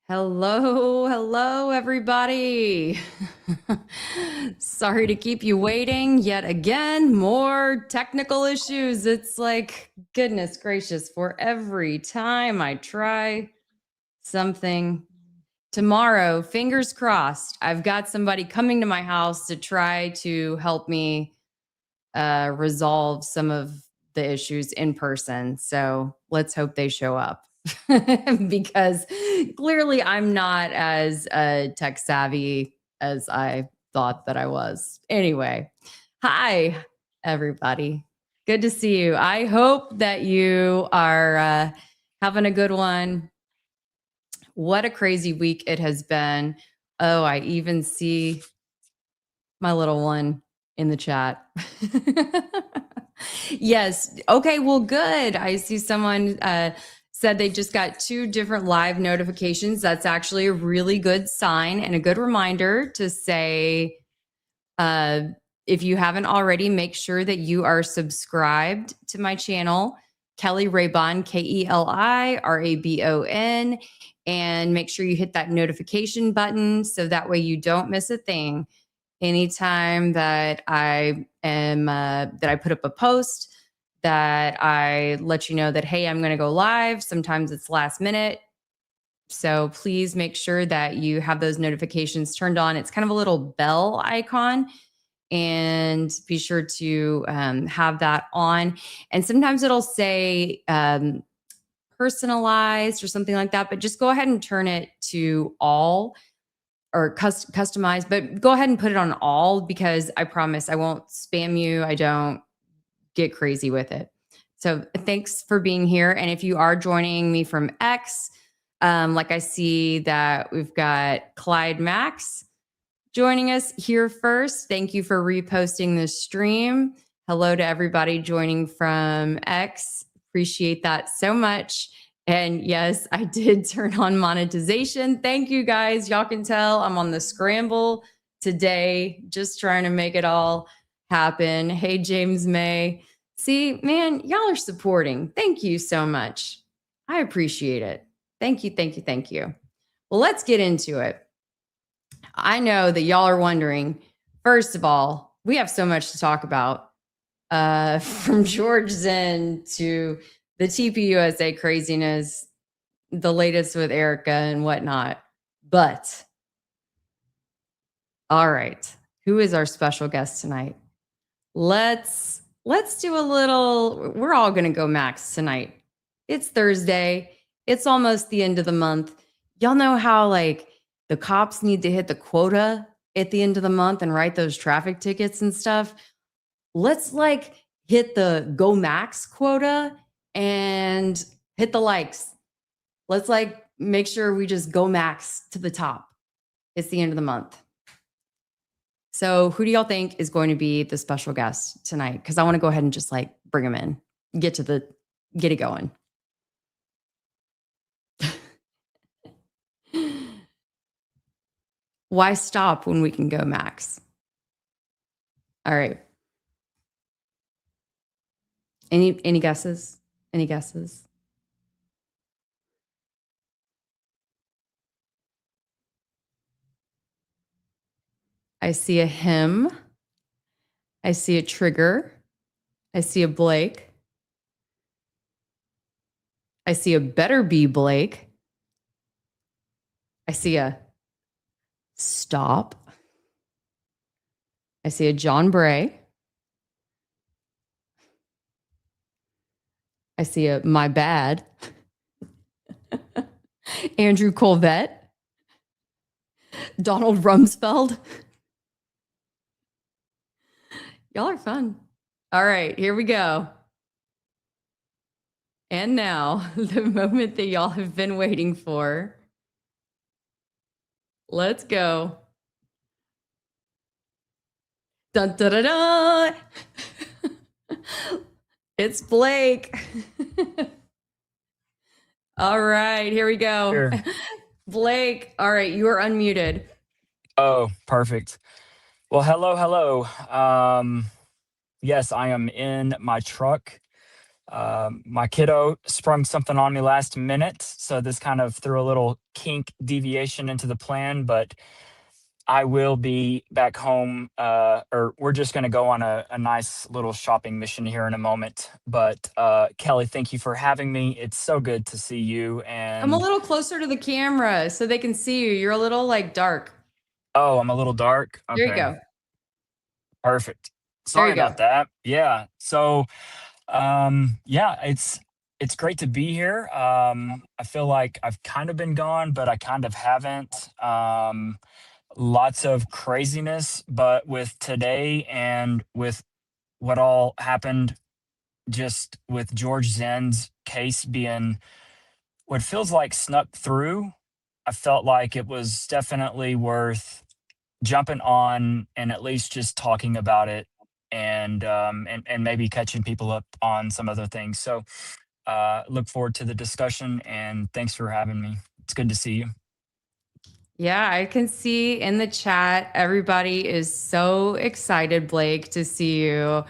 Hello, everybody. Sorry to keep you waiting yet again. More technical issues. It's like, goodness gracious, for every time I try something. Tomorrow, fingers crossed, I've got somebody coming to my house to try to help me resolve some of the issues in person. So let's hope they show up. Because clearly I'm not as tech savvy as I thought that I was. Anyway, hi, everybody. Good to see you. I hope that you are having a good one. What a crazy week it has been. Oh, I even see my little one in the chat. Yes. Okay. Well, good. I see someone said they just got 2 different live notifications. That's actually a really good sign and a good reminder to say, if you haven't already, make sure that you are subscribed to my channel, Kelly Rabon, KELIRABON, and make sure you hit that notification button so that way you don't miss a thing. Anytime that I put up a post, that I let you know that, hey, I'm going to go live. Sometimes it's last minute. So please make sure that you have those notifications turned on. It's kind of a little bell icon, and be sure to have that on. And sometimes it'll say personalized or something like that, but just go ahead and turn it to all, or customize, but go ahead and put it on all, because I promise I won't spam you. I don't get crazy with it. So thanks for being here. And if you are joining me from X, like I see that we've got Clyde Max joining us here first. Thank you for reposting this stream. Hello to everybody joining from X. Appreciate that so much. And yes, I did turn on monetization. Thank you guys. Y'all can tell I'm on the scramble today, just trying to make it all happen. Hey, James May. See, man, y'all are supporting. Thank you so much. I appreciate it. Thank you, thank you, thank you. Well, let's get into it. I know that y'all are wondering, first of all, we have so much to talk about, from George Zinn to the TPUSA craziness, the latest with Erika and whatnot. But, all right, who is our special guest tonight? Let's do a little, we're all going to go max tonight. It's Thursday. It's almost the end of the month. Y'all know how like the cops need to hit the quota at the end of the month and write those traffic tickets and stuff. Let's like hit the go max quota and hit the likes. Let's like make sure we just go max to the top. It's the end of the month. So who do y'all think is going to be the special guest tonight? Because I want to go ahead and just like bring them in, get it going. Why stop when we can go max? All right. Any guesses? Any guesses? I see a him. I see a trigger. I see a Blake. I see a better be Blake. I see a stop. I see a John Bray. I see a my bad. Andrew Colvette. Donald Rumsfeld. Y'all are fun. All right, here we go. And now, the moment that y'all have been waiting for. Let's go. Dun, dun, dun, dun. It's Blake. All right, here we go. Sure. Blake, all right, you are unmuted. Oh, perfect. Well, hello. Yes, I am in my truck My kiddo sprung something on me last minute, so this kind of threw a little kink deviation into the plan, but I will be back home, or we're just going to go on a nice little shopping mission here in a moment. But Kelly, thank you for having me. It's so good to see you. Come a And little closer to the camera so they can see you. You're a little like dark. oh, I'm a little dark. There you Okay, go. perfect. There Sorry you go. about that. Yeah. So, yeah, it's great to be here. I feel like I've kind of been gone, but I kind of haven't. Lots of craziness, but with today and with what all happened just with George Zinn's case being what feels like snuck through, I felt like it was definitely worth jumping on and at least just talking about it, and maybe catching people up on some other things. So look forward to the discussion, and thanks for having me. It's good to see you. Yeah, I can see in the chat, everybody is so excited, Blake, to see you.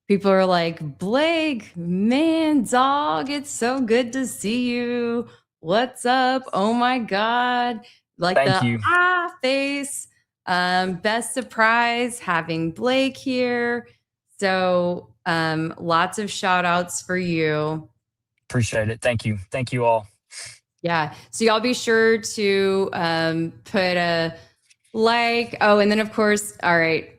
People are like, Blake, man, dog, it's so good to see you. What's up? Oh my God. Like Thank the you. face. Best surprise having Blake here. So lots of shout outs for you. Appreciate it. Thank you. Thank you all. Yeah. So y'all be sure to put a like. Oh, and then of course, all right,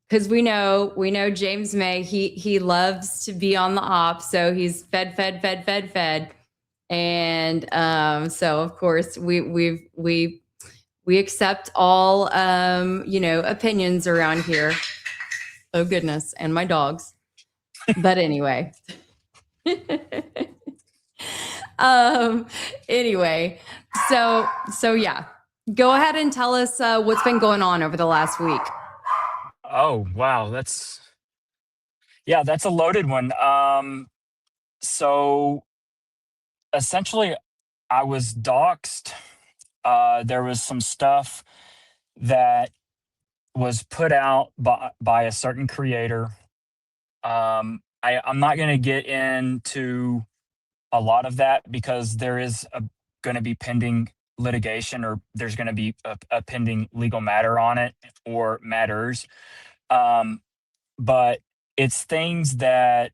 because we know James May. He loves to be on the op, so he's fed, and so of course we accept all opinions around here. Oh goodness, and my dogs. But anyway. um anyway, so yeah, go ahead and tell us what's been going on over the last week. Oh, wow. That's a loaded one. So essentially, I was doxxed. There was some stuff that was put out by a certain creator. I'm not going to get into a lot of that because there is going to be pending litigation, or there's going to be a pending legal matter on it, or matters. Um, but it's things that,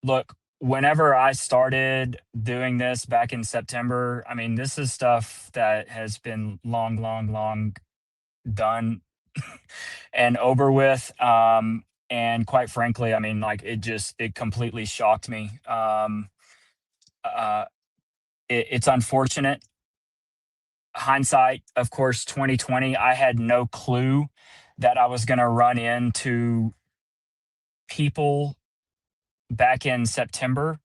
look, whenever I started doing this back in September, I mean, this is stuff that has been long done and over with. And quite frankly, I mean, like it completely shocked me. Uh, it's unfortunate. Hindsight, of course, 2020. I had no clue that I was going to run into people back in September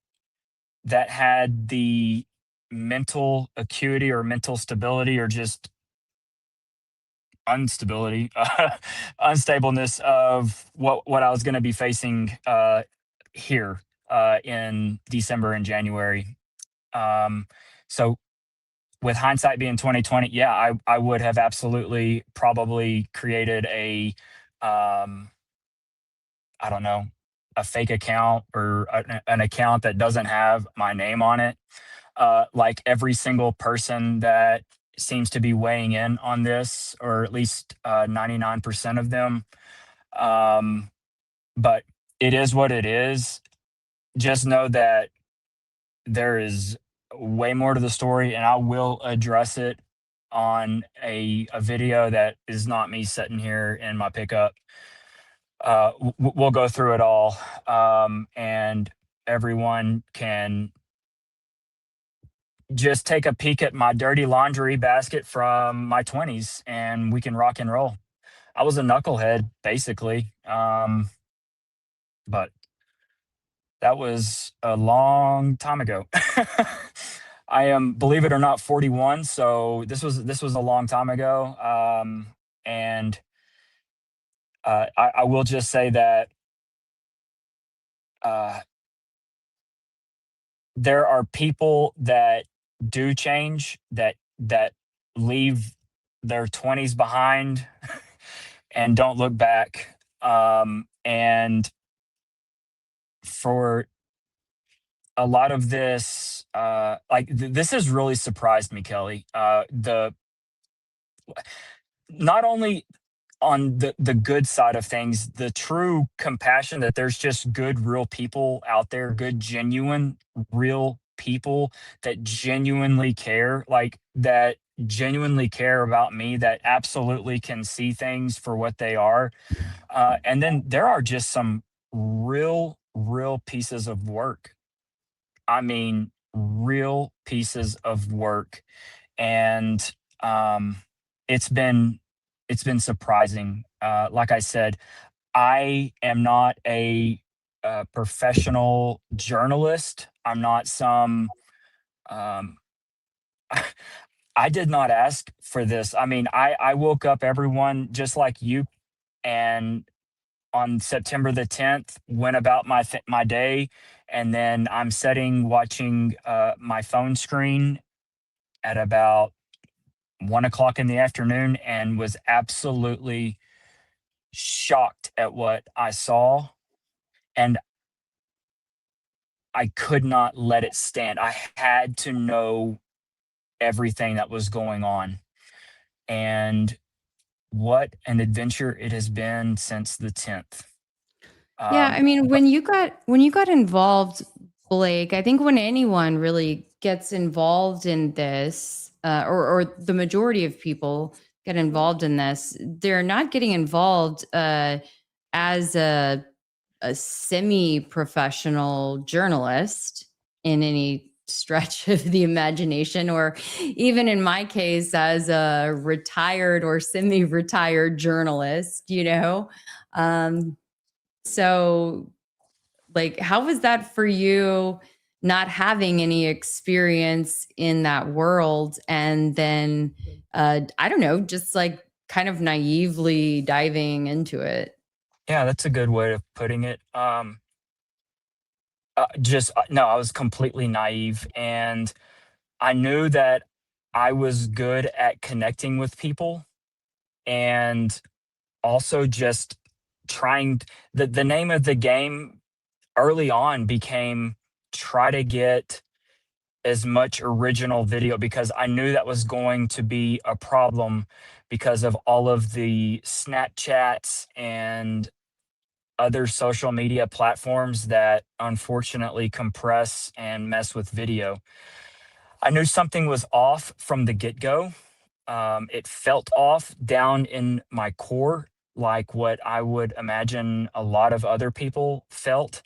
that had the mental acuity or mental stability, or just unstability, unstableness of what I was going to be facing here in December and January. So with hindsight being 2020, yeah, I would have absolutely probably created a I don't know, a fake account, or an account that doesn't have my name on it. Like every single person that seems to be weighing in on this, or at least 99% of them. Um, but it is what it is. Just know that there is way more to the story, and I will address it on a video that is not me sitting here in my pickup. We'll go through it all, and everyone can just take a peek at my dirty laundry basket from my 20s, and we can rock and roll. I was a knucklehead, basically, but that was a long time ago. I am, believe it or not, 41, so this was a long time ago. And I will just say that uh, there are people that do change, that leave their 20s behind and don't look back. And for a lot of this, this has really surprised me, Kelly. The Not only on the good side of things, the true compassion that there's just good, real people out there, good, genuine, real people that genuinely care, like that genuinely care about me, that absolutely can see things for what they are. And then there are just some real pieces of work. I mean, real pieces of work. And um, it's been it's been surprising. Like I said, I am not a professional journalist. I'm not some. Um, I did not ask for this. I mean, I woke up, everyone, just like you, and on September the 10th, went about my day, and then I'm sitting watching my phone screen at about 1 o'clock in the afternoon and was absolutely shocked at what I saw, and I could not let it stand. I had to know everything that was going on, and what an adventure it has been since the 10th. Yeah, I mean, But when you got involved, Blake, I think when anyone really gets involved in this, or the majority of people get involved in this, they're not getting involved as a semi-professional journalist in any stretch of the imagination, or even in my case, as a retired or semi-retired journalist, you know. Um, so, like, how was that for you, not having any experience in that world? And then, I don't know, just like kind of naively diving into it. yeah, that's a good way of putting it. Just no, I was completely naive, and I knew that I was good at connecting with people, and also just trying. The name of the game early on became try to get as much original video, because I knew that was going to be a problem because of all of the Snapchats and other social media platforms that unfortunately compress and mess with video. I knew something was off from the get go. It felt off down in my core, like what I would imagine a lot of other people felt.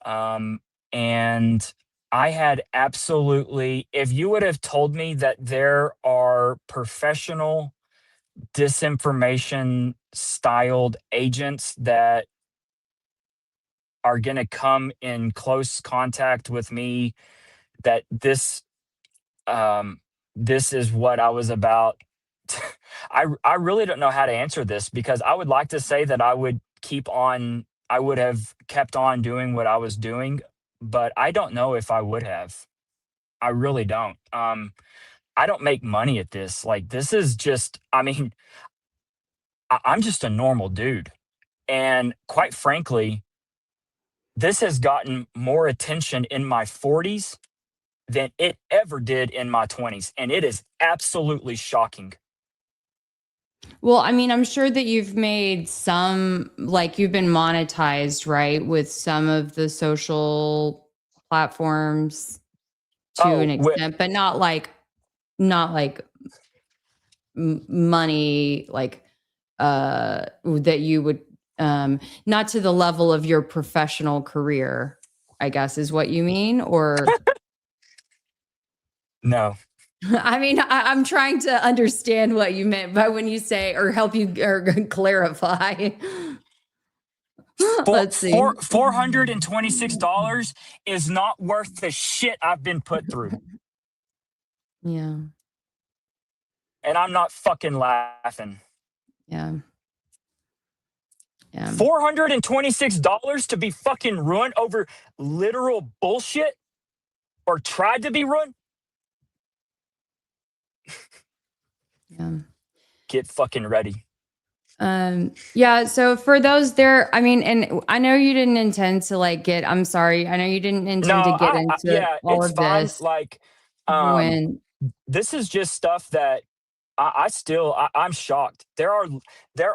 Um, and I had absolutely, if you would have told me that there are professional disinformation styled agents that are going to come in close contact with me, that um, this is what I was about. I really don't know how to answer this, because I would like to say that I would have kept on doing what I was doing, but I don't know if I would have. I really don't. I don't make money at this. Like, this is just, I mean, I'm just a normal dude. And quite frankly, this has gotten more attention in my 40s than it ever did in my 20s. And it is absolutely shocking. Well, I mean, I'm sure that you've made some, like you've been monetized, right, with some of the social platforms to an Oh, extent, but not like money, like that you would, not to the level of your professional career, I guess is what you mean, or no. I mean, I'm trying to understand what you meant by when you say, or help you or clarify. Four, Let's four, see. $426 is not worth the shit I've been put through. Yeah. And I'm not fucking laughing. Yeah. Yeah. $426 to be fucking ruined over literal bullshit, or tried to be ruined? Yeah. Get fucking ready. Yeah, so for those there, I mean, and I know you didn't intend to like I'm sorry. I know you didn't No, intend to get into yeah, all it's of fine. this Like, um, when this is just stuff that I'm shocked. There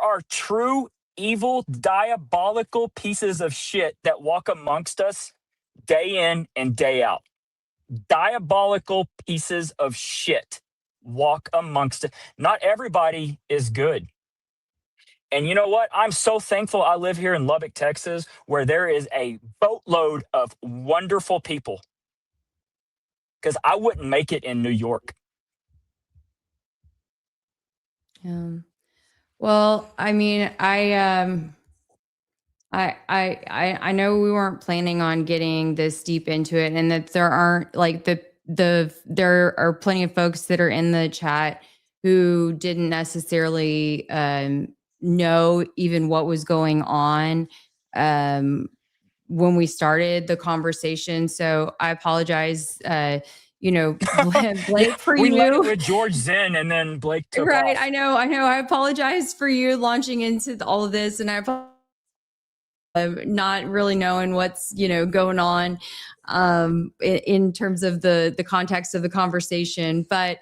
are true evil, diabolical pieces of shit that walk amongst us day in and day out. Diabolical pieces of shit walk amongst it. Not everybody is good. And you know what? I'm so thankful I live here in Lubbock, Texas, where there is a boatload of wonderful people because I wouldn't make it in New York. well, I mean, I know we weren't planning on getting this deep into it, and that there aren't like there are plenty of folks that are in the chat who didn't necessarily know even what was going on um when we started the conversation. So I apologize, Yeah, Blake, for we led it you. with George Zinn, and then Blake took Right. off. I know. I apologize for you launching into all of this, and I apologize not really knowing what's going on in terms of the context of the conversation, but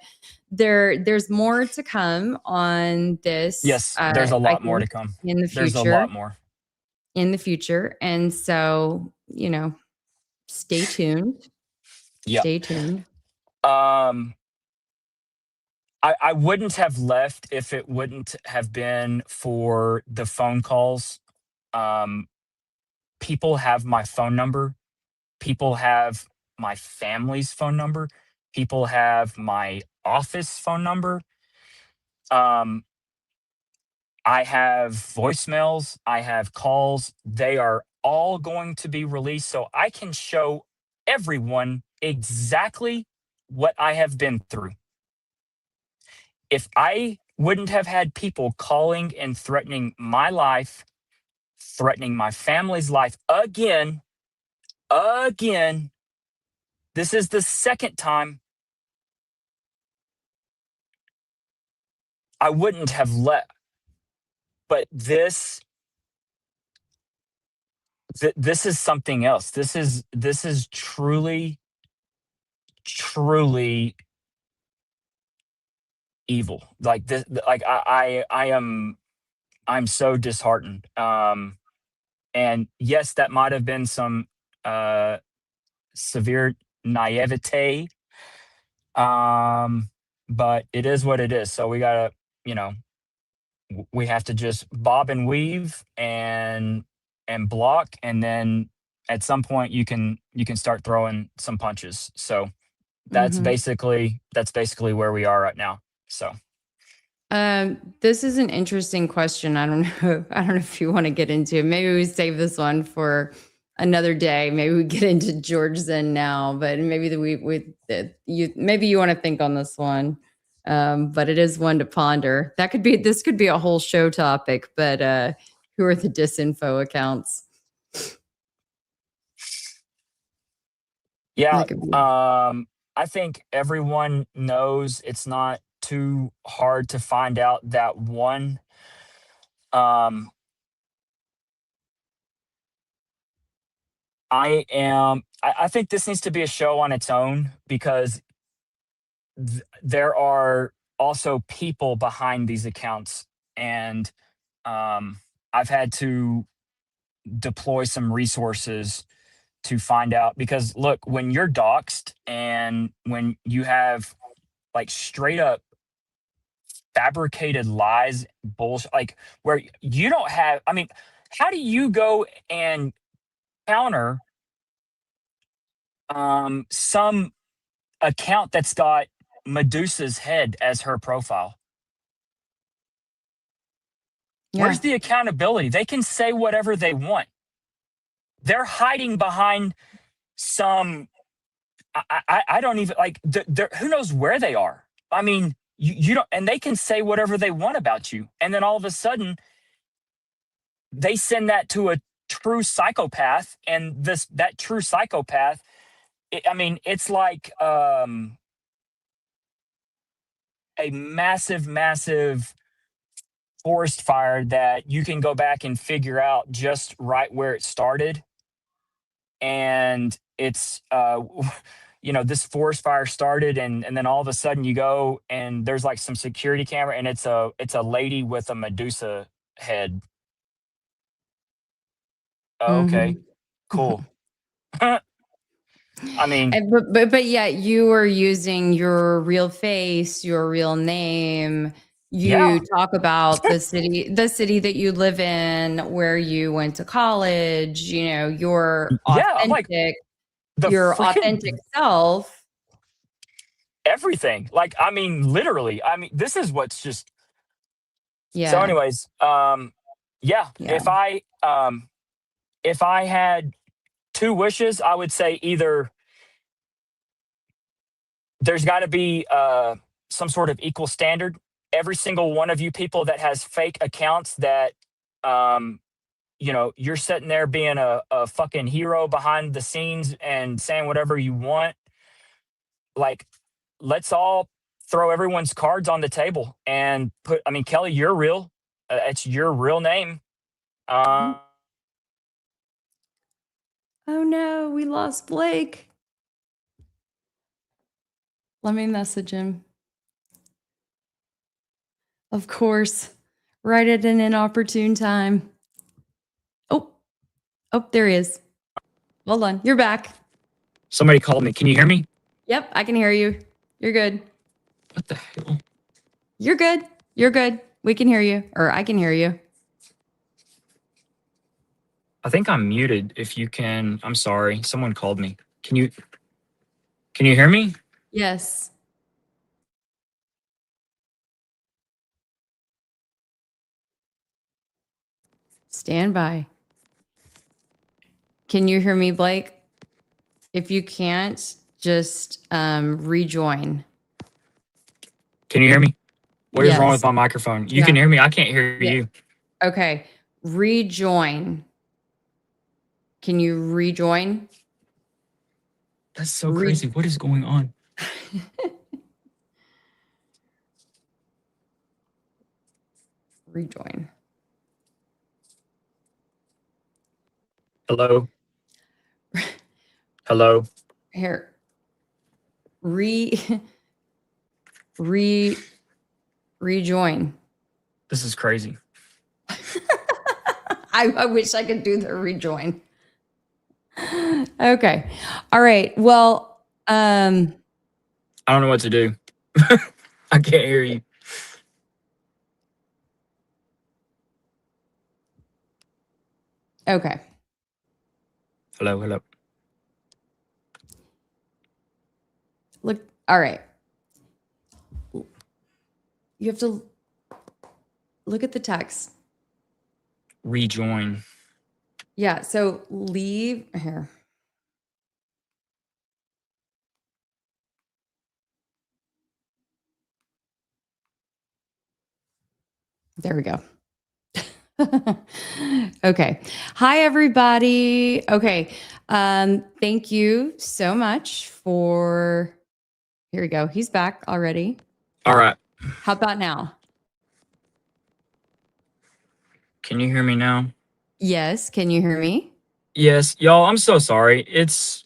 there's more to come on this. Yes, there's a I lot more think to come. in the There's a future, lot more. and so stay tuned. Yeah. Stay tuned. Um, I wouldn't have left if it wouldn't have been for the phone calls. Um, People have my phone number. People have my family's phone number. People have my office phone number. Um, I have voicemails. I have calls. They are all going to be released so I can show everyone exactly what I have been through. If I wouldn't have had people calling and threatening my life, threatening my family's life again, this is the second time, I wouldn't have let. But this is something else. This is truly evil. Like this, like I'm so disheartened. And yes, that might have been some uh severe naivete. Um, but it is what it is. So we gotta, you know, we have to just bob and weave and block, and then at some point you can start throwing some punches. So Hmm. that's basically where we are right now. So This is an interesting question. I don't know. I don't know if you want to get into it. Maybe we save this one for another day. Maybe we get into George Zinn now, but maybe maybe you want to think on this one. But it is one to ponder. This could be a whole show topic, but who are the disinfo accounts? yeah, That could be. I think everyone knows it's not too hard to find out that one. Um, I think this needs to be a show on its own because there are also people behind these accounts, and um, I've had to deploy some resources to find out. Because look, when you're doxxed and when you have like straight up fabricated lies, bullshit, like where you don't have, I mean, how do you go and counter some account that's got Medusa's head as her profile? Yeah. Where's the accountability? They can say whatever they want. They're hiding behind some. I don't even like. Who knows where they are? I mean, you don't, and they can say whatever they want about you, and then all of a sudden they send that to a true psychopath, and that true psychopath. I mean, it's like a massive forest fire that you can go back and figure out just right where it started. And it's, this forest fire started, and then all of a sudden you go and there's like some security camera, and it's a lady with a Medusa head. Oh, okay, Mhm. cool. I mean, But yeah, you are using your real face, your real name. yeah, You talk about the city that you live in, where you went to college, yeah. I'm like the your authentic freaking self. everything. Like, I mean, literally. I mean, this is what's just so. Yeah. Anyways, yeah. Yeah. If I had two wishes, I would say either there's got to be some sort of equal standard. Every single one of you people that has fake accounts that, um, you're sitting there being a fucking hero behind the scenes and saying whatever you want. Like, let's all throw everyone's cards on the table and I mean, Kelly, you're real. It's your real name. Mhm. Oh no, we lost Blake. Let me message him. Of course. Right at an inopportune time. Oh, oh, there he is. Hold on. You're back. Somebody called me. Can you hear me? Yep, I can hear you. You're good. What the hell? You're good. You're good. We can hear you, or I can hear you. I think I'm muted. If you can, I'm sorry. Someone called me. Can you hear me? Yes. Stand by. Can you hear me, Blake? If you can't, just rejoin. Can you hear me? What is wrong with Yes. my microphone? You Yeah. can hear me. I can't hear Yeah. you. Okay. Rejoin. Can you rejoin? That's so crazy. What is going on? Rejoin. Hello? Hello? Here. Rejoin. This is crazy. I wish I could do the rejoin. Okay. All right. Well, I don't know what to do. I can't hear you. okay. Hello, hello. Look, all right. You have to look at the text. Rejoin. Yeah. So leave here. There we go. Okay. Hi, everybody. Okay. Thank you so much for. Here we go. He's back already. All right. How about now? Can you hear me now? Yes. Can you hear me? Yes. Y'all, I'm so sorry. It's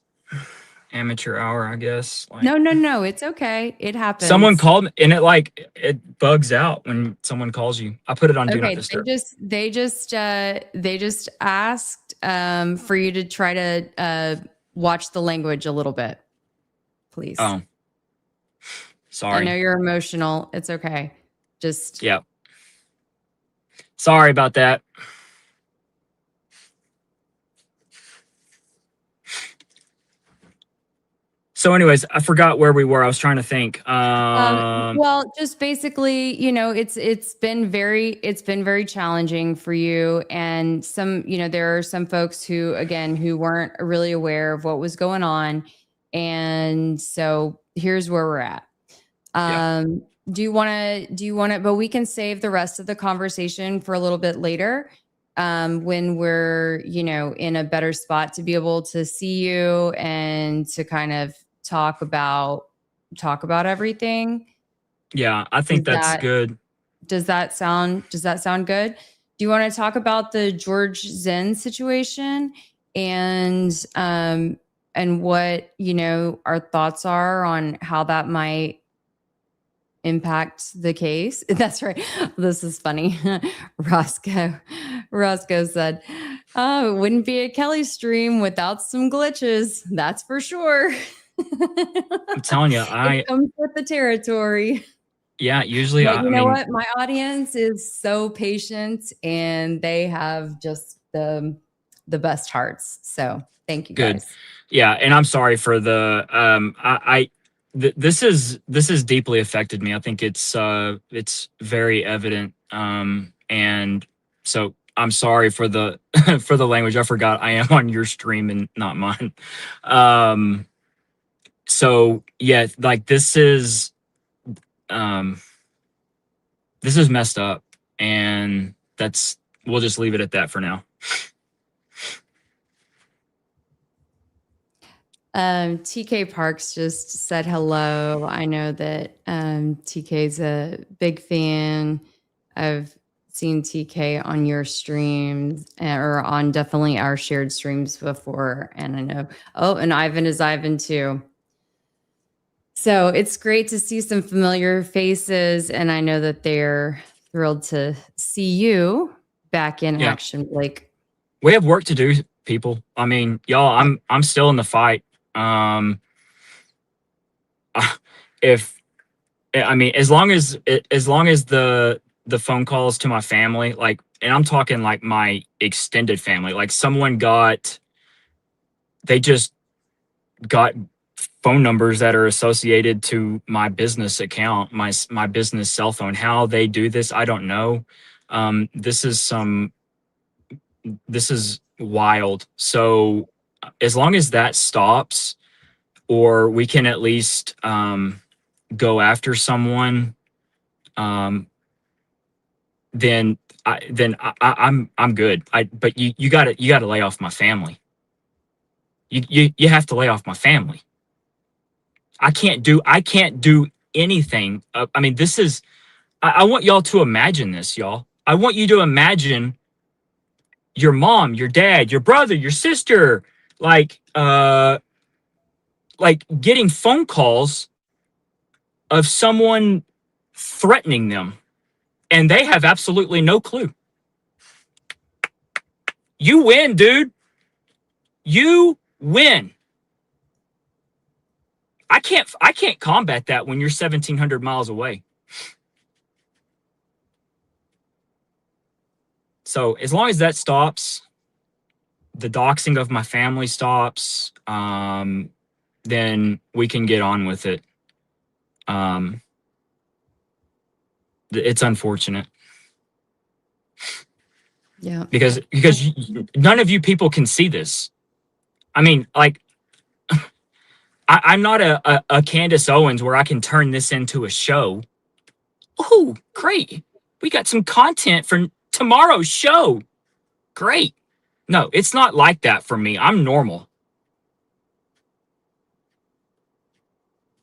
amateur hour, I guess. Like, No. It's okay. It happens. someone called me, and it bugs out when someone calls you. I put it on do not Okay. disturb. They just asked for you to try to watch the language a little bit, please. Oh, sorry. I know you're emotional. It's okay. Just Yeah. Sorry about that. So, anyways, I forgot where we were. I was trying to think. well, just basically, it's been very challenging for you, and there are some folks who weren't really aware of what was going on, and so here's where we're at. Yeah. Do you want to, but we can save the rest of the conversation for a little bit later, when we're, in a better spot to be able to see you and to kind of talk about everything. Yeah, I think that's good. Does that sound good? Do you want to talk about the George Zinn situation and what, our thoughts are on how that might impact the case? That's right. This is funny. Roscoe said, "Oh, it wouldn't be a Kelly stream without some glitches. That's for sure." I'm telling you, It comes with the territory. usually, But I you know mean, what? My audience is so patient and they have just the best hearts. So thank you good. guys. Yeah. And I'm sorry for the, this is deeply affected me. I think it's very evident. And so I'm sorry for the, for the language. I forgot I am on your stream and not mine. So yeah, like this is messed up, and we'll just leave it at that for now. TK Parks just said hello. I know that TK's a big fan. I've seen TK on your streams or on definitely our shared streams before. And I know, and Ivan is Ivan too. So it's great to see some familiar faces. And I know that they're thrilled to see you back in action, Blake. We have work to do, people. I mean, y'all, I'm still in the fight. If I mean, as long as the phone calls to my family, like, and I'm talking like my extended family, like they just got phone numbers that are associated to my business account, my business cell phone. How they do this, I don't know. This is wild. So as long as that stops, or we can at least go after someone, then I'm good. But you gotta lay off my family. You have to lay off my family. I can't do anything. I mean, this is. I want y'all to imagine this, y'all. I want you to imagine your mom, your dad, your brother, your sister, like getting phone calls of someone threatening them, and they have absolutely no clue. You win, dude. You win. I can't combat that when you're 1,700 miles away. So as long as that stops, the doxing of my family stops, then we can get on with it. It's unfortunate. Yeah. Because none of you people can see this. I mean, like, I'm not a Candace Owens where I can turn this into a show. Oh, great. We got some content for tomorrow's show. Great. No, it's not like that for me. I'm normal.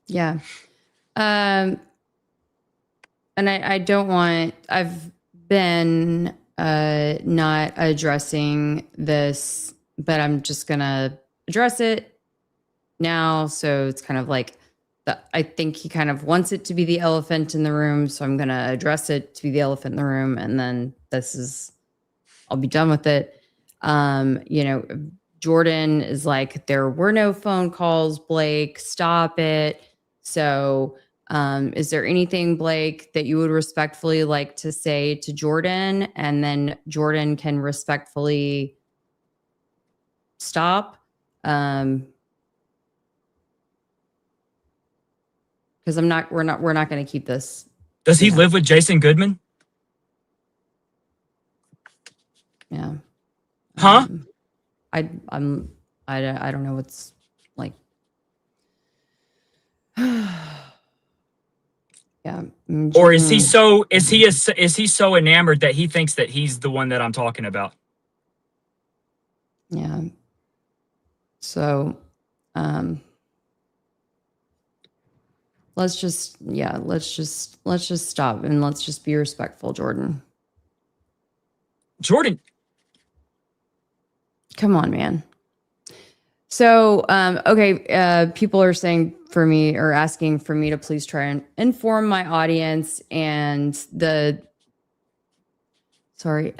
Yeah. And I don't want, I've been not addressing this, but I'm just gonna address it now. So it's kind of like I think he kind of wants it to be the elephant in the room. So I'm gonna address it to be the elephant in the room, and then I'll be done with it. Jordan is like, there were no phone calls, Blake, stop it. So is there anything, Blake, that you would respectfully like to say to Jordan, and then Jordan can respectfully stop? Because we're not going to keep this. Does he live with Jason Goodman? Yeah. Huh? I don't know what's like. Yeah. Or is he so enamored that he thinks that he's the one that I'm talking about? Yeah. So let's just stop and let's just be respectful, Jordan. Jordan. Come on, man. So, okay, people are saying for me or asking for me to please try and inform my audience and what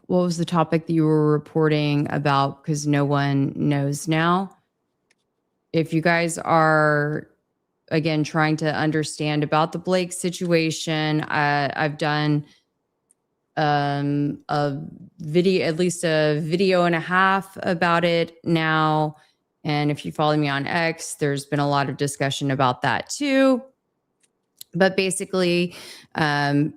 was the topic that you were reporting about? Because no one knows now. If you guys are, again, trying to understand about the Blake situation, I've done a video, at least a video and a half about it now. And if you follow me on X, there's been a lot of discussion about that too. But basically,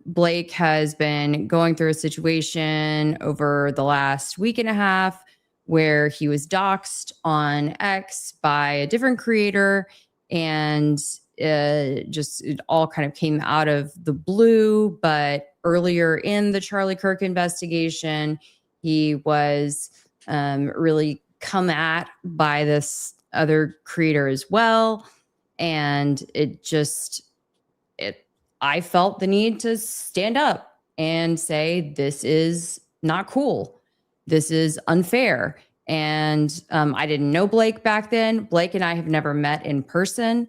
Blake has been going through a situation over the last week and a half where he was doxxed on X by a different creator, and it all kind of came out of the blue. But earlier in the Charlie Kirk investigation, he was really come at by this other creator as well. And I felt the need to stand up and say, this is not cool. This is unfair. And I didn't know Blake back then. Blake and I have never met in person.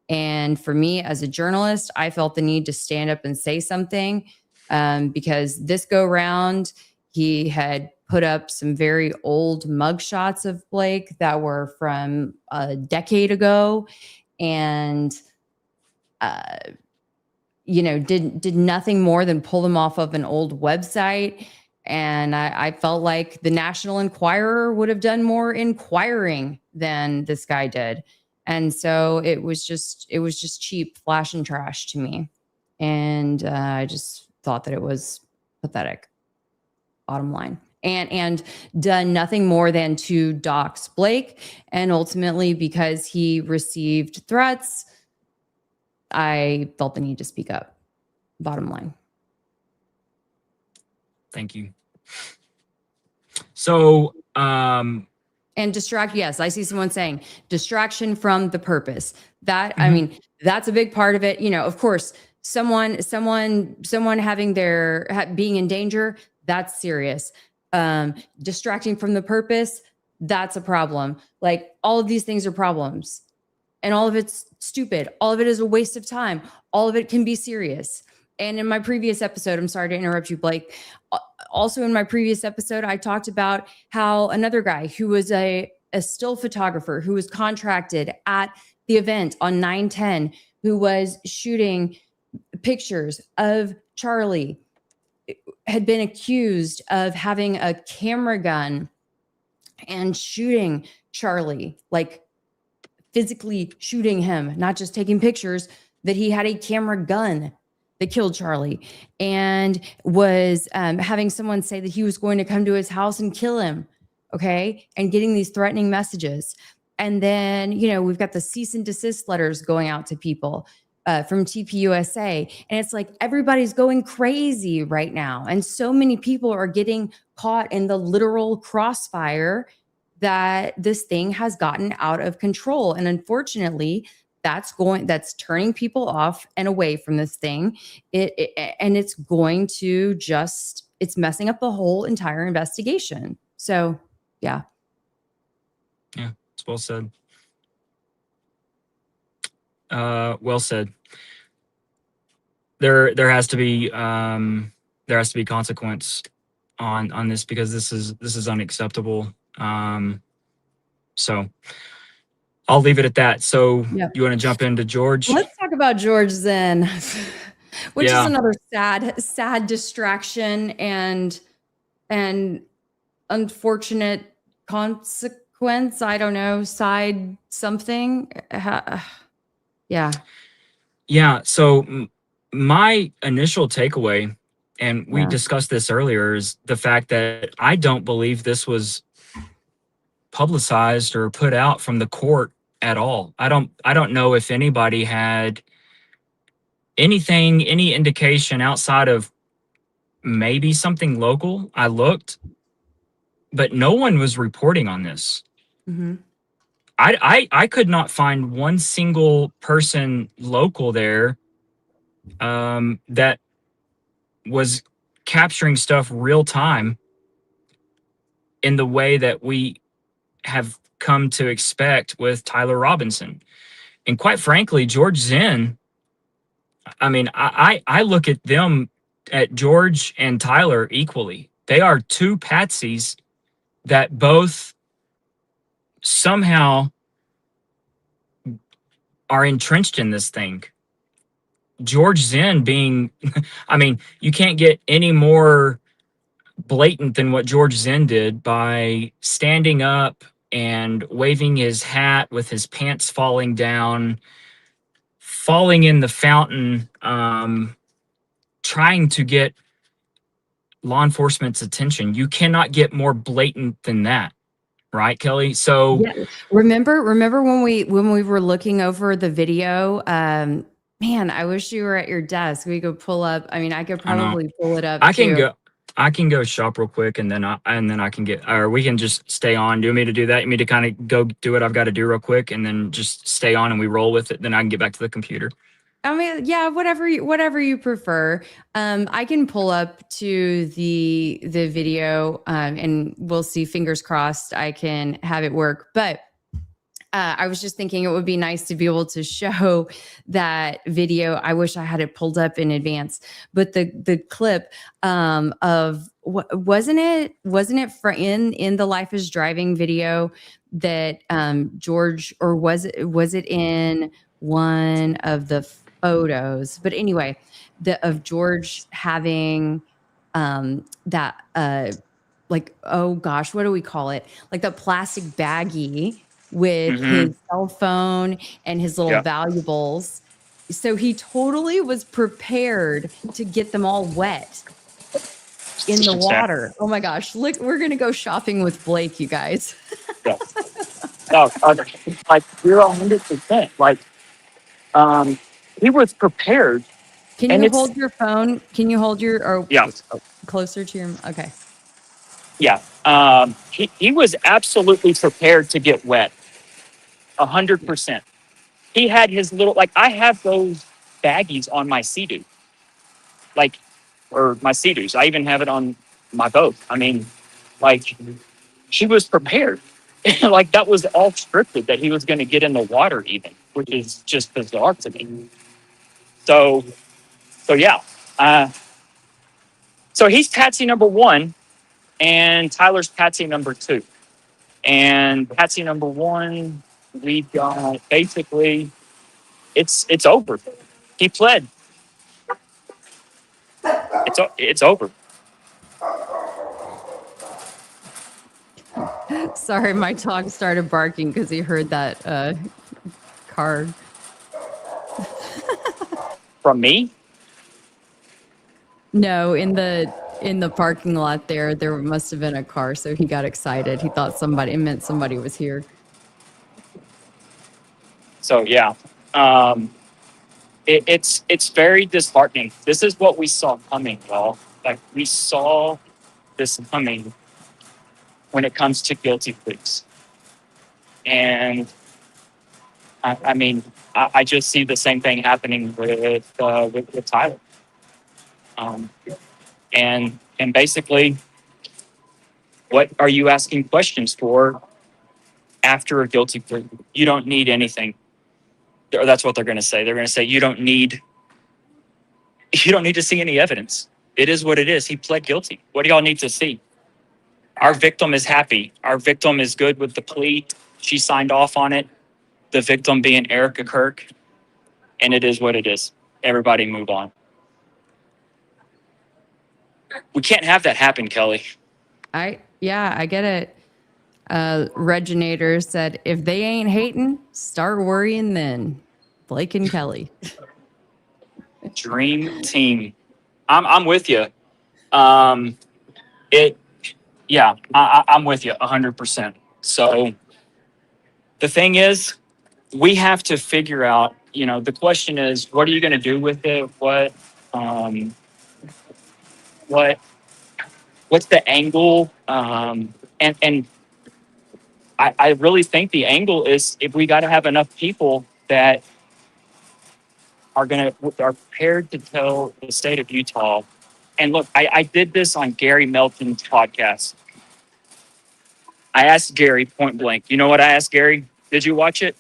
And for me as a journalist, I felt the need to stand up and say something because this go round, he had put up some very old mugshots of Blake that were from a decade ago. And did nothing more than pull them off of an old website. And I felt like the National Enquirer would have done more inquiring than this guy did. And so it was just cheap flash and trash to me. And I just thought that it was pathetic, bottom line. And done nothing more than to dox Blake. And ultimately, because he received threats, I felt the need to speak up, bottom line. Thank you. So, and distract. Yes, I see someone saying distraction from the purpose. That I mean, that's a big part of it. Of course, someone having being in danger, that's serious. Distracting from the purpose, that's a problem. Like, all of these things are problems, and all of it's stupid. All of it is a waste of time. All of it can be serious. And in my previous episode, I'm sorry to interrupt you, Blake. Also in my previous episode, I talked about how another guy who was a still photographer who was contracted at the event on 9/10, who was shooting pictures of Charlie, had been accused of having a camera gun and shooting Charlie, like physically shooting him, not just taking pictures, that he had a camera gun that killed Charlie, and was having someone say that he was going to come to his house and kill him. Okay. And getting these threatening messages. And then, we've got the cease and desist letters going out to people from TPUSA. And it's like, everybody's going crazy right now. And so many people are getting caught in the literal crossfire that this thing has gotten out of control. And unfortunately, that's turning people off and away from this thing. And it's going to it's messing up the whole entire investigation. So, yeah. Yeah, it's well said. Well said. There has to be consequence on this, because this is unacceptable. So I'll leave it at that. So Yep. You want to jump into George? Let's talk about George Zinn, which is another sad distraction and unfortunate consequence. I don't know, side something. Yeah. Yeah. So my initial takeaway, and we discussed this earlier, is the fact that I don't believe this was publicized or put out from the court at all. I don't know if anybody had any indication outside of maybe something local. I looked, but no one was reporting on this. I could not find one single person local there that was capturing stuff real time in the way that we have come to expect with Tyler Robinson. And quite frankly, George Zinn, I mean, I look at them, at George and Tyler, equally. They are two patsies that both somehow are entrenched in this thing. George Zinn being, I mean, you can't get any more blatant than what George Zinn did by standing up and waving his hat with his pants falling down, falling in the fountain, trying to get law enforcement's attention. You cannot get more blatant than that, right, Kelly? So Yeah. Remember when we were looking over the video? Man, I wish you were at your desk. We could pull up. I mean, I could I know probably pull it up I can too. go. I can go shop real quick, and then I can get, or we can just stay on. Do you want me to do that? You want me to kind of go do what I've got to do real quick, and then just stay on, and we roll with it. Then I can get back to the computer. I mean, yeah, whatever you prefer. I can pull up to the video, and we'll see. Fingers crossed, I can have it work. But I was just thinking it would be nice to be able to show that video. I wish I had it pulled up in advance, but the clip of wasn't it for in the Life is Driving video that George, or was it in one of the photos? But anyway, of George having that like, oh gosh, what do we call it? Like the plastic baggie with his cell phone and his little valuables. So he totally was prepared to get them all wet in the water. Oh my gosh. Look, we're going to go shopping with Blake, you guys. Yeah. No, like you're 100%. Like, he was prepared. Can you hold your phone? Can you hold your, or Yeah. closer to your, okay. Yeah. He was absolutely prepared to get wet. 100%. He had his little, like, I have those baggies on my Sea-Doo. Like, or my Sea-Doos. I even have it on my boat. I mean, like, he was prepared. Like, that was all scripted, that he was going to get in the water even, which is just bizarre to me. So yeah. So he's patsy number one, and Tyler's patsy number two. And patsy number one, we got basically, it's over. He pled. It's over. Sorry, my dog started barking because he heard that car. From me? No, in the parking lot there must have been a car, so he got excited. He thought it meant somebody was here. So yeah, it's very disheartening. This is what we saw coming, y'all. Like, we saw this coming when it comes to guilty pleas, and I mean, I just see the same thing happening with Tyler, and basically, what are you asking questions for after a guilty plea? You don't need anything. Or that's what they're going to say. They're going to say you don't need to see any evidence. It is what it is. He pled guilty. What do y'all need to see? Our victim is happy. Our victim is good with the plea. She signed off on it. The victim being Erika Kirk. And it is what it is. Everybody move on. We can't have that happen, Kelly. I get it. Reginator said, if they ain't hating, start worrying then. Blake and Kelly. Dream team. I'm with you. I'm with you 100%. So the thing is, we have to figure out, the question is, what are you going to do with it? What's the angle? And I really think the angle is if we got to have enough people that are prepared to tell the state of Utah. And look, I did this on Gary Melton's podcast. I asked Gary point blank. You know what I asked Gary? Did you watch it?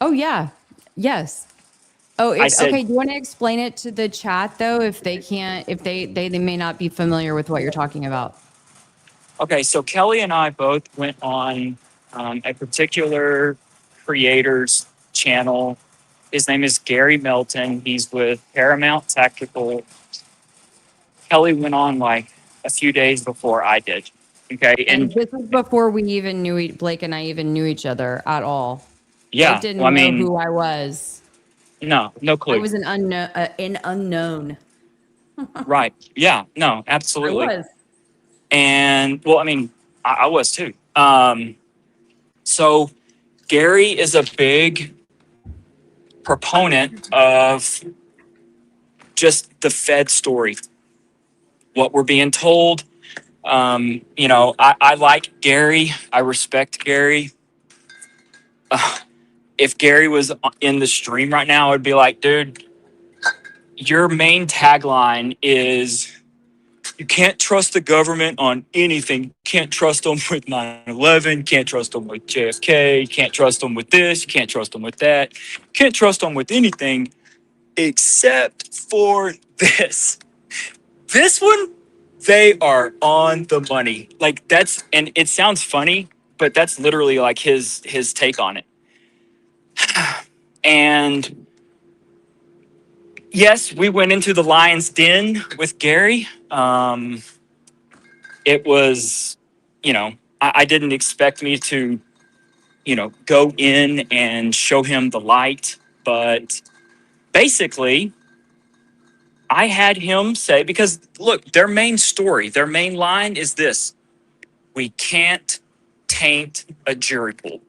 Oh yeah. Yes. Oh, I said, okay. Do you want to explain it to the chat though? If they can't, if they may not be familiar with what you're talking about. okay, so Kelly and I both went on a particular creator's channel. His name is Gary Melton. He's with Paramount Tactical. Kelly went on like a few days before I did. Okay. And this was before we even knew, Blake and I even knew each other at all. Yeah. Blake didn't know who I was. No clue. I was an unknown. Right. Yeah. No, absolutely. I was. And well, I mean, I was too. So Gary is a big proponent of just the Fed story, what we're being told. You know, I like Gary. I respect Gary. If Gary was in the stream right now, I'd be like, dude, your main tagline is you can't trust the government on anything. You can't trust them with 9/11. Can't trust them with JFK. Can't trust them with this. You can't trust them with that. Can't trust them with anything except for this. This one, they are on the money. Like that's, and it sounds funny, but that's literally like his take on it. And yes, we went into the lion's den with Gary. It was, you know, I didn't expect me to, you know, go in and show him the light. But basically, I had him say, because look, their main story, their main line is this: we can't taint a jury pool.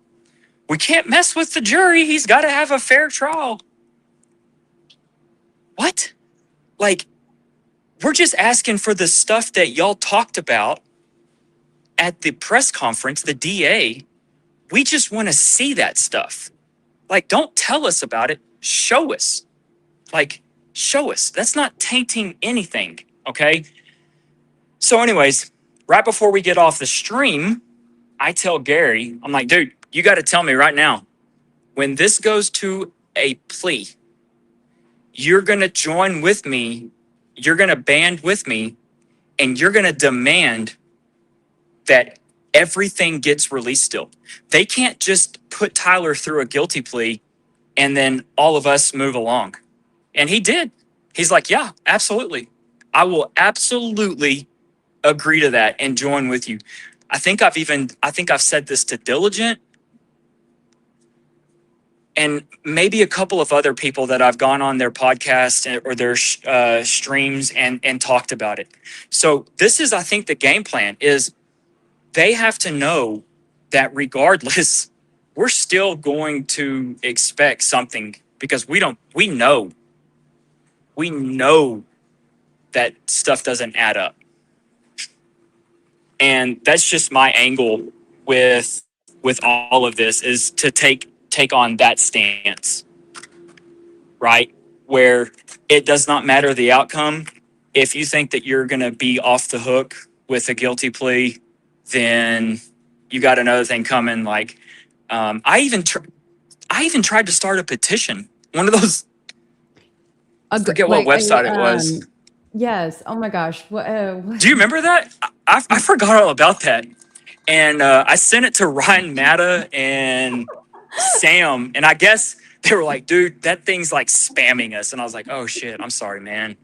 We can't mess with the jury. He's got to have a fair trial. What? Like, we're just asking for the stuff that y'all talked about at the press conference, the DA. We just want to see that stuff. Like, don't tell us about it. Show us. Like, show us. That's not tainting anything, okay? So anyways, right before we get off the stream, I tell Gary, I'm like, dude, you got to tell me right now, when this goes to a plea, you're going to join with me, you're going to band with me, and you're going to demand that everything gets released still. They can't just put Tyler through a guilty plea and then all of us move along. And he did. He's like, yeah, absolutely. I will absolutely agree to that and join with you. I think I've said this to Diligent and maybe a couple of other people that I've gone on their podcast or their streams and talked about it. So this is, I think, the game plan is they have to know that regardless, we're still going to expect something because we know that stuff doesn't add up. And that's just my angle with all of this, is to take on that stance, right? Where it does not matter the outcome. If you think that you're going to be off the hook with a guilty plea, then you got another thing coming. Like, I even tried to start a petition. One of those, I forget what website it was. Yes. Oh my gosh. What? Do you remember that? I forgot all about that. And I sent it to Ryan Matta and Sam. And I guess they were like, dude, that thing's like spamming us. And I was like, oh shit, I'm sorry, man.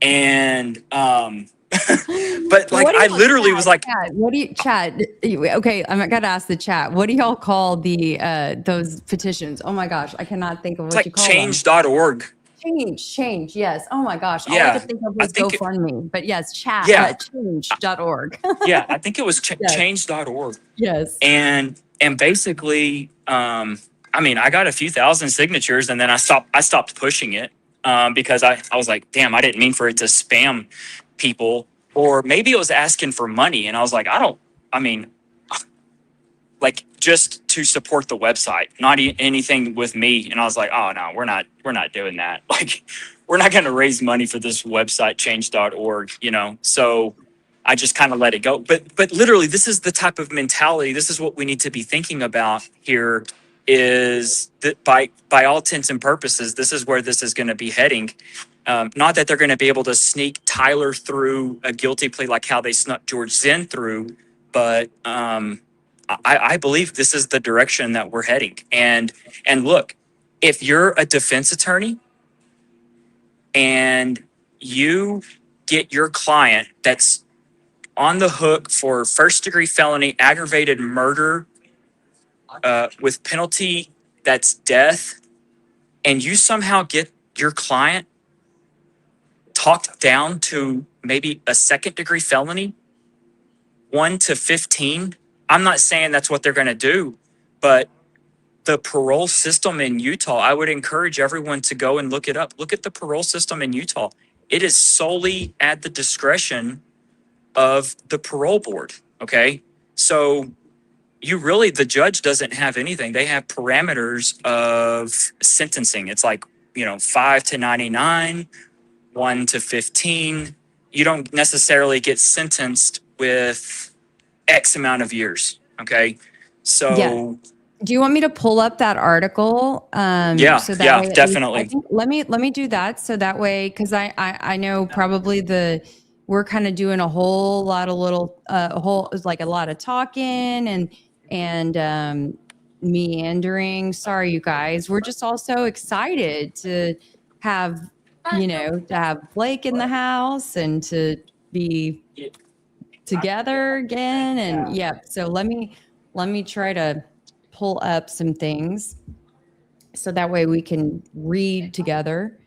And but like I literally was like, what do you chat? Okay, I'm gonna ask the chat. What do y'all call the those petitions? Oh my gosh, I cannot think of what you call change.org. Change. Yes. Oh my gosh. All Yeah, I could think of was GoFundMe. But yes, chat. Yeah. Change.org. Yeah, I think it was Yes. change.org. Yes. And basically, I mean, I got a few thousand signatures, and then I stopped pushing it because I was like, damn, I didn't mean for it to spam people, or maybe it was asking for money, and I was like, I like just to support the website, not anything with me. And I was like, oh no, we're not doing that. Like, we're not going to raise money for this website, change.org, you know? So I just kind of let it go. But literally, this is the type of mentality. This is what we need to be thinking about here, is that by all intents and purposes, this is where this is going to be heading. Not that they're going to be able to sneak Tyler through a guilty plea like how they snuck George Zinn through, but I believe this is the direction that we're heading. And look, if you're a defense attorney and you get your client that's on the hook for first-degree felony, aggravated murder with penalty that's death, and you somehow get your client talked down to maybe a second-degree felony, 1 to 15. I'm not saying that's what they're going to do, but the parole system in Utah, I would encourage everyone to go and look it up. Look at the parole system in Utah. It is solely at the discretion of the parole board. Okay. So the judge doesn't have anything. They have parameters of sentencing. It's like, 5 to 99, 1 to 15. You don't necessarily get sentenced with X amount of years. Okay. So Yeah. Do you want me to pull up that article? Yeah, so that way, definitely. I think, let me do that. So that way, because I know probably we're kind of doing a whole lot of a lot of talking and meandering. Sorry, you guys. We're just also excited to have Blake in the house and to be together again. And yeah, so let me try to pull up some things so that way we can read together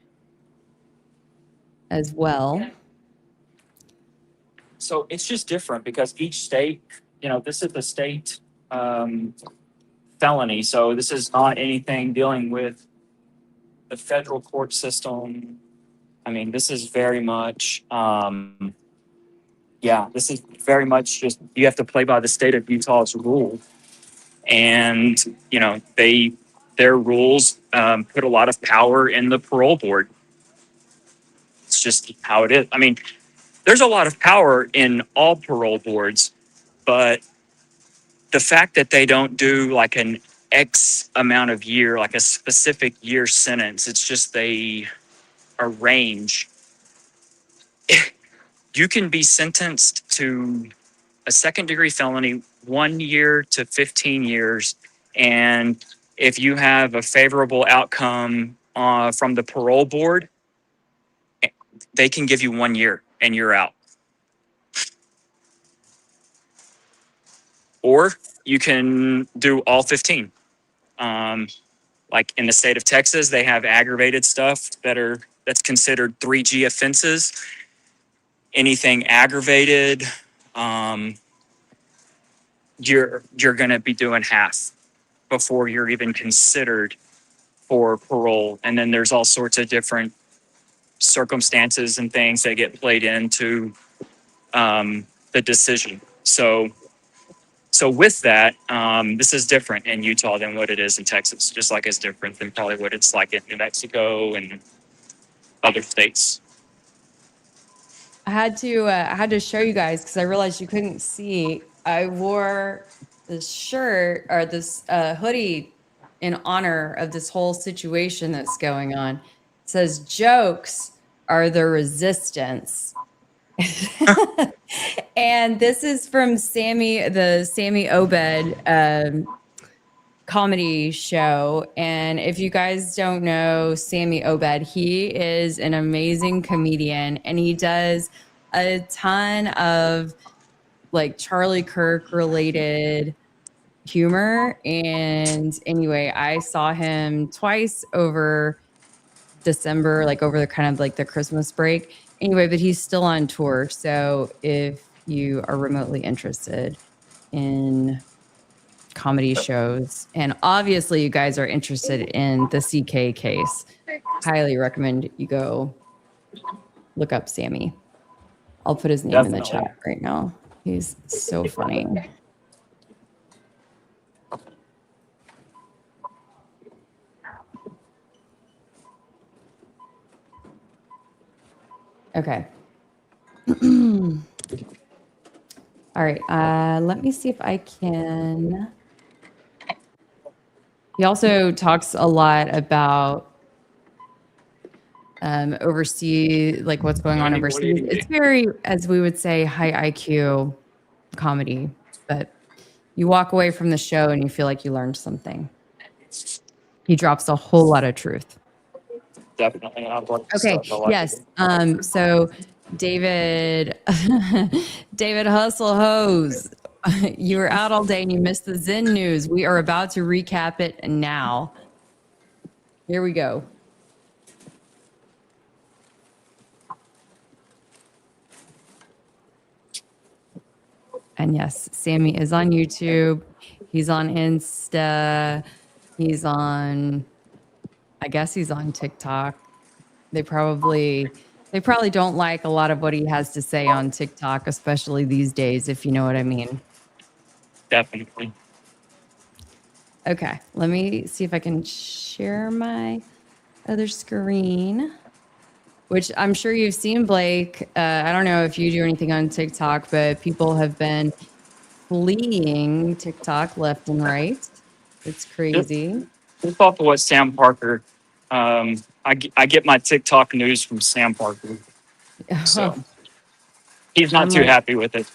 as well. So it's just different because each state, this is the state felony. So this is not anything dealing with the federal court system. I mean, this is very much, this is very much just, you have to play by the state of Utah's rule. And, their rules put a lot of power in the parole board. It's just how it is. I mean, there's a lot of power in all parole boards, but the fact that they don't do like an X amount of year, like a specific year sentence, it's just a range. You can be sentenced to a second-degree felony, 1 year to 15 years. And if you have a favorable outcome from the parole board, they can give you 1 year and you're out. Or you can do all 15. Like in the state of Texas, they have aggravated stuff that's considered 3G offenses. Anything aggravated, you're going to be doing half before you're even considered for parole. And then there's all sorts of different circumstances and things that get played into the decision. So with that, this is different in Utah than what it is in Texas, just like it's different than probably what it's like in New Mexico and other states. I had to show you guys because I realized you couldn't see. I wore this shirt or this hoodie in honor of this whole situation that's going on. It says jokes are the resistance. And this is from the Sammy Obed comedy show. And if you guys don't know Sammy Obed, he is an amazing comedian and he does a ton of like Charlie Kirk related humor. And anyway, I saw him twice over December, like over the kind of like the Christmas break. Anyway, but he's still on tour. So if you are remotely interested in comedy shows, and obviously you guys are interested in the CK case, highly recommend you go look up Sammy. I'll put his name in the chat right now. He's so funny. Okay. All right. Let me see if I can. He also talks a lot about overseas, like what's going on overseas. It's very, as we would say, high IQ comedy, but you walk away from the show and you feel like you learned something. He drops a whole lot of truth. Definitely. I like the Okay. stuff. I like Yes. it. So David, David Hustle Hose, you were out all day and you missed the Zinn news. We are about to recap it now. Here we go. And yes, Sammy is on YouTube. He's on Insta. He's on, I guess he's on TikTok. They probably don't like a lot of what he has to say on TikTok, especially these days, if you know what I mean. Definitely. Okay, let me see if I can share my other screen, which I'm sure you've seen, Blake. I don't know if you do anything on TikTok, but people have been fleeing TikTok left and right. It's crazy. Just off of what Sam Parker, I get my TikTok news from Sam Parker. So he's not I'm too like, happy with it.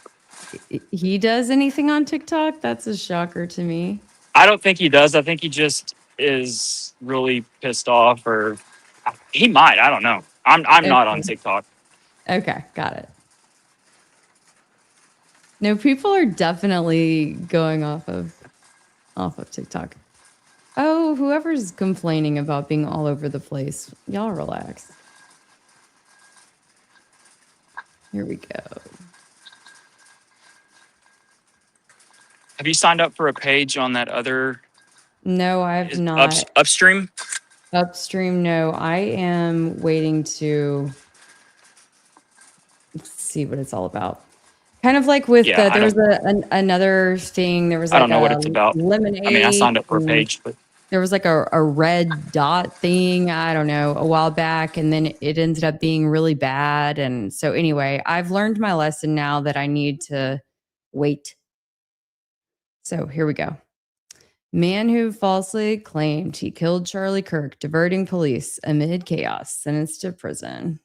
He does anything on TikTok? That's a shocker to me. I don't think he does. I think he just is really pissed off, or he might. I don't know. I'm not on TikTok. Okay, got it. No, people are definitely going off of TikTok. Oh, whoever's complaining about being all over the place, y'all relax. Here we go. Have you signed up for a page on that other? No, I have not. Upstream? Upstream, no. I am waiting to see what it's all about. Kind of like with Yeah, there was another thing. There was like I don't know what it's about. lemonade. I mean, I signed up for a page, but there was like a red dot thing, I don't know, a while back, and then it ended up being really bad. And so anyway, I've learned my lesson now that I need to wait. So here we go. Man who falsely claimed he killed Charlie Kirk, diverting police amid chaos, sentenced to prison.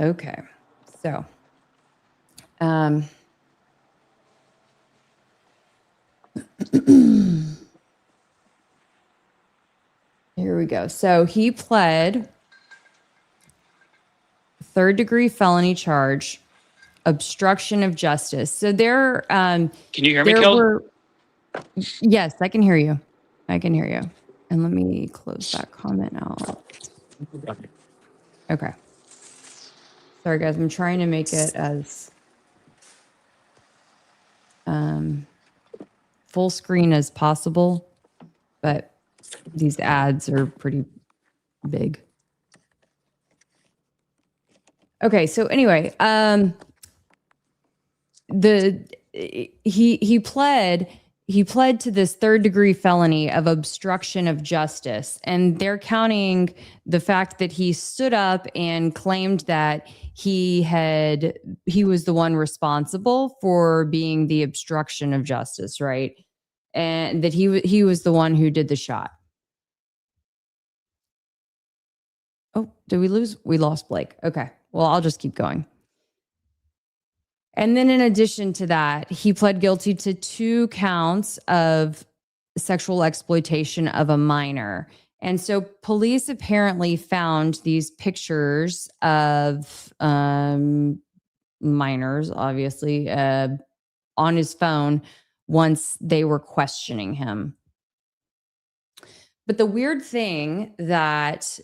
Okay, so here we go. So he pled third-degree felony charge, obstruction of justice. So there, can you hear me, Kelly? Yes, I can hear you. I can hear you. And let me close that comment out. Okay. Sorry, guys. I'm trying to make it as full screen as possible, but these ads are pretty big. Okay, so anyway, he pled to this third-degree felony of obstruction of justice, and they're counting the fact that he stood up and claimed that he was the one responsible for being the obstruction of justice, right? And that he was the one who did the shot. Oh, did we lose? We lost Blake. Okay. Well, I'll just keep going. And then in addition to that, he pled guilty to 2 counts of sexual exploitation of a minor. And so police apparently found these pictures of minors, obviously, on his phone once they were questioning him. But the weird thing that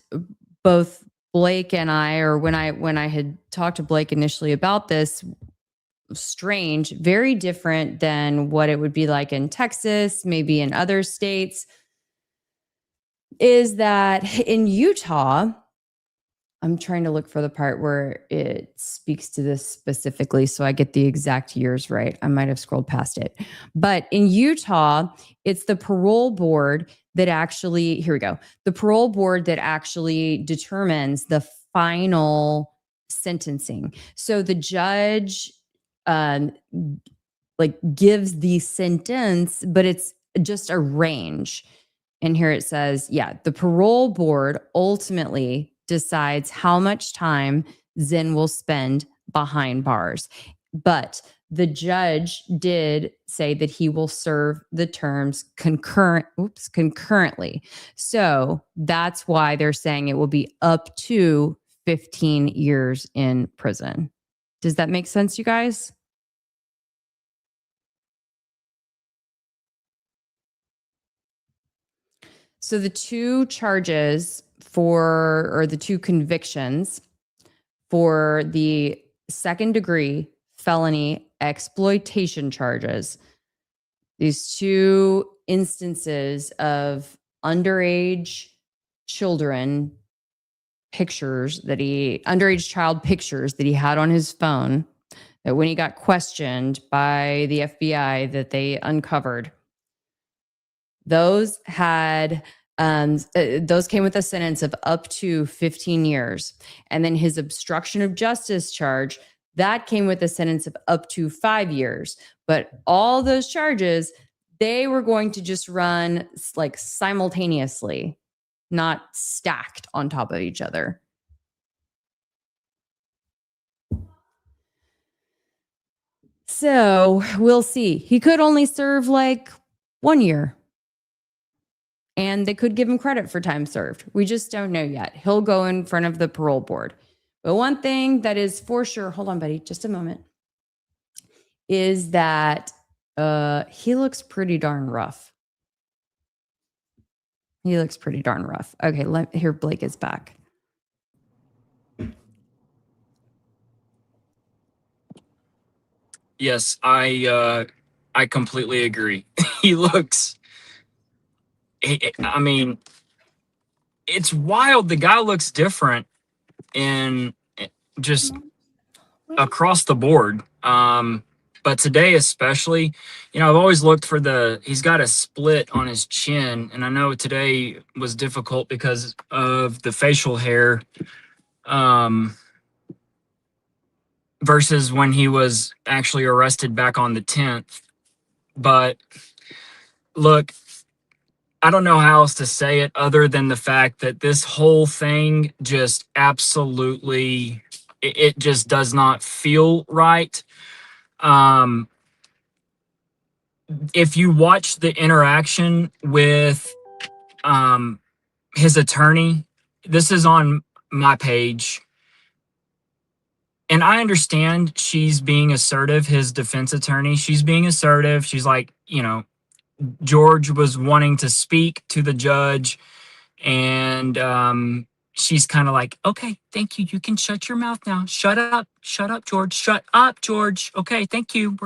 both Blake and I, or when I had talked to Blake initially about this, strange, very different than what it would be like in Texas, maybe in other states, is that in Utah, I'm trying to look for the part where it speaks to this specifically so I get the exact years right. I might have scrolled past it. But in Utah, it's the parole board that actually, here we go, the parole board that actually determines the final sentencing. So the judge like gives the sentence, but it's just a range. And here it says, yeah, the parole board ultimately decides how much time Zinn will spend behind bars. But the judge did say that he will serve the terms concurrently. So that's why they're saying it will be up to 15 years in prison. Does that make sense, you guys? So the two charges or the two convictions for the second degree felony exploitation charges, these two instances of underage children underage child pictures that he had on his phone, that when he got questioned by the FBI that they uncovered, those came with a sentence of up to 15 years. And then his obstruction of justice charge, that came with a sentence of up to 5 years. But all those charges, they were going to just run like simultaneously, not stacked on top of each other. So we'll see. He could only serve like 1 year. And they could give him credit for time served. We just don't know yet. He'll go in front of the parole board. But one thing that is for sure, hold on, buddy, just a moment, is that he looks pretty darn rough. He looks pretty darn rough. Okay, here, Blake is back. Yes, I completely agree. He looks. I mean, it's wild. The guy looks different in just across the board. But today especially, I've always looked for he's got a split on his chin, and I know today was difficult because of the facial hair, versus when he was actually arrested back on the 10th. But look, I don't know how else to say it other than the fact that this whole thing just absolutely, it just does not feel right. If you watch the interaction with his attorney, this is on my page, and I understand she's being assertive, his defense attorney. She's being assertive. She's like, George was wanting to speak to the judge, and she's kind of like, okay, thank you. You can shut your mouth now. Shut up, George. Shut up, George. Okay, thank you.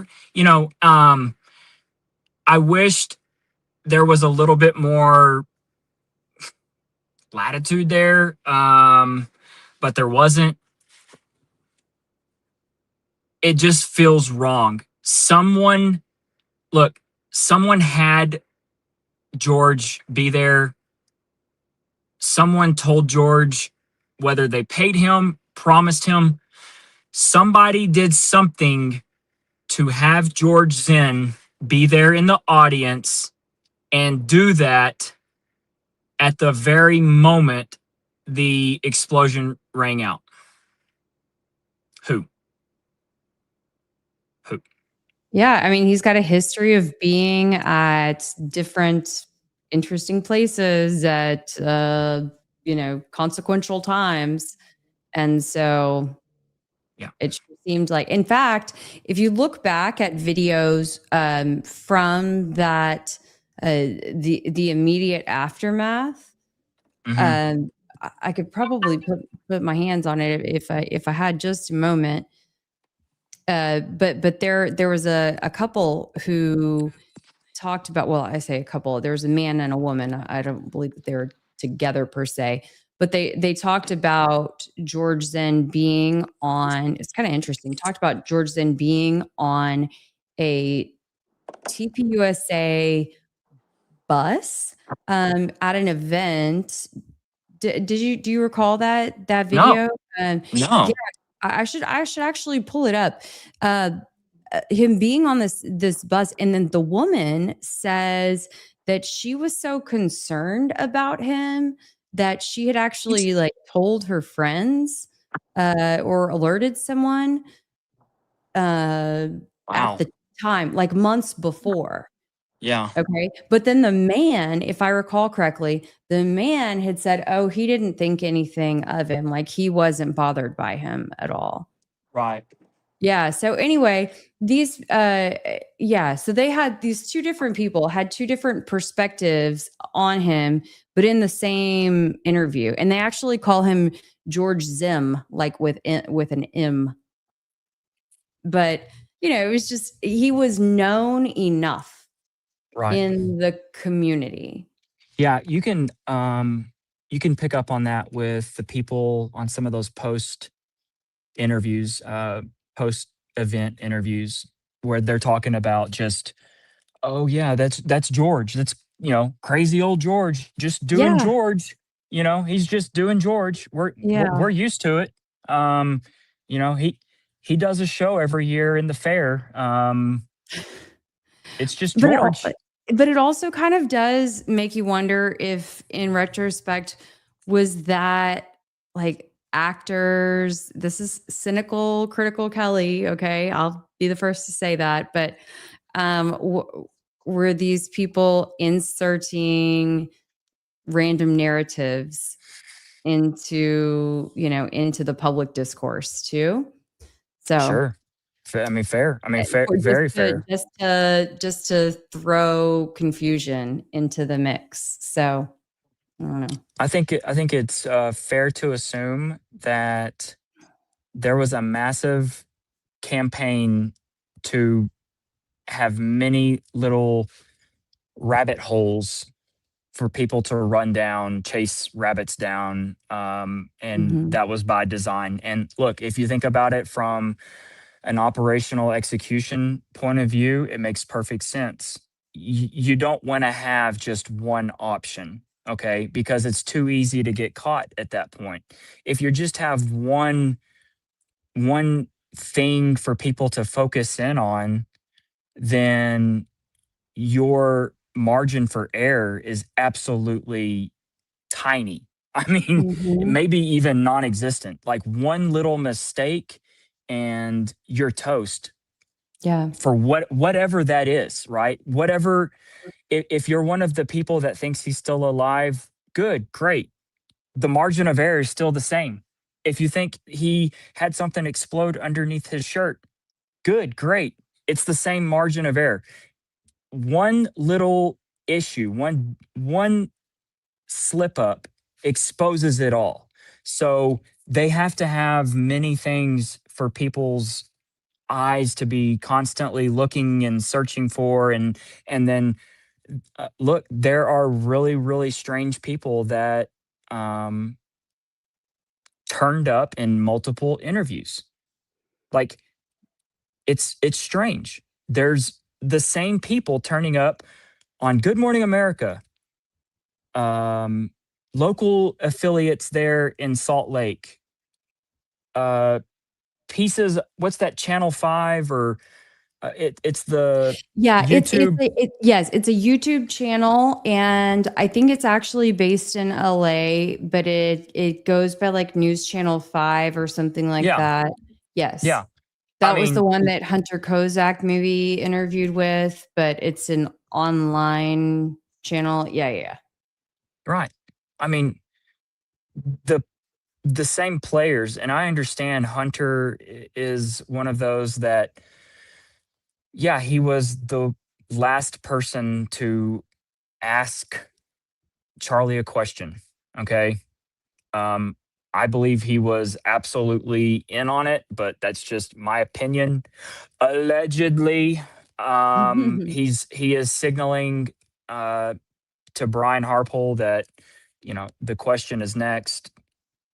I wished there was a little bit more latitude there, but there wasn't. It just feels wrong. Someone had George be there. Someone told George, whether they paid him, promised him, somebody did something to have George Zinn be there in the audience and do that at the very moment the explosion rang out. Who? Yeah, I mean, he's got a history of being at different interesting places at consequential times. And so Yeah, it seemed like, in fact, if you look back at videos from that the immediate aftermath, mm-hmm. I could probably put my hands on it if I had just a moment. But there was a couple who talked about, well, I say a couple, there was a man and a woman. I don't believe that they were together per se, but they talked about George Zinn being on, it's kind of interesting, talked about George Zinn being on a TPUSA bus at an event. Do you recall that No, video? Yeah, no. I should actually pull it up. Him being on this bus, and then the woman says that she was so concerned about him that she had actually like told her friends or alerted someone at Wow. the time, like months before. Yeah. Okay. But then the man, if I recall correctly, the man had said, oh, he didn't think anything of him. Like he wasn't bothered by him at all. Right. Yeah. So anyway, so they had these two different people had two different perspectives on him, but in the same interview. And they actually call him George Zim, like with an M. But it was just he was known enough Right. in the community. Yeah, you can pick up on that with the people on some of those post interviews, post event interviews where they're talking about just, oh yeah, that's George. That's, crazy old George just doing Yeah. George. He's just doing George. Yeah. We're used to it. He does a show every year in the fair. It's just George. But it also kind of does make you wonder if, in retrospect, was that like actors? This is cynical, critical Kelly. Okay, I'll be the first to say that. But were these people inserting random narratives into the public discourse too? So Sure. Fair. Fair. or Very fair. just to throw confusion into the mix. So I don't know. I think it's fair to assume that there was a massive campaign to have many little rabbit holes for people to run down, chase rabbits down, and that was by design. And look, if you think about it from an operational execution point of view, it makes perfect sense. You don't want to have just one option, okay? Because it's too easy to get caught at that point. If you just have one thing for people to focus in on, then your margin for error is absolutely tiny. Maybe even non-existent. Like one little mistake and you're toast. Yeah. For whatever that is, right? Whatever, if you're one of the people that thinks he's still alive, good, great. The margin of error is still the same. If you think he had something explode underneath his shirt, good, great. It's the same margin of error. One little issue, one slip up exposes it all. So they have to have many things for people's eyes to be constantly looking and searching for, and then look, there are really, really strange people that turned up in multiple interviews. Like it's strange. There's the same people turning up on Good Morning America, local affiliates there in Salt Lake, pieces. What's that, Channel 5 or it's the YouTube. It's a YouTube channel, and I think it's actually based in LA, but it goes by like News Channel 5 or something like that. Yes. Yeah. That was the one that Hunter Kozak maybe interviewed with, but it's an online channel. Yeah. Right. The same players, and I understand Hunter is one of those that, yeah, he was the last person to ask Charlie a question. Okay. I believe he was absolutely in on it, but that's just my opinion. Allegedly, he is signaling to Brian Harpole that, the question is next,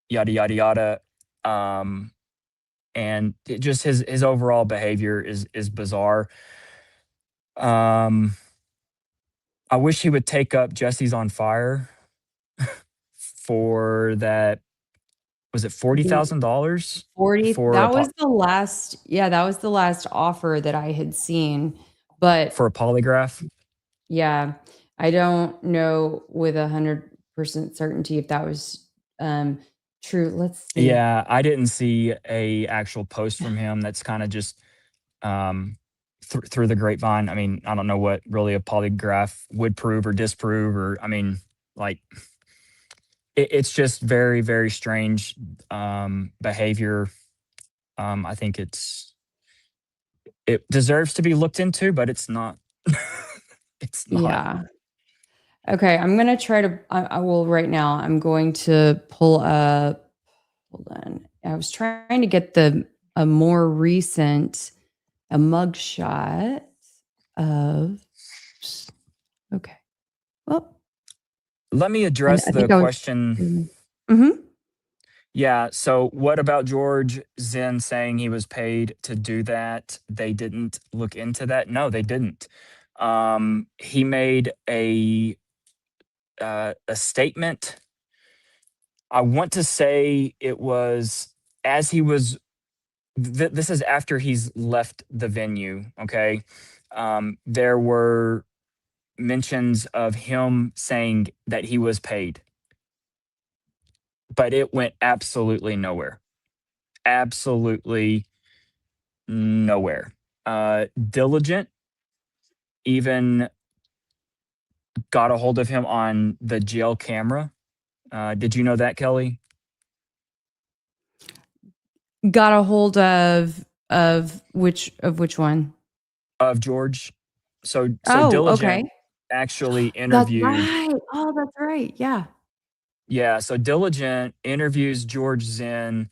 yada yada yada. And just his overall behavior is bizarre. I wish he would take up Jesse's on Fire for that. Was it $40,000 for that was the last, that was the last offer that I had seen. But for a polygraph? yeah, I don't know with 100% certainty if that was true. Let's see. Yeah, I didn't see a actual post from him. That's kind of just through the grapevine. I mean, I don't know what really a polygraph would prove or disprove, or I mean, like it's just very, very strange behavior. I think it deserves to be looked into, but it's not. It's not. Yeah. Okay, I'm gonna try to. I will right now. I'm going to pull up. Hold on. I was trying to get a more recent mugshot of. Okay. Well, Let me address I the think I was. question. Mm-hmm. Yeah. So, what about George Zinn saying he was paid to do that? They didn't look into that. No, they didn't. He made a statement. I want to say it was as he was. This is after he's left the venue. Okay. There were mentions of him saying that he was paid, but it went absolutely nowhere. Absolutely nowhere. Diligent even got a hold of him on the jail camera. Did you know that, Kelly? Got a hold of which one? Of George. So Oh, Diligent okay. actually That's interviewed. right. Oh, that's right. Yeah. Yeah, so Diligent interviews George Zinn,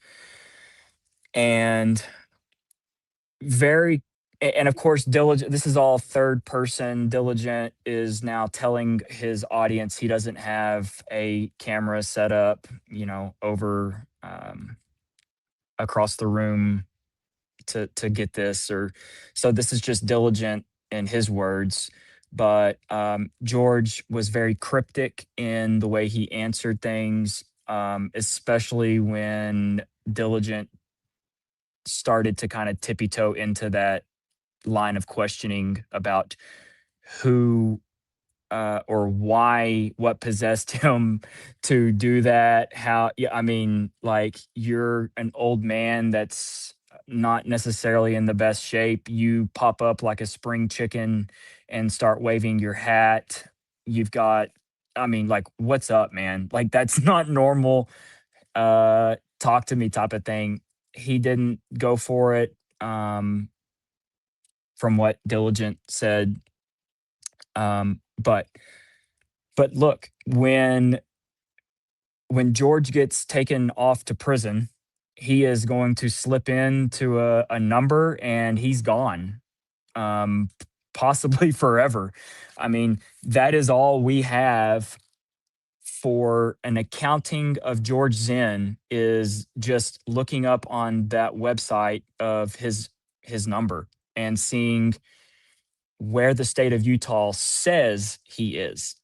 and and of course Diligent, this is all third person. Diligent is now telling his audience he doesn't have a camera set up, over across the room to get this, or so this is just Diligent in his words. But George was very cryptic in the way he answered things, especially when Diligent started to kind of tippy toe into that line of questioning about who or why, what possessed him to do that. How, yeah, I mean, like, you're an old man that's not necessarily in the best shape. You pop up like a spring chicken and start waving your hat. You've got, I mean, like, what's up, man? Like, that's not normal. Talk to me type of thing. He didn't go for it. From what Diligent said. But look, when George gets taken off to prison, he is going to slip into a number and he's gone, um, possibly forever. I mean, that is all we have for an accounting of George Zinn, is just looking up on that website of his number and seeing where the state of Utah says he is.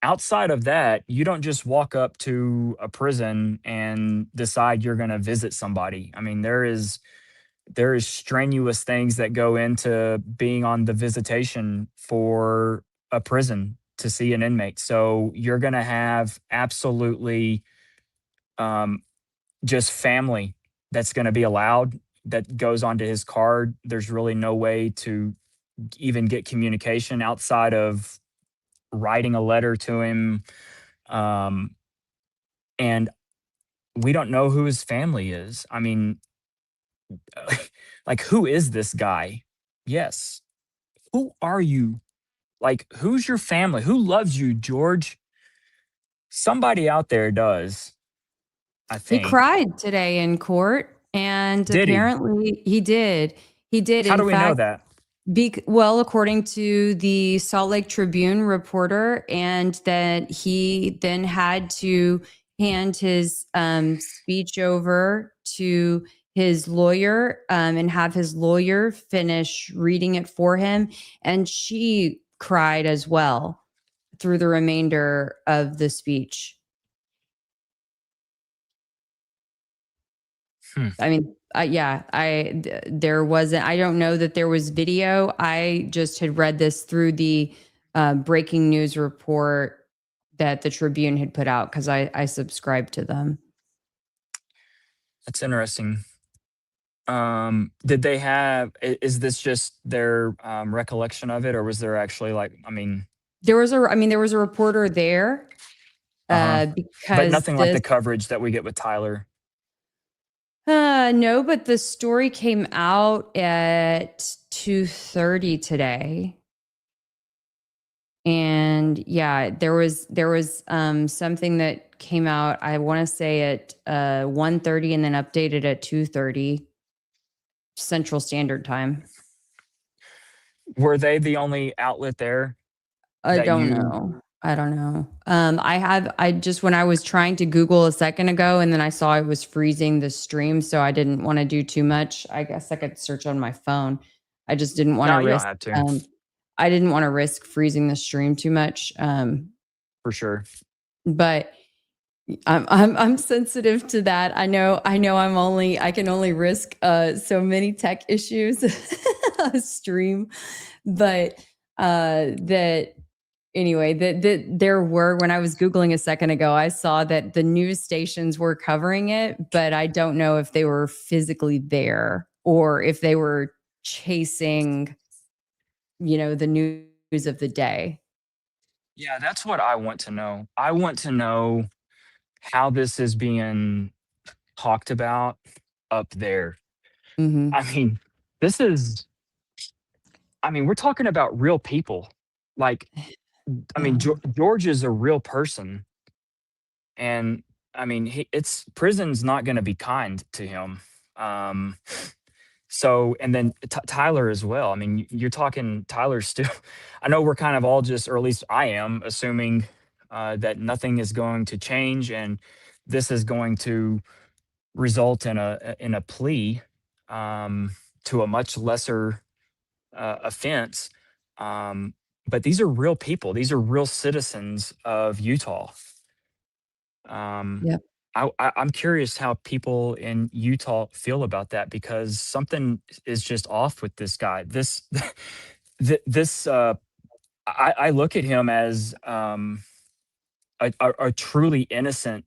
Outside of that, you don't just walk up to a prison and decide you're going to visit somebody. I mean, there is strenuous things that go into being on the visitation for a prison to see an inmate. So you're going to have absolutely just family that's going to be allowed, that goes onto his card. There's really no way to even get communication outside of writing a letter to him. And we don't know who his family is. I mean, like, who is this guy? Yes. Who are you? Like, who's your family? Who loves you, George? Somebody out there does, I He think. cried today in court, and Did he? apparently he did. He did. How In do we know fact, that? well, according to the Salt Lake Tribune reporter, and that he then had to hand his speech over to his lawyer and have his lawyer finish reading it for him. And she cried as well through the remainder of the speech. I mean, there wasn't, I don't know that there was video. I just had read this through the breaking news report that the Tribune had put out because I subscribed to them. That's interesting. Did they have, is this just their recollection of it, or was there actually like, I mean, there was a reporter there but because nothing like the coverage that we get with Tyler. No, but the story came out at 2:30 today. And yeah, there was something that came out, I want to say at 1:30 and then updated at 2:30 Central Standard Time. Were they the only outlet there? I don't know. I just, when I was trying to Google a second ago and then I saw it was freezing the stream, so I didn't want to do too much. I guess I could search on my phone. I just didn't want to risk. I didn't want to risk freezing the stream too much. For sure. But I'm sensitive to that. I know I can only risk so many tech issues stream, but that anyway, that there were, when I was Googling a second ago, I saw that the news stations were covering it, but I don't know if they were physically there or if they were chasing, the news of the day. Yeah, that's what I want to know. I want to know how this is being talked about up there. Mm-hmm. I mean, we're talking about real people. Like, I mean, George is a real person. And I mean, prison's not going to be kind to him. So, and then Tyler as well. I mean, you're talking Tyler still. I know we're kind of all just, or at least I am, assuming that nothing is going to change and this is going to result in a plea to a much lesser offense. But these are real people. These are real citizens of Utah. Yep. I'm curious how people in Utah feel about that, because something is just off with this guy. I look at him as a truly innocent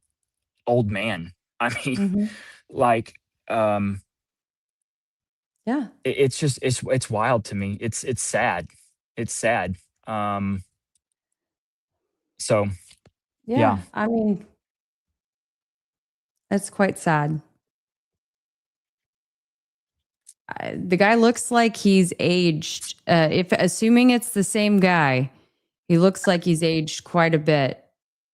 old man. I mean, Mm-hmm. like, Yeah. it's just, it's wild to me. It's sad. It's sad. So yeah. I mean, that's quite sad. The guy looks like he's aged. If assuming it's the same guy, he looks like he's aged quite a bit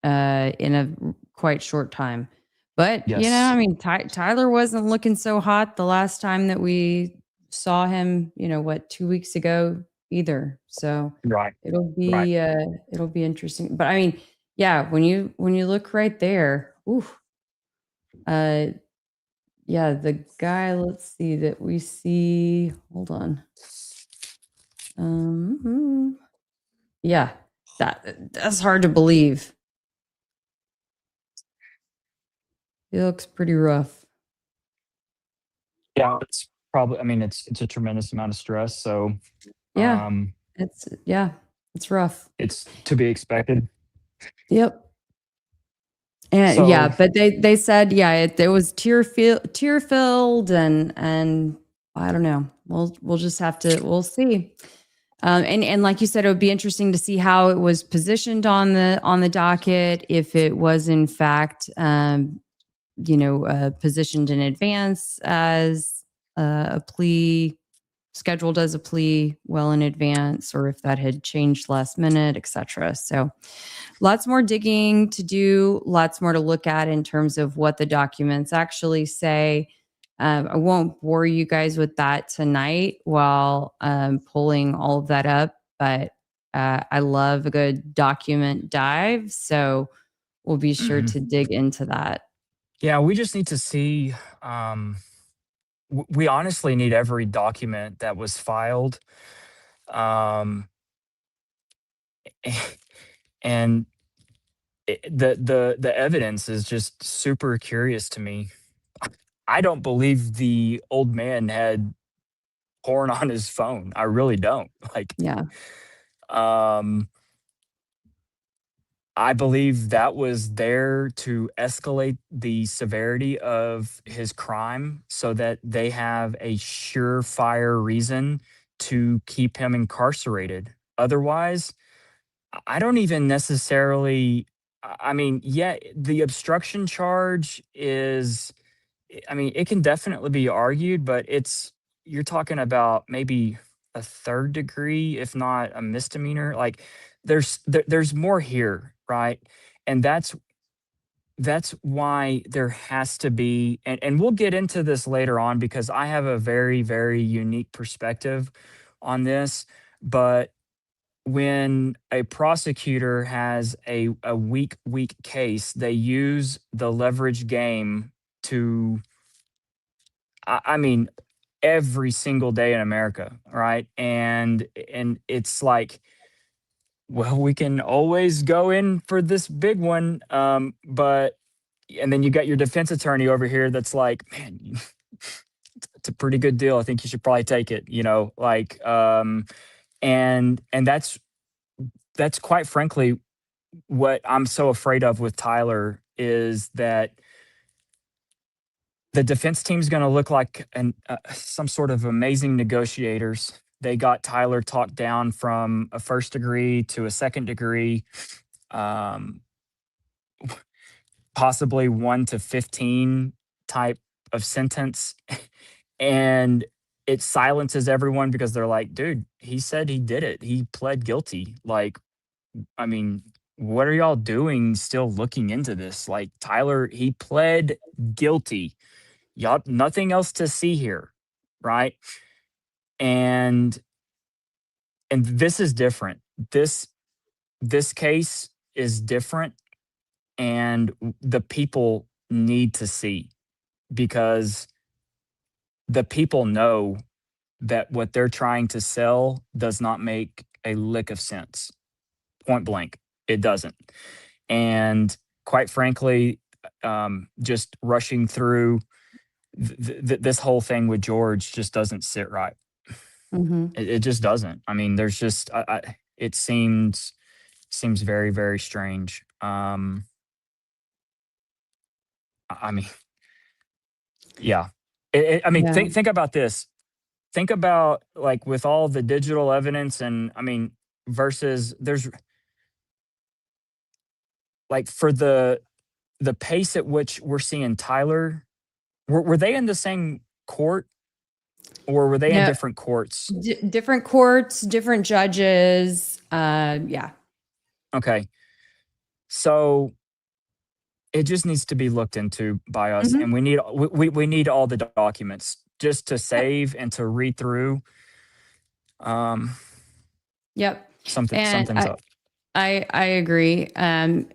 in a quite short time. But Yes. I mean, Tyler wasn't looking so hot the last time that we saw him. 2 weeks ago either. So Right. it'll be interesting. But I mean, yeah, when you look right there, yeah, the guy, let's see, that we see, hold on. Yeah, that's hard to believe. He looks pretty rough. Yeah, it's probably, I mean, it's a tremendous amount of stress. So Yeah, it's rough. it's to be expected. Yep. And So, yeah, but they said, yeah, it was tear filled and I don't know. We'll just have to, we'll see. And like you said, it would be interesting to see how it was positioned on the docket, if it was in fact, positioned in advance as a plea, scheduled as a plea well in advance, or if that had changed last minute, etc. So lots more digging to do, lots more to look at in terms of what the documents actually say. I won't bore you guys with that tonight while pulling all of that up, but I love a good document dive. So we'll be sure to dig into that. yeah, we just need to see, we honestly need every document that was filed. and the evidence is just super curious to me. I don't believe the old man had porn on his phone. I really don't. Like, Yeah. um, I believe that was there to escalate the severity of his crime so that they have a surefire reason to keep him incarcerated. Otherwise, I don't even necessarily. I mean, yeah, the obstruction charge is, I mean, it can definitely be argued, but you're talking about maybe a third degree, if not a misdemeanor. Like, there's more here, right? And that's why there has to be, and we'll get into this later on because I have a very, very unique perspective on this. But when a prosecutor has a weak case, they use the leverage game to, I mean, every single day in America, right? And it's like, well, we can always go in for this big one, but and then you got your defense attorney over here that's like, man, it's a pretty good deal. I think you should probably take it, like, and that's quite frankly what I'm so afraid of with Tyler is that the defense team's going to look like some sort of amazing negotiators. They got Tyler talked down from a first degree to a second degree, um, possibly 1 to 15 type of sentence. And it silences everyone because they're like, dude, he said he did it. He pled guilty. Like, I mean, what are y'all doing still looking into this? Like, Tyler, he pled guilty. Y'all, nothing else to see here, right? And this is different. This case is different, and the people need to see, because the people know that what they're trying to sell does not make a lick of sense. Point blank, it doesn't. And quite frankly, just rushing through this whole thing with George just doesn't sit right. Hmm. It just doesn't. I mean, there's just it seems very, very strange. I mean, yeah. I mean, Yeah. think about this. Think about, like, with all the digital evidence, and I mean, versus there's, like, for the pace at which we're seeing Tyler, were they in the same court, or were they in No, different courts? different courts, different judges. Yeah. Okay. So it just needs to be looked into by us, Hmm. and we need all the documents just to Yep. save and to read through. Um, Yep. And something's up. I agree. And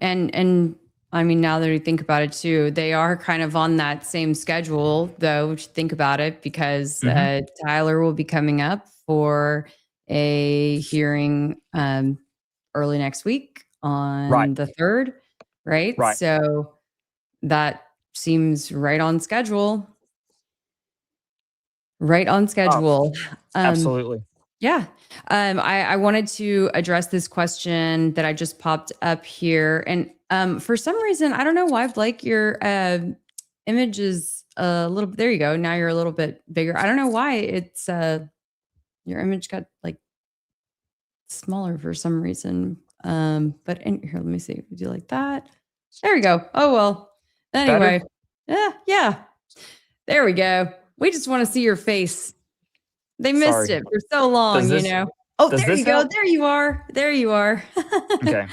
I mean, now that we think about it too, they are kind of on that same schedule, though, if you think about it, because Hmm. Tyler will be coming up for a hearing early next week Right, on the 3rd, right? right. So that seems right on schedule. Right on Oh, schedule. Um, absolutely. yeah. I wanted to address this question that I just popped up here. And for some reason, I don't know why, Blake, your image is a little, there you go. Now you're a little bit bigger. I don't know why it's, your image got like smaller for some reason. But here, let me see. Would you like that? There we go. Oh, well. Better? Anyway. Yeah. There we go. We just want to see your face. They missed Sorry. it for so long, Does this Oh, does there this you go. help? There you are. There you are. Okay.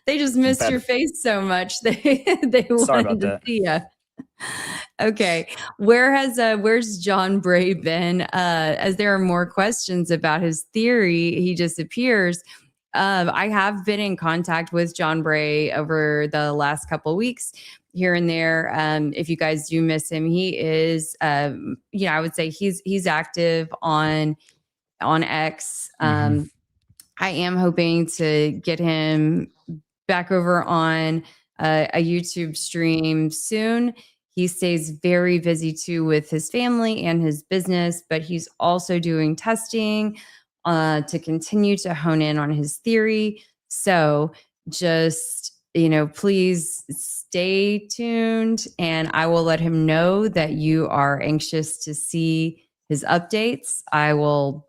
They just missed your Better. face so much. They Sorry about wanted to that. see you. Okay. Where's John Bray been? As there are more questions about his theory, he disappears. I have been in contact with John Bray over the last couple of weeks here and there. If you guys do miss him, he is, I would say he's active on X. Mhm. I am hoping to get him back over on a YouTube stream soon. He stays very busy too with his family and his business, but he's also doing testing to continue to hone in on his theory. So just, please stay tuned, and I will let him know that you are anxious to see his updates. I will,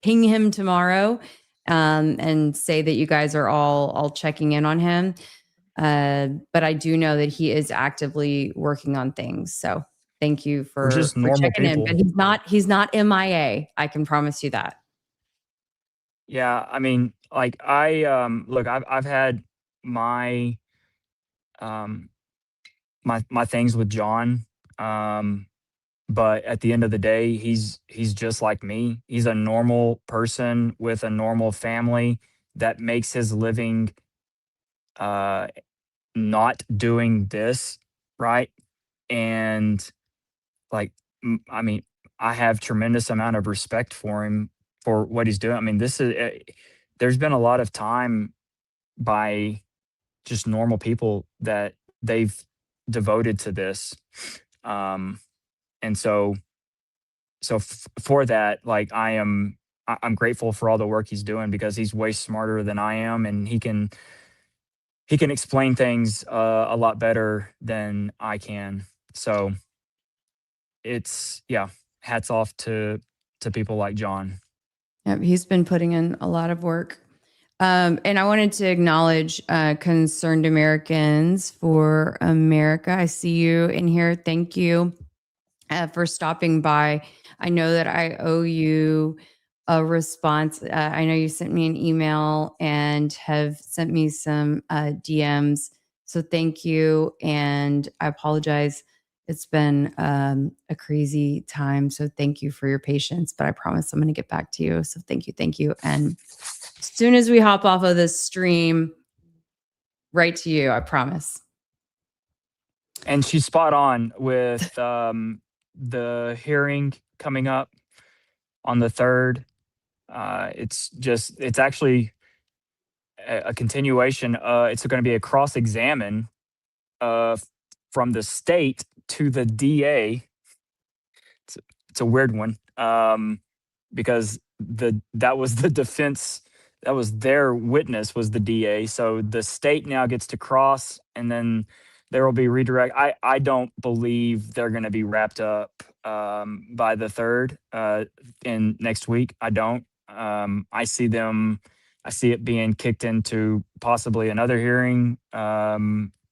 ping him tomorrow and say that you guys are all checking in on him. But I do know that he is actively working on things. So thank you We're just for normal checking in. people. But he's not MIA. I can promise you that. Yeah, I mean, like look, I've had my my things with John. But at the end of the day, he's just like me. He's a normal person with a normal family that makes his living not doing this, right? And like I mean, I have tremendous amount of respect for him for what he's doing. I mean, this is there's been a lot of time by just normal people that they've devoted to this. And for that, like I'm grateful for all the work he's doing because he's way smarter than I am, and he can explain things a lot better than I can. So it's yeah, hats off to people like John. Yep, he's been putting in a lot of work. And I wanted to acknowledge Concerned Americans for America. I see you in here. Thank you for stopping by. I know that I owe you a response. I know you sent me an email and have sent me some DMs. So thank you. And I apologize. It's been a crazy time. So thank you for your patience. But I promise I'm going to get back to you. So thank you. Thank you. And as soon as we hop off of this stream, right to you, I promise. And she's spot on with the hearing coming up on the 3rd. It's actually a continuation. It's going to be a cross examine from the state to the DA. It's a weird one because that was the defense. That was their witness was the DA. So the state now gets to cross, and then there will be redirect. I don't believe they're going to be wrapped up by the 3rd in next week. I don't. I see it being kicked into possibly another hearing,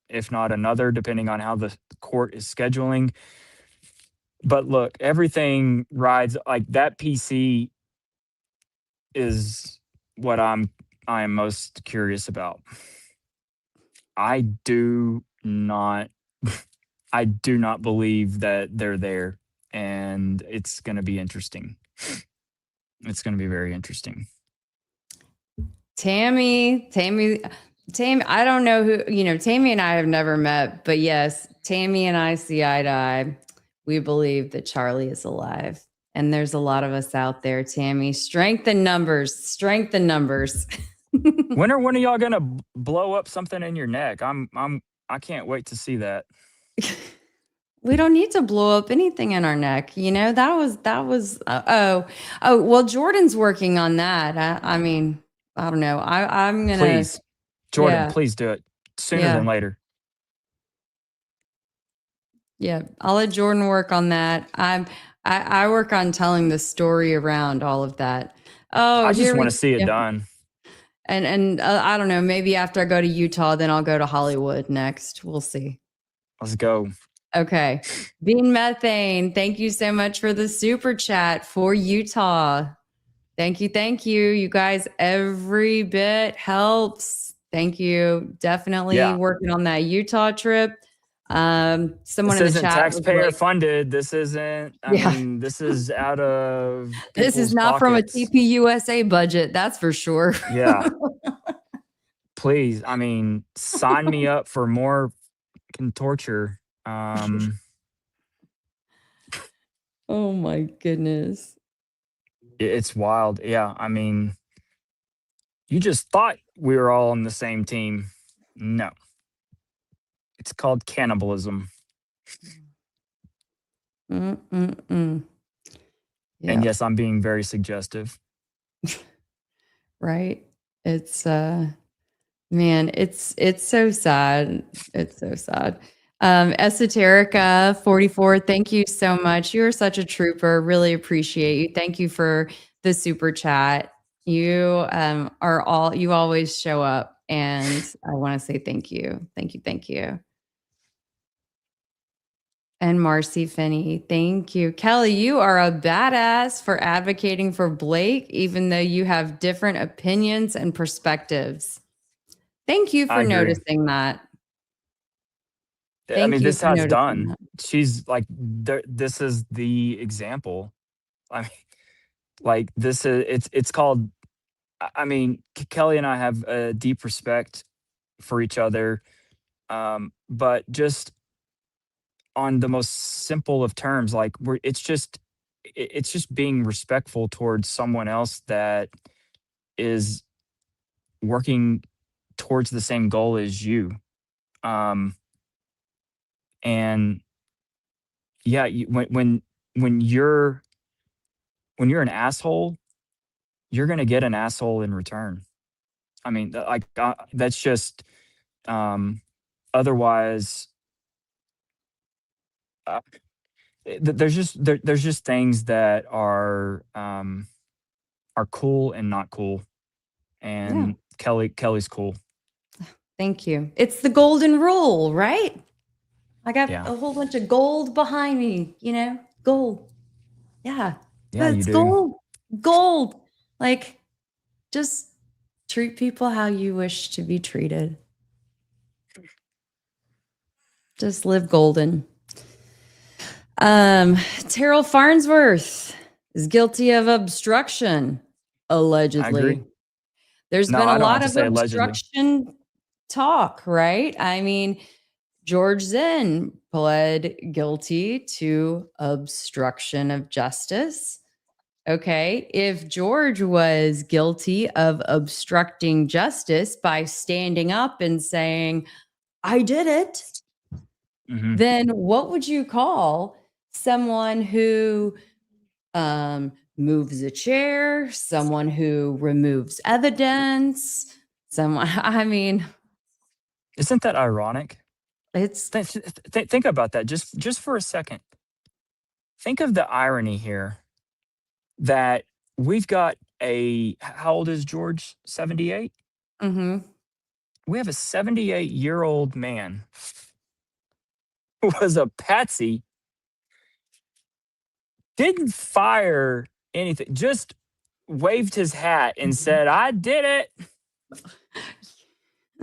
if not another, depending on how the court is scheduling. But look, everything rides like that. PC is what I am most curious about. I do not believe that they're there, and it's going to be interesting. It's going to be very interesting. Tammy, I don't know who, Tammy and I have never met, but yes, Tammy and I see eye to eye. We believe that Charlie is alive. And there's a lot of us out there, Tammy. Strength in numbers, strength in numbers. When are one of y'all gonna blow up something in your neck? I can't wait to see that. We don't need to blow up anything in our neck. That was well, Jordan's working on that. I mean, I don't know. I'm gonna Please, Jordan, yeah. please do it sooner than later. Yeah, I'll let Jordan work on that. I work on telling the story around all of that. Oh, I just want to see it done. And I don't know. Maybe after I go to Utah, then I'll go to Hollywood next. We'll see. Let's go. Okay, Bean Methane. Thank you so much for the super chat for Utah. Thank you. You guys, every bit helps. Thank you. Definitely working on that Utah trip. Someone this in the isn't chat taxpayer funded. This isn't. I mean, this is out of. This is not pockets. From a TPUSA budget. That's for sure. Yeah. Please, I mean, sign me up for more torture. Oh my goodness. It's wild. Yeah, I mean, You just thought we were all on the same team. No. It's called cannibalism. Mm-mm-mm. Yeah. And yes, I'm being very suggestive. Right. It's man, it's so sad. It's so sad. Esoterica 44, thank you so much. You're such a trooper. Really appreciate you. Thank you for the super chat. You you always show up, and I want to say thank you. Thank you. Thank you. And Marcy Finney, thank you. Kelly, you are a badass for advocating for Blake, even though you have different opinions and perspectives. Thank you I for agree. noticing that. I mean, Thank you this for has noticing done. that. She's like, this is the example. I mean, like this is it's called. I mean, Kelly and I have a deep respect for each other, but just on the most simple of terms, like it's just being respectful towards someone else that is working towards the same goal as you. And yeah, when you're an asshole, you're gonna get an asshole in return. I mean, that's just otherwise. Uh, there's just things that are cool and not cool, Yeah. and Kelly's cool. Thank you. It's the golden rule, right? I got Yeah, a whole bunch of gold behind me, gold. Yeah. yeah, you That's do. gold. Gold. Like, just treat people how you wish to be treated. Just live golden. Terrell Farnsworth is guilty of obstruction, I allegedly. agree. There's No, been a I don't have lot to of say allegedly. obstruction talk, right? I mean, George Zinn pled guilty to obstruction of justice. Okay. If George was guilty of obstructing justice by standing up and saying, I did it, then what would you call someone who moves a chair, someone who removes evidence, someone, I mean, Isn't that ironic? it's Think about that just for a second. Think of the irony here that we've got how old is George? 78? mhm. We have a 78-year-old man who was a patsy, didn't fire anything, just waved his hat and said, I did it.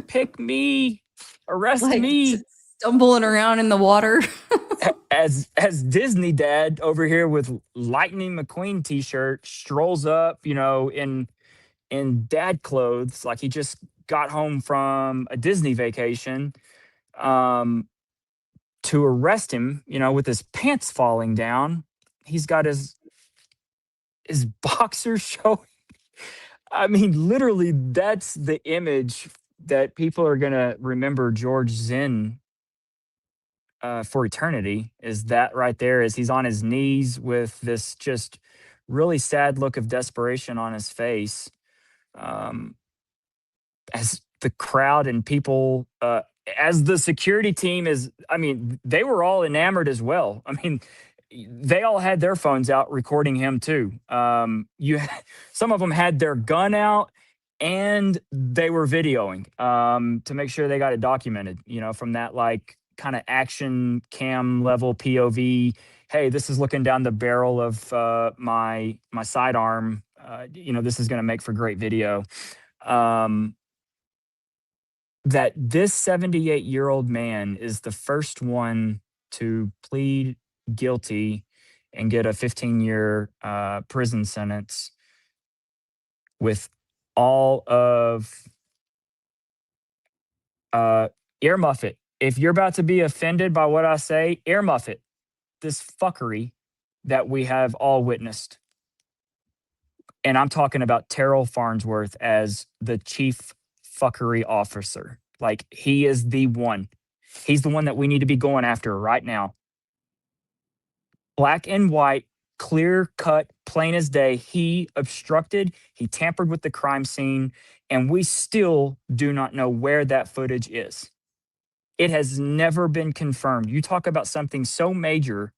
Pick me, arrest Like me. stumbling around in the water. As Disney dad over here with Lightning McQueen t-shirt strolls up, in dad clothes, like he just got home from a Disney vacation, to arrest him, with his pants falling down. He's got his boxers showing. I mean, literally, that's the image that people are gonna remember George Zinn for eternity. Is that right there? Is he's on his knees with this just really sad look of desperation on his face, as the crowd and people, as the security team is. I mean, they were all enamored as well. I mean, they all had their phones out recording him too. Some of them had their gun out and they were videoing, to make sure they got it documented. From that like kind of action cam level POV. Hey, this is looking down the barrel of my sidearm. This is going to make for great video. That this 78-year-old man is the first one to plead guilty and get a 15-year prison sentence with all of earmuff it. If you're about to be offended by what I say, earmuff it. This fuckery that we have all witnessed. And I'm talking about Terrell Farnsworth as the chief fuckery officer. Like, he is the one. He's the one that we need to be going after right now. Black and white, clear cut, plain as day. He obstructed, he tampered with the crime scene, and we still do not know where that footage is. It has never been confirmed. You talk about something so major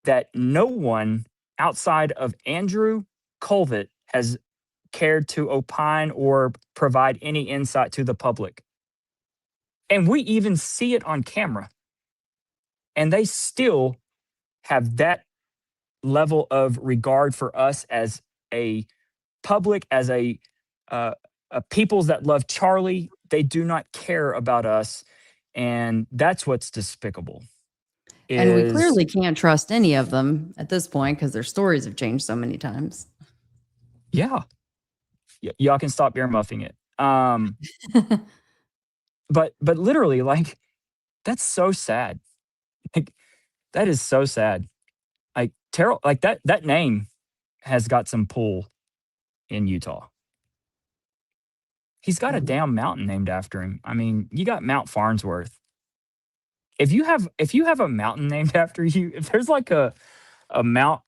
that no one outside of Andrew Colvett has cared to opine or provide any insight to the public. And we even see it on camera. And they still have that level of regard for us as a public, as a peoples that love Charlie. They do not care about us. And that's what's despicable. And we is- clearly can't trust any of them at this point because their stories have changed so many times. Yeah. Y'all can stop ear muffing it. But literally, like, that's so sad. Like, that is so sad. Like, Terrell, like that name has got some pull in Utah. He's got a damn mountain named after him. I mean, you got Mount Farnsworth. If you have a mountain named after you, if there's like a Mount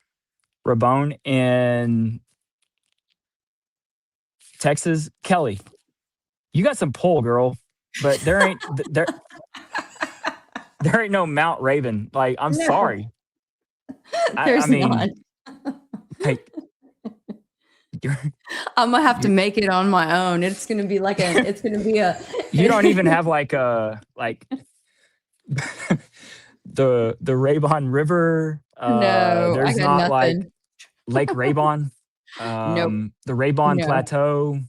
Rabone in Texas, Kelly, you got some pull, girl. But there ain't there ain't no Mount Raven. Like, I'm No. sorry. There's I mean, not. like, I'm gonna have to make it on my own. It's gonna be like it's gonna be a. you don't even have like a the Raybon River. No, There's I got not nothing. like Lake Raybon. Nope. The Raybon No. Plateau.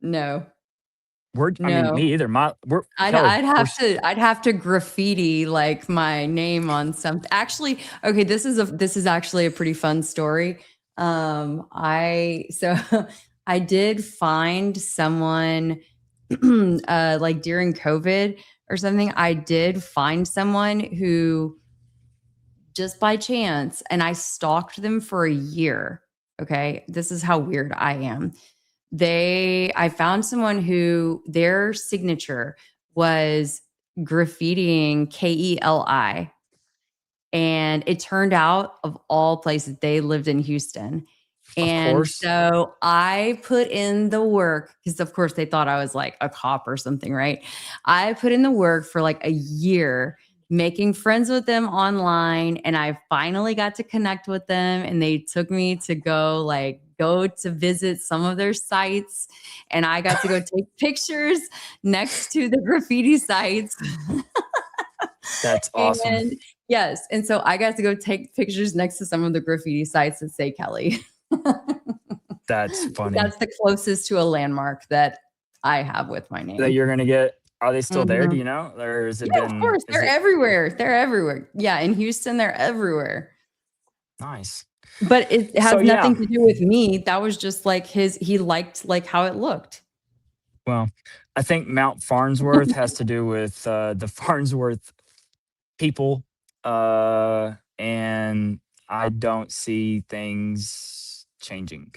No. I mean, No. me either. I'd have to graffiti like my name on something. Actually, okay, this is actually a pretty fun story. I did find someone like during COVID or something. I did find someone who just by chance, and I stalked them for a year. Okay, this is how weird I am. I found someone who their signature was graffitiing KELI. And it turned out, of all places, they lived in Houston. And course. so I put in the work because, of course, they thought I was like a cop or something, right? I put in the work for like a year, making friends with them online. And I finally got to connect with them. And they took me to go to visit some of their sites. And I got to go take pictures next to the graffiti sites. That's awesome. And yes. And so I got to go take pictures next to some of the graffiti sites that say Kelly. That's funny. That's the closest to a landmark that I have with my name. That you're going to get. Are they still there? Mhm. Do you know? Or has it Yeah, been? of course. They're everywhere. They're everywhere. Yeah. In Houston, they're everywhere. Nice. But it has So, yeah. nothing to do with me. That was just like he liked like how it looked. Well, I think Mount Farnsworth has to do with the Farnsworth people. And I don't see things changing.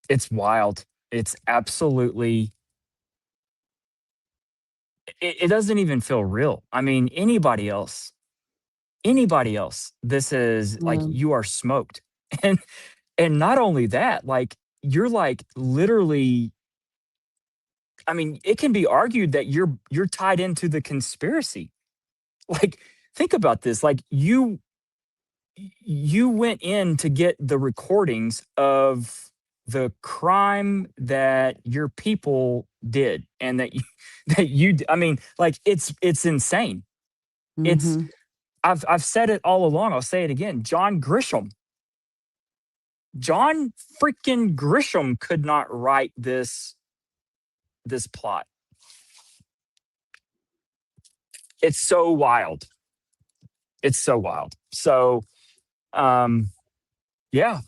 It's wild. It's absolutely. It doesn't even feel real. I mean, anybody else, this is like, you are smoked. And not only that, like, you're like literally, I mean, it can be argued that you're tied into the conspiracy. Like, think about this. Like, you went in to get the recordings of the crime that your people did, and that you I mean, like, it's insane. It's Mhm. I've said it all along. I'll say it again. John freaking Grisham could not write this plot. It's so wild. It's so wild. So, yeah,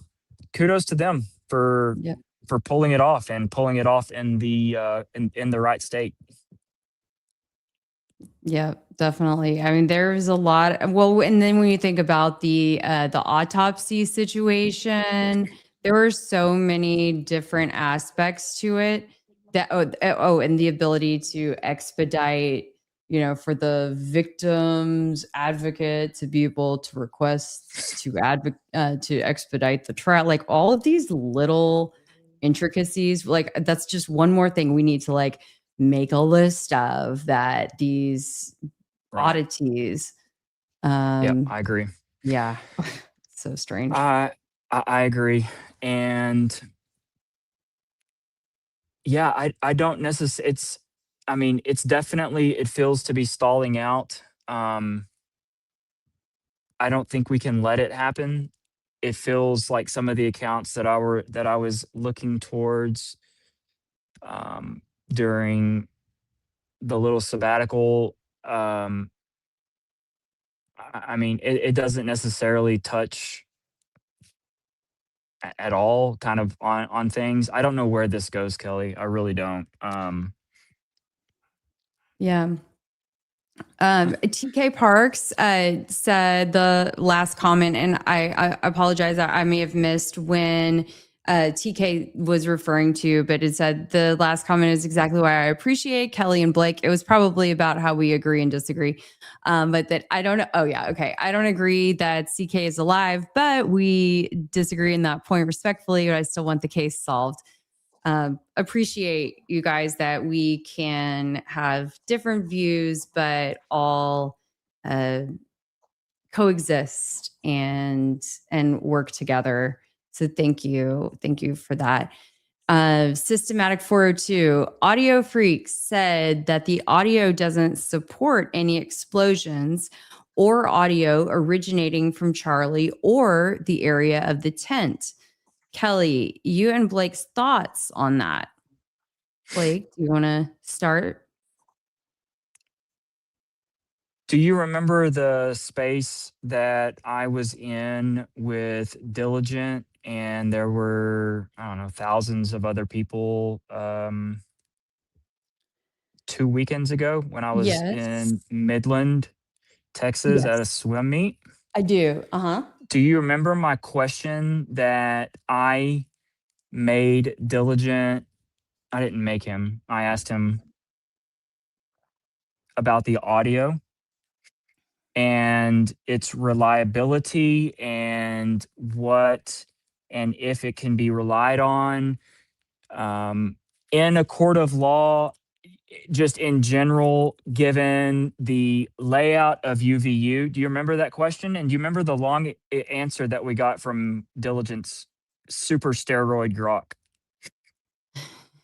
kudos to them for Yep. pulling it off, and pulling it off in the in the right state. Yeah, definitely. I mean, there's a lot. Well, and then when you think about the autopsy situation, there were so many different aspects to it that and the ability to expedite, for the victim's advocate to be able to request to expedite the trial, like all of these little intricacies, like that's just one more thing we need to like make a list of that these Right. oddities. Yeah, I agree. Yeah. So strange. I agree. And yeah, I don't necessarily, I mean, it's definitely, it feels to be stalling out. I don't think we can let it happen. It feels like some of the accounts that I was looking towards during the little sabbatical. I mean, it doesn't necessarily touch at all kind of on things. I don't know where this goes, Kelly. I really don't. Yeah. TK Parks said the last comment, and I apologize. I may have missed when TK was referring to, but it said the last comment is exactly why I appreciate Kelly and Blake. It was probably about how we agree and disagree, but that I don't. Oh yeah, okay. I don't agree that CK is alive, but we disagree in that point respectfully. But I still want the case solved. Appreciate you guys that we can have different views, but all coexist and work together. So thank you for that. Systematic 402 Audio Freaks said that the audio doesn't support any explosions or audio originating from Charlie or the area of the tent. Kelly, you and Blake's thoughts on that. Blake, do you want to start? Do you remember the space that I was in with Diligent and there were, I don't know, thousands of other people 2 weekends ago when I was Yes. in Midland, Texas at a Yes, swim meet? I do. Uh-huh. Do you remember my question that I made Diligent? I didn't make him. I asked him about the audio and its reliability and if it can be relied on in a court of law, just in general, given the layout of UVU. Do you remember that question? And do you remember the long answer that we got from Diligent's super steroid grok?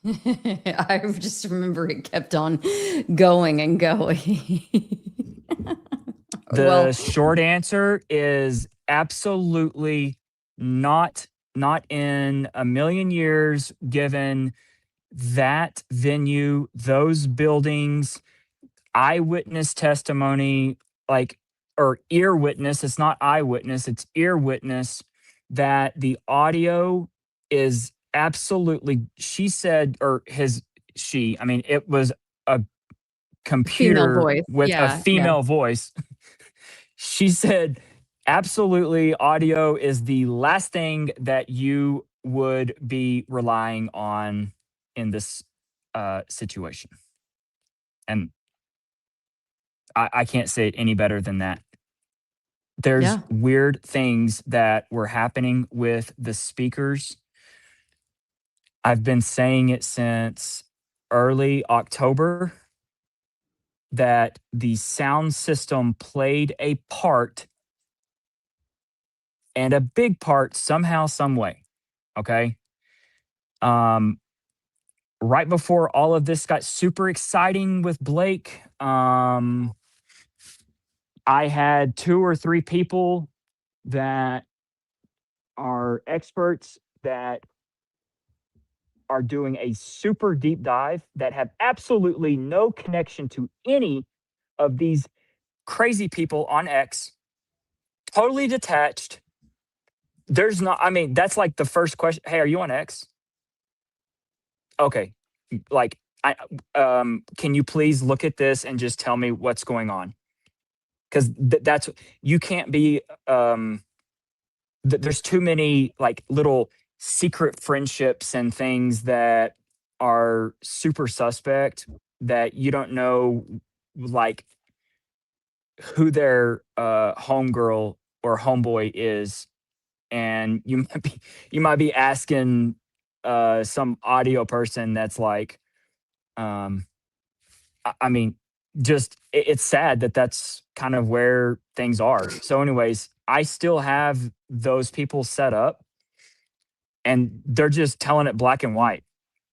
I just remember it kept on going and going. The Well, short answer is absolutely not. Not in a million years, given that venue, those buildings, eyewitness testimony, like, or ear witness, it's not eyewitness, it's ear witness, that the audio is absolutely, she said, or I mean, it was a female computer voice. with a Yeah, yeah. female voice. She said, absolutely, audio is the last thing that you would be relying on in this situation. And I can't say it any better than that. There's Yeah. weird things that were happening with the speakers. I've been saying it since early October that the sound system played a part, and a big part, somehow, some way. Okay. Um, right before all of this got super exciting with Blake, I had 2 or 3 people that are experts that are doing a super deep dive that have absolutely no connection to any of these crazy people on X, totally detached. There's not, I mean, that's like the first question. Hey, are you on X? Okay. Like can you please look at this and just tell me what's going on? Because that's, you can't be, there's too many like little secret friendships and things that are super suspect that you don't know, like, who their homegirl or homeboy is, and you might be asking some audio person that's like, um I mean, just it's sad that that's kind of where things are. So anyways, I still have those people set up, and they're just telling it black and white.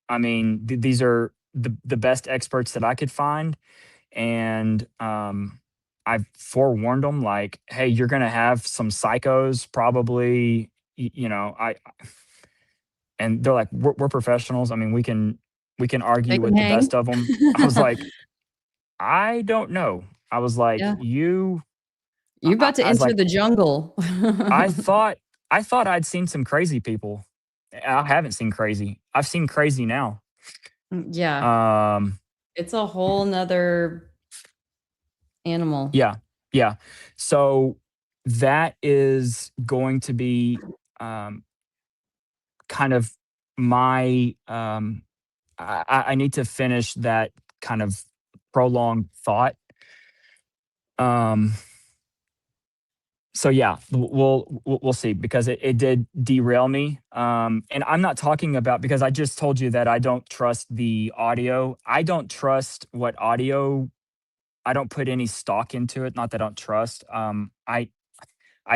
I mean, these are the best experts that I could find, and I've forewarned them, like, hey, you're gonna have some psychos probably. You know, and they're like, we're professionals. I mean, we can They argue can with the hang. best of them. I was like, I don't know. I was like, Yeah. you. You're about to I was enter like, the jungle. I thought I'd seen some crazy people. I haven't seen crazy. I've seen crazy now. Yeah. Um, It's a whole nother animal. yeah, yeah. So that is going to be kind of my. I need to finish that kind of prolonged thought. Um, so yeah, we'll see, because it did derail me. And I'm not talking about, because I just told you that I don't trust the audio. I don't trust what audio. I don't put any stock into it. Not that I don't trust. I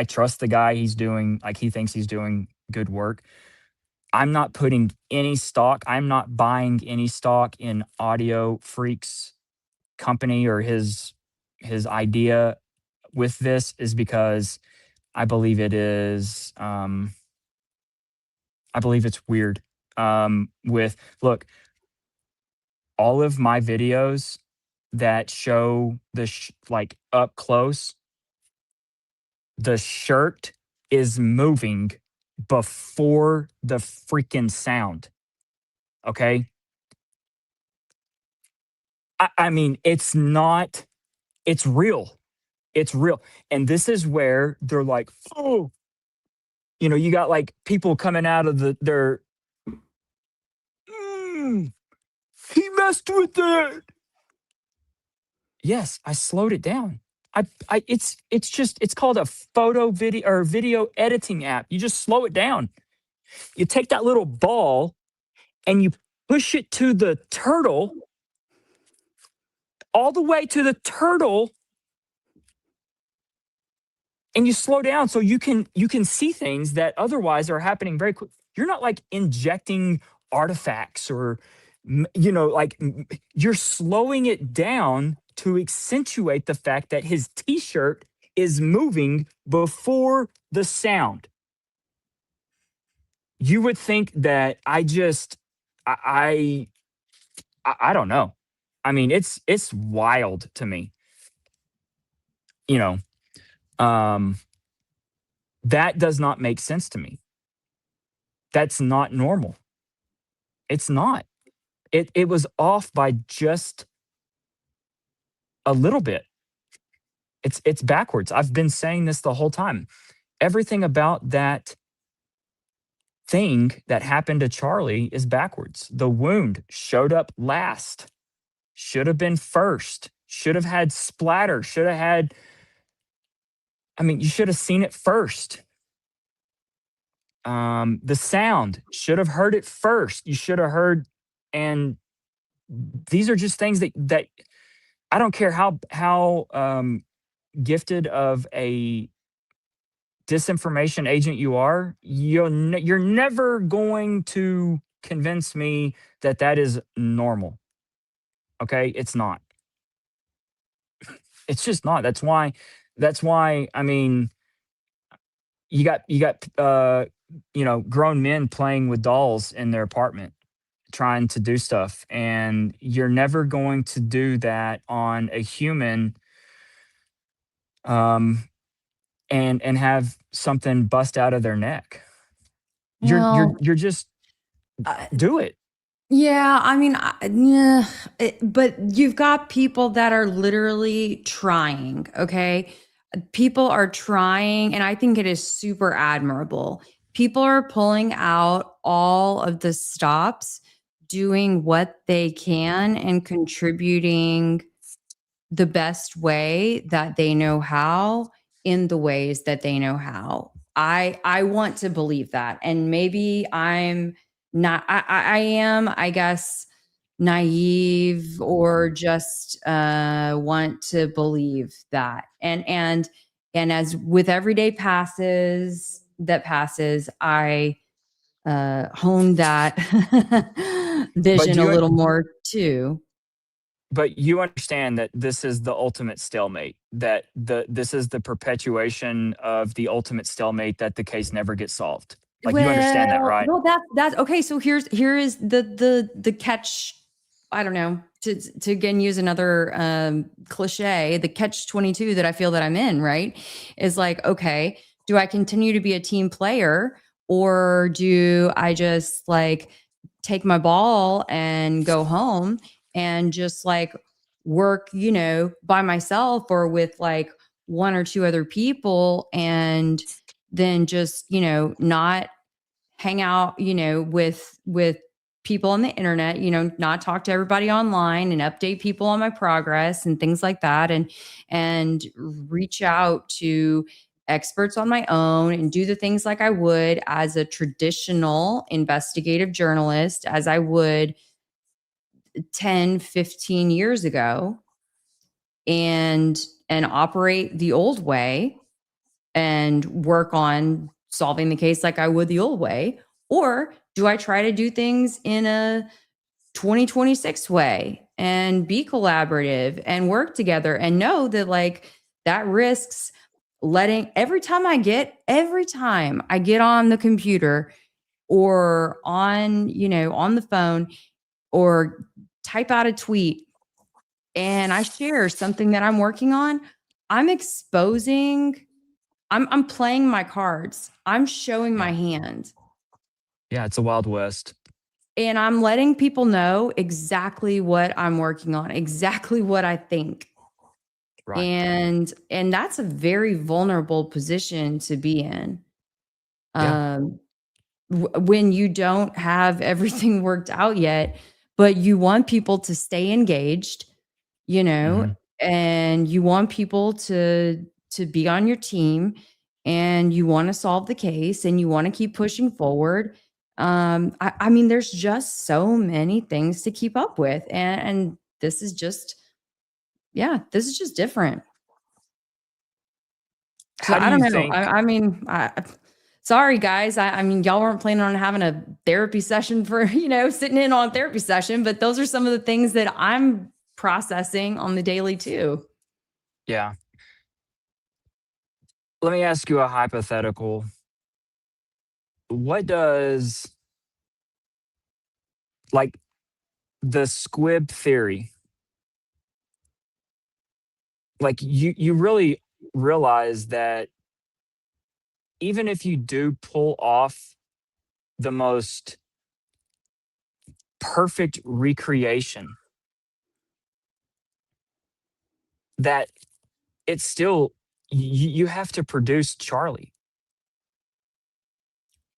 trust the guy. He's doing, like, he thinks he's doing good work. I'm not putting any stock. I'm not buying any stock in Audio Freak's company or his idea with this, is because I believe it is. I believe it's weird. With, look, all of my videos that show the like up close, the shirt is moving before the freaking sound. Okay, I mean, it's not. It's real. It's real. And this is where they're like, oh, you got like people coming out of their. "Mm, he messed with it." Yes, I slowed it down. It's called a photo video or video editing app. You just slow it down. You take that little ball and you push it to the turtle, all the way to the turtle, and you slow down so you can see things that otherwise are happening very quick. You're not like injecting artifacts or like, you're slowing it down to accentuate the fact that his t-shirt is moving before the sound. You would think that I don't know. I mean, it's wild to me. You know, um, that does not make sense to me. That's not normal. It's not. It was off by just a little bit. It's backwards. I've been saying this the whole time. Everything about that thing that happened to Charlie is backwards. The wound showed up last. Should have been first. Should have had splatter. Should have had. I mean, you should have seen it first. The sound, should have heard it first. You should have heard. And these are just things that I don't care how gifted of a disinformation agent you are. You're never going to convince me that that is normal. Okay, it's not. It's just not. That's why. I mean, you got grown men playing with dolls in their apartment, trying to do stuff, and you're never going to do that on a human, um and have something bust out of their neck. You're Well, you're just uh, do it. Yeah, I mean, yeah, but you've got people that are literally trying, okay? People are trying, and I think it is super admirable. People are pulling out all of the stops, doing what they can, and contributing the best way that they know how in the ways that they know how. I want to believe that. And maybe I'm not I am, I guess, naive or just want to believe that. And as with every day passes, I hone that But vision a you little more too. but you understand that this is the ultimate stalemate, that this is the perpetuation of the ultimate stalemate, that the case never gets solved. Like, you understand that, right? Well, that's okay. So here is the catch. I don't know, to again use another cliche, the catch 22 that I feel that I'm in, right? Is like, okay, do I continue to be a team player, or do I just like take my ball and go home and just like work, by myself or with like one or two other people, and then just, not hang out, with people on the internet, not talk to everybody online and update people on my progress and things like that, and reach out to experts on my own and do the things like I would as a traditional investigative journalist, as I would 10, 15 years ago, and operate the old way and work on solving the case like I would the old way? Or do I try to do things in a 2026 way and be collaborative and work together and know that like that risks letting every time I get on the computer or on the phone or type out a tweet and I share something that I'm working on, I'm exposing I'm playing my cards. I'm showing my Yeah. hand. Yeah, it's a Wild West. And I'm letting people know exactly what I'm working on, exactly what I think. Right. And that's a very vulnerable position to be in. Yeah. When you don't have everything worked out yet, but you want people to stay engaged, you know, Mhm. and you want people to be on your team, and you want to solve the case, and you want to keep pushing forward. I mean, there's just so many things to keep up with, and this is just, yeah, this is just different. So How do I don't you know. think Sorry guys. I mean, y'all weren't planning on having a therapy session for, sitting in on a therapy session, but those are some of the things that I'm processing on the daily too. Yeah. Let me ask you a hypothetical. What does, like, the squib theory, like, you really realize that even if you do pull off the most perfect recreation, that it's still, you have to produce Charlie.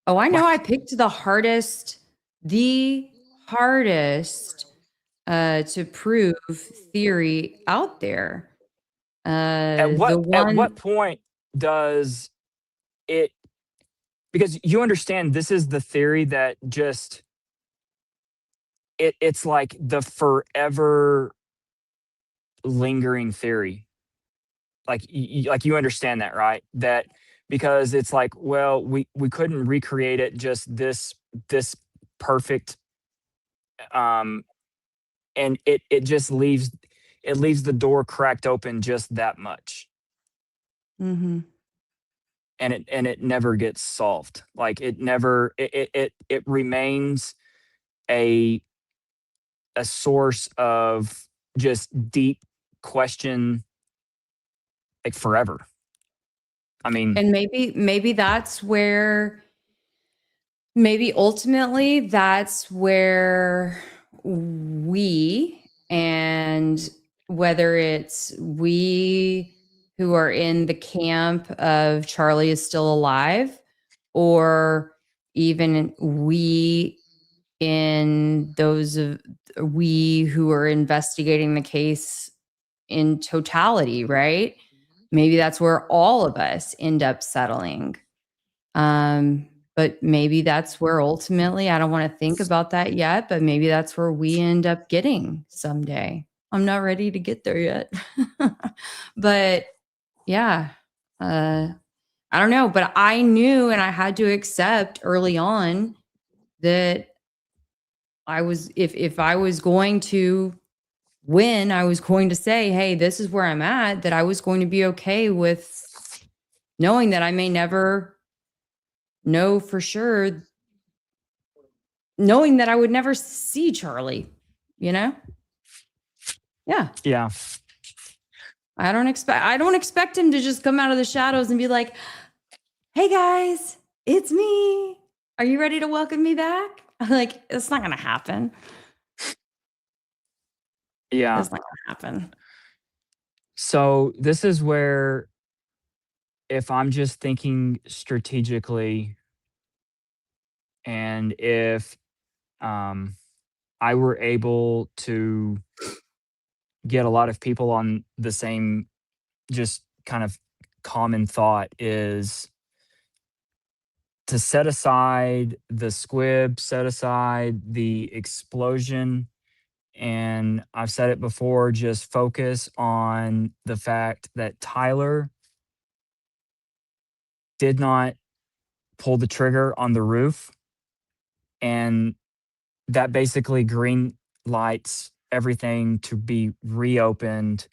Oh, I know I Like, picked the hardest to prove theory out there. The at what one point does it, because you understand this is the theory that just, it's like the forever lingering theory. Like, like, you understand that, right? That, because it's like, well, we couldn't recreate it just this perfect, um and it just leaves the door cracked open just that much, Mhm. and it never gets solved. Like, it never, it remains a source of just deep question, like, forever. I mean, And maybe that's where maybe ultimately that's where we, and whether it's we who are in the camp of Charlie is still alive, or even we in those of we who are investigating the case in totality, right? Maybe that's where all of us end up settling. But maybe that's where ultimately, I don't want to think about that yet, but maybe that's where we end up getting someday. I'm not ready to get there yet. But yeah, I don't know. But I knew, and I had to accept early on that I was, if I was going to win, I was going to say, hey, this is where I'm at, that I was going to be okay with knowing that I may never know for sure, knowing that I would never see Charlie, you know? Yeah. Yeah. I don't expect him to just come out of the shadows and be like, hey guys, it's me. Are you ready to welcome me back? Like, it's not gonna happen. Yeah. It's not gonna happen. So this is where, if I'm just thinking strategically, and if I were able to get a lot of people on the same, just kind of common thought, is to set aside the squib, set aside the explosion. And I've said it before, just focus on the fact that Tyler did not pull the trigger on the roof. And that basically green lights everything to be reopened,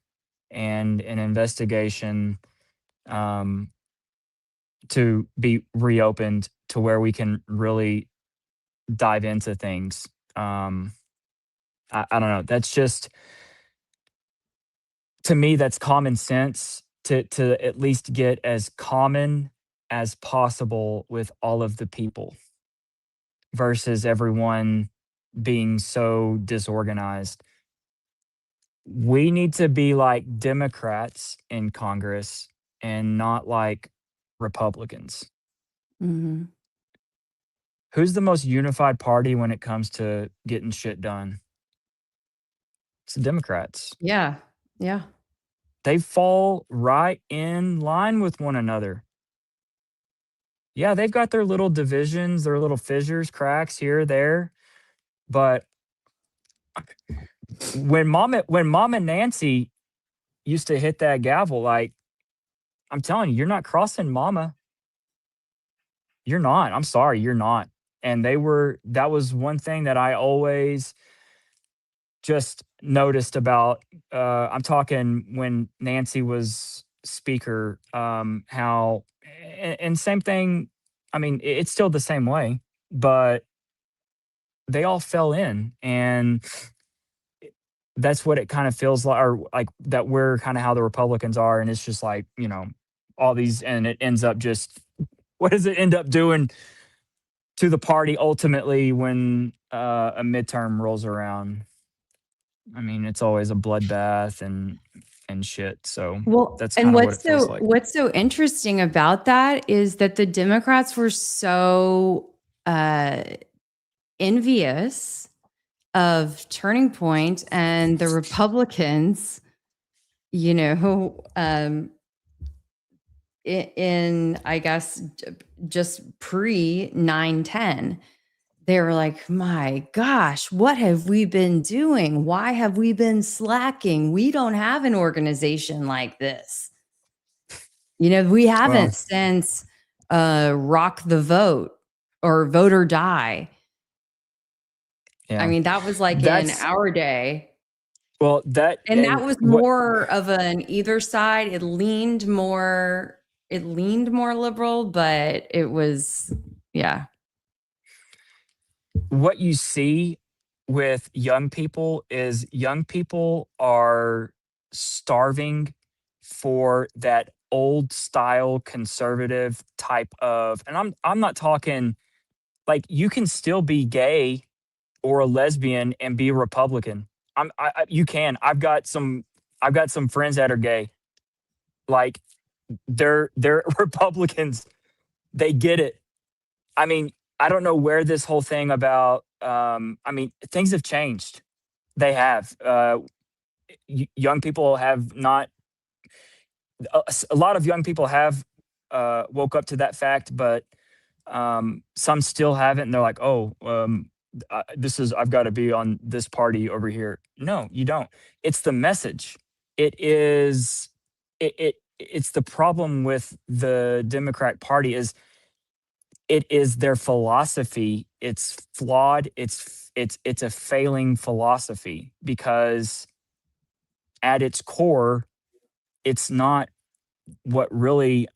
and an investigation um, to be reopened to where we can really dive into things. I don't know. That's just, to me, that's common sense, to at least get as common as possible with all of the people, versus everyone being so disorganized. We need to be like Democrats in Congress and not like Republicans. Mm-hmm. Who's the most unified party when it comes to getting shit done? It's the Democrats. Yeah. Yeah. They fall right in line with one another. Yeah, they've got their little divisions, their little fissures, cracks here, there. But when Mama Nancy used to hit that gavel, like, I'm telling you, you're not crossing Mama. You're not. I'm sorry, you're not. And that was one thing that I always just noticed about, I'm talking when Nancy was speaker, how, and same thing, I mean, it's still the same way, but they all fell in, and that's what it kind of feels like, or like that we're kind of how the Republicans are, and it's just like, all these, and it ends up just, what does it end up doing to the party ultimately when a midterm rolls around? I mean, it's always a bloodbath and shit. So Well, that's and kind of what it feels like. what's so interesting about that is that the Democrats were so envious of Turning Point, and the Republicans, in I guess just pre 9/10, they were like, my gosh, what have we been doing? Why have we been slacking? We don't have an organization like this. We haven't since Rock the Vote or Vote or Die. Yeah. I mean, that was like in our day. Well, And that was more of an either side. It leaned more liberal, but it was, yeah. What you see with young people is young people are starving for that old style conservative type of, and I'm not talking like you can still be gay or a lesbian and be a Republican. You can. I've got some friends that are gay. Like they're Republicans. They get it. I mean, I don't know where this whole thing about I mean, things have changed. They have. Young people have not a lot of young people have woke up to that fact, but some still haven't, and they're like, "Oh, this is I've got to be on this party over here." No, you don't. It's the message. It is it's the problem with the Democrat Party is it is their philosophy. It's flawed. It's a failing philosophy because at its core, it's not what really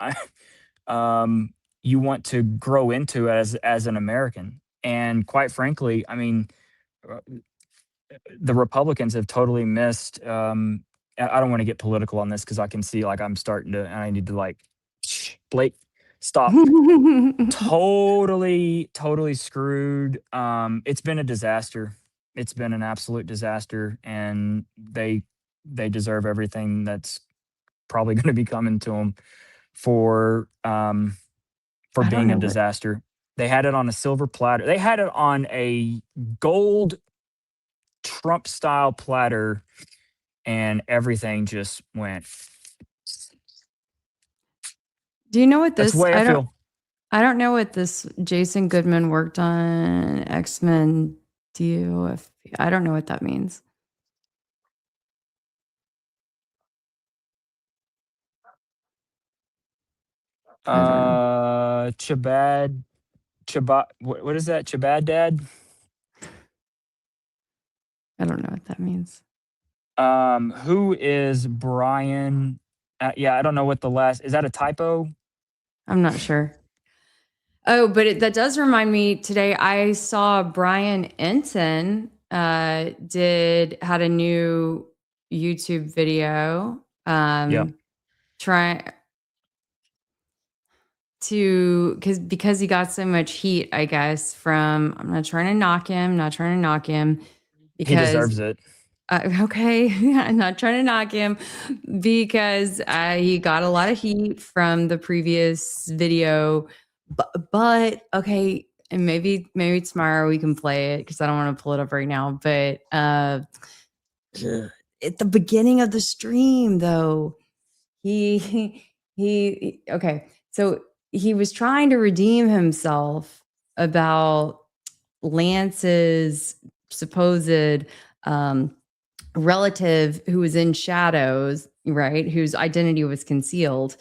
you want to grow into as an American. And quite frankly, I mean, uh, the Republicans have totally missed. I don't want to get political on this because I can see like I'm starting to, and I need to like, Blake, stop. Totally screwed. It's been a disaster. It's been an absolute disaster, and they deserve everything that's probably going to be coming to them for I don't being a know what. disaster. They had it on a silver platter. They had it on a gold Trump style platter, and everything just went. Do you know what That's the this? way I feel. I don't know what this Jason Goodman worked on X-Men DOF. I don't know what that means. I don't know. Chabad, what is that? Chabad Dad? I don't know what that means. Who is Brian? Yeah, I don't know what the last, is that a typo? I'm not sure. Oh, but that does remind me today I saw Brian Enton had a new YouTube video Yep. try to because he got so much heat, I guess, from I'm not trying to knock him, He because deserves it. okay, I'm not trying to knock him because he got a lot of heat from the previous video, but okay, and maybe tomorrow we can play it because I don't want to pull it up right now. But at the beginning of the stream, though, he okay, so he was trying to redeem himself about Lance's supposed relative who was in shadows, right? Whose identity was concealed.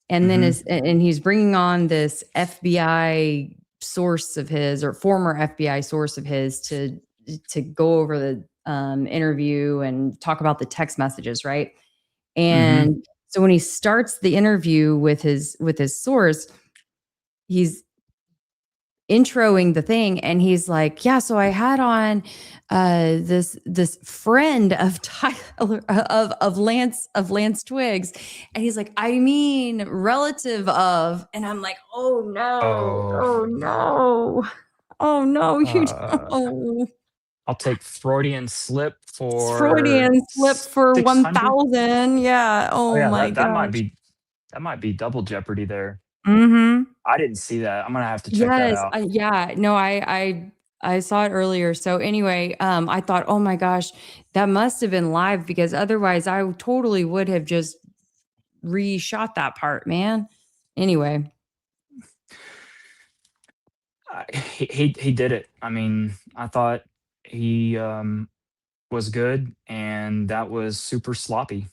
And then he's bringing on this FBI source of his or former FBI source of his to go over the interview and talk about the text messages, right? And so when he starts the interview with his source, he's introing the thing and he's like, yeah, so I had on this friend of Tyler of Lance Twiggs, and he's like, I mean relative of, and I'm like, oh no, you don't. I'll take Freudian slip for Freudian slip for 600. 1,000. Yeah. Oh yeah, my that gosh. might be double jeopardy there. Mm-hmm. I didn't see that. I'm gonna have to check that Yes. out. Yeah. No, I saw it earlier. So anyway, I thought, oh my gosh, that must have been live because otherwise I totally would have just reshot that part, man. Anyway. He did it. I mean, I thought he was good, and that was super sloppy.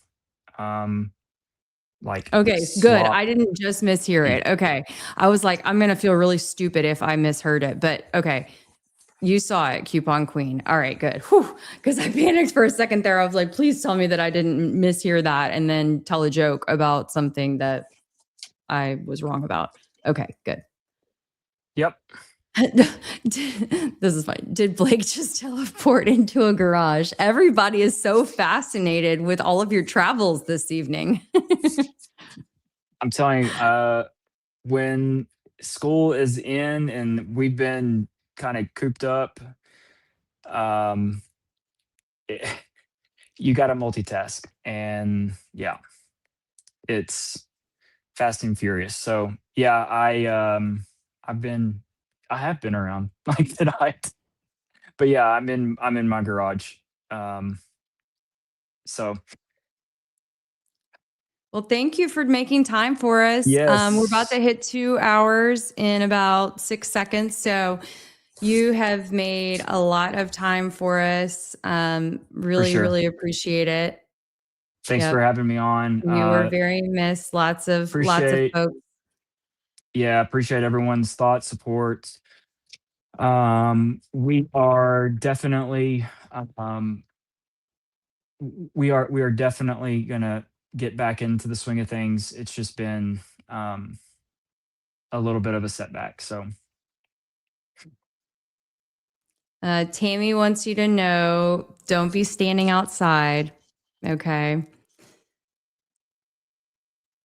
Like Okay, good. I didn't just mishear it. Okay. I was like, I'm going to feel really stupid if I misheard it, but okay. You saw it, Coupon Queen. All right, good. Because I panicked for a second there. I was like, please tell me that I didn't mishear that and then tell a joke about something that I was wrong about. Okay, good. Yep. This is fine. Did Blake just teleport into a garage? Everybody is so fascinated with all of your travels this evening. I'm telling you, when school is in and we've been kind of cooped up. Um, you got to multitask, and yeah, it's fast and furious. So yeah, I've been I have been around like tonight. But yeah, I'm in my garage. Um so Well, thank you for making time for us. We're about yes, to hit 2 hours in about 6 seconds. So you have made a lot of time for us. for Really, sure. really appreciate it. Thanks for Yep. having me on. You were very missed. Lots of Appreciate folks. appreciate everyone's thought, support. We are definitely um we are definitely gonna get back into the swing of things. It's just been a little bit of a setback. So Tammy wants you to know, don't be standing outside. Okay.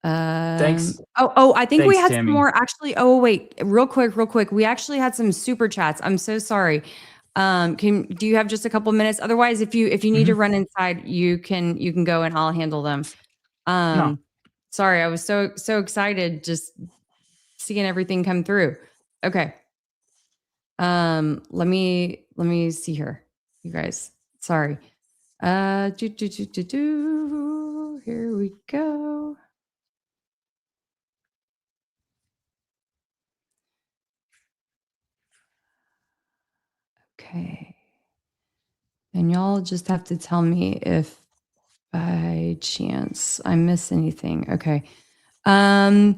thanks. I think we Thanks, had some Tammy. more actually. Oh, wait, real quick. We actually had some super chats. I'm so sorry. Do you have just a couple minutes? Otherwise, if you need to Mhm. run inside, you can go and I'll handle them. No. Sorry, I was so excited just seeing everything come through. Okay. Let me see here, you guys. Sorry. Here we go. Okay. And y'all just have to tell me if by chance I miss anything. Okay. Um,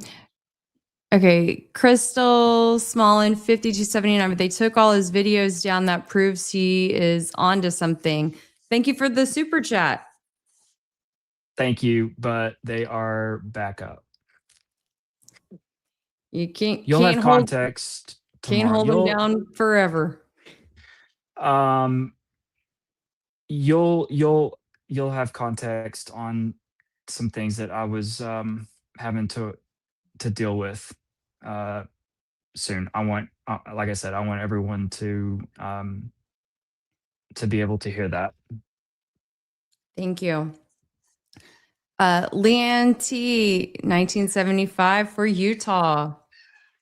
okay. Crystal Smallin 5279, but they took all his videos down. That proves he is onto something. Thank you for the super chat. Thank you, but they are back up. You can't You'll have can't hold context can't tomorrow. hold them down forever. Um you'll have context on some things that I was having to deal with uh soon. I want like I said, I want everyone to be able to hear that. Thank you. Leanne T 1975 for Utah.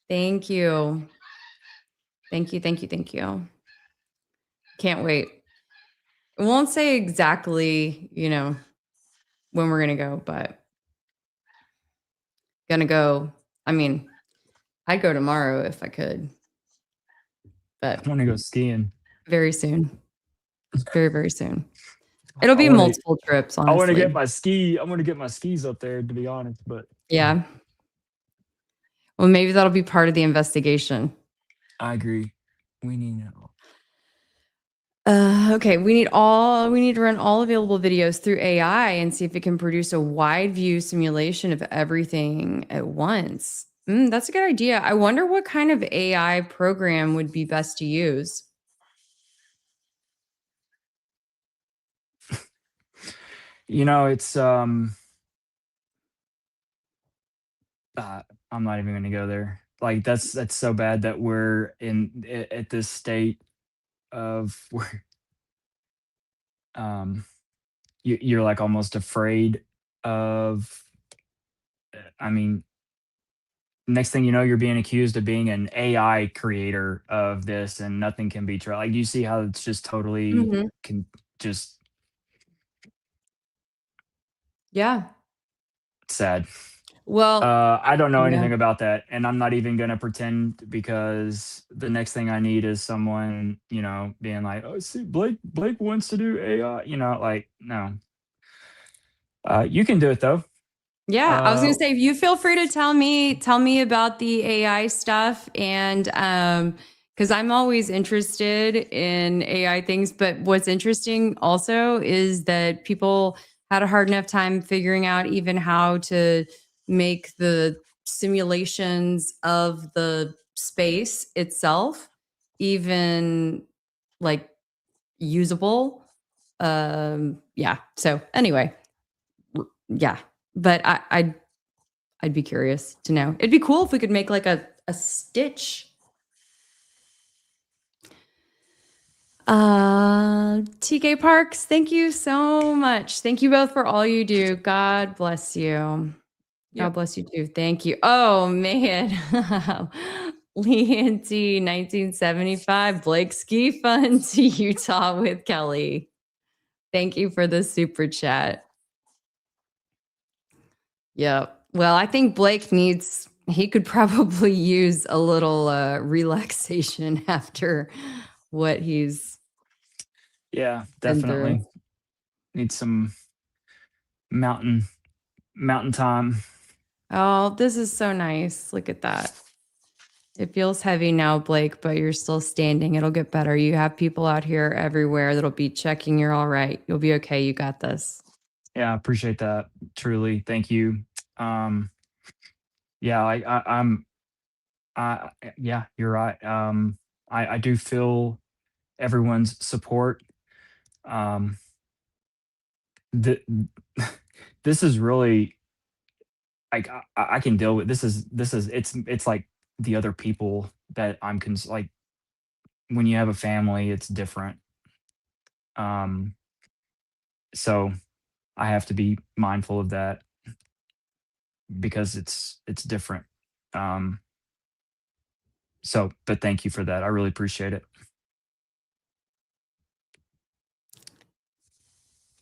Thank you. Thank you. Can't wait. I won't say exactly, when we're gonna go, but gonna go. I mean, I'd go tomorrow if I could, I but want to go skiing. very soon. Very, very soon. It'll I be want to multiple trips, I want to get honestly. I want to get my skis up there, to be honest, but Yeah. Well, maybe that'll be part of the investigation. I agree. We need to know. Okay, we need to run all available videos through AI and see if it can produce a wide view simulation of everything at once. That's a good idea. I wonder what kind of AI program would be best to use. It's I'm not even going to go there. Like that's so bad that we're at this state of where um you're like almost afraid of. I mean, next thing you know, you're being accused of being an AI creator of this, and nothing can be true. Like, you see how it's just totally Mhm. can just Yeah. sad. Well, I don't know yeah. anything about that, and I'm not even gonna pretend, because the next thing I need is someone, being like, "Oh, see, Blake wants to do AI." Like, no. You can do it though. Yeah, I was Uh, gonna say, you feel free to tell me about the AI stuff, and because I'm always interested in AI things. But what's interesting also is that people had a hard enough time figuring out even how to make the simulations of the space itself even like usable. Yeah. So anyway, yeah. But I'd be curious to know. It'd be cool if we could make like a stitch. TK Parks, thank you so much. Thank you both for all you do. God bless you. God bless you too. Thank you. Oh man. Lee and T 1975 Blake Ski Fun to Utah with Kelly. Thank you for the super chat. Yep. Well, I think Blake he could probably use a little relaxation after what he's Yeah, been definitely through. need some mountain time. Oh, this is so nice. Look at that. It feels heavy now, Blake, but you're still standing. It'll get better. You have people out here everywhere that'll be checking you're all right. You'll be okay. You got this. Yeah, I appreciate that. Truly. Thank you. Yeah, yeah, you're right. I do feel everyone's support. Um, the, this is really like I can deal with it's like the other people that like when you have a family, it's different. So I have to be mindful of that because it's different. Um, so, but thank you for that. I really appreciate it.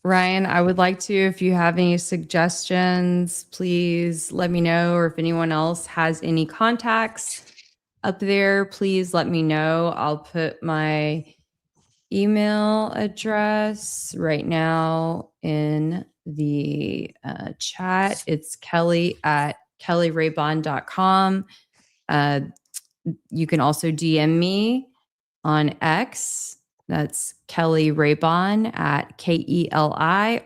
Ryan, I would like to, if you have any suggestions, please let me know. Or if anyone else has any contacts up there, please let me know. I'll put my email address right now in the chat. It's Kelly at kellyraybond.com. You can also DM me on X. That's Kelly Raybon at KELIRABON,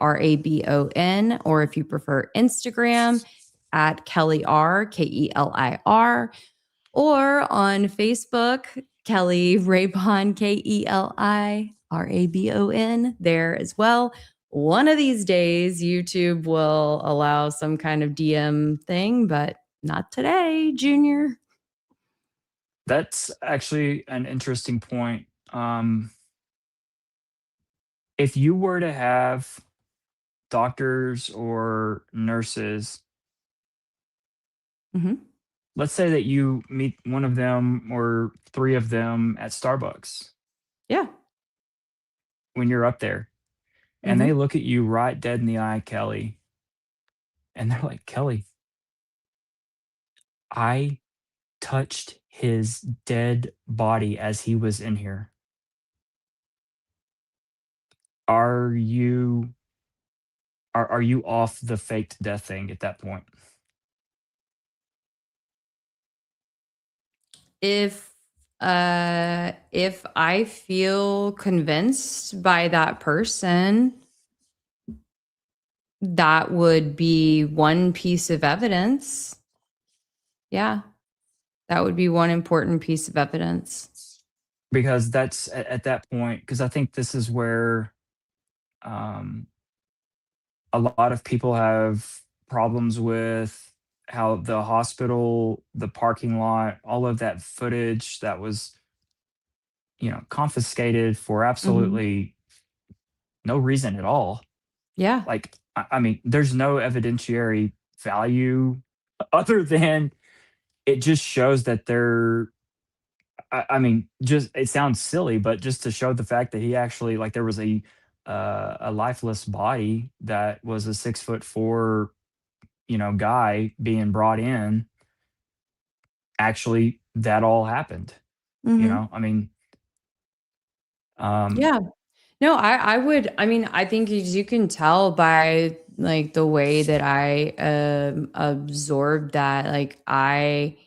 or if you prefer Instagram at Kelly R, KELIR, or on Facebook, Kelly Raybon, KELIRABON, there as well. One of these days, YouTube will allow some kind of DM thing, but not today, Junior. That's actually an interesting point. If you were to have doctors or nurses, Mm-hmm. let's say that you meet one of them or three of them at Starbucks Yeah. when you're up there, and they look at you right dead in the eye, Kelly, and they're like, Kelly, I touched his dead body as he was in here. Are you off the faked death thing at that point? If I feel convinced by that person, that would be one piece of evidence. Yeah. That would be one important piece of evidence. Because that's at that point, because I think this is where um, a lot of people have problems with how the hospital, the parking lot, all of that footage that was, confiscated for absolutely no reason at all. Yeah. Like, I mean, there's no evidentiary value other than it just shows that they're I mean, just it sounds silly, but just to show the fact that he actually like there was a lifeless body that was a 6'4", guy being brought in. Actually, that all happened. I mean, Yeah. No, I mean, I think you can tell by like the way that I absorbed that. Like I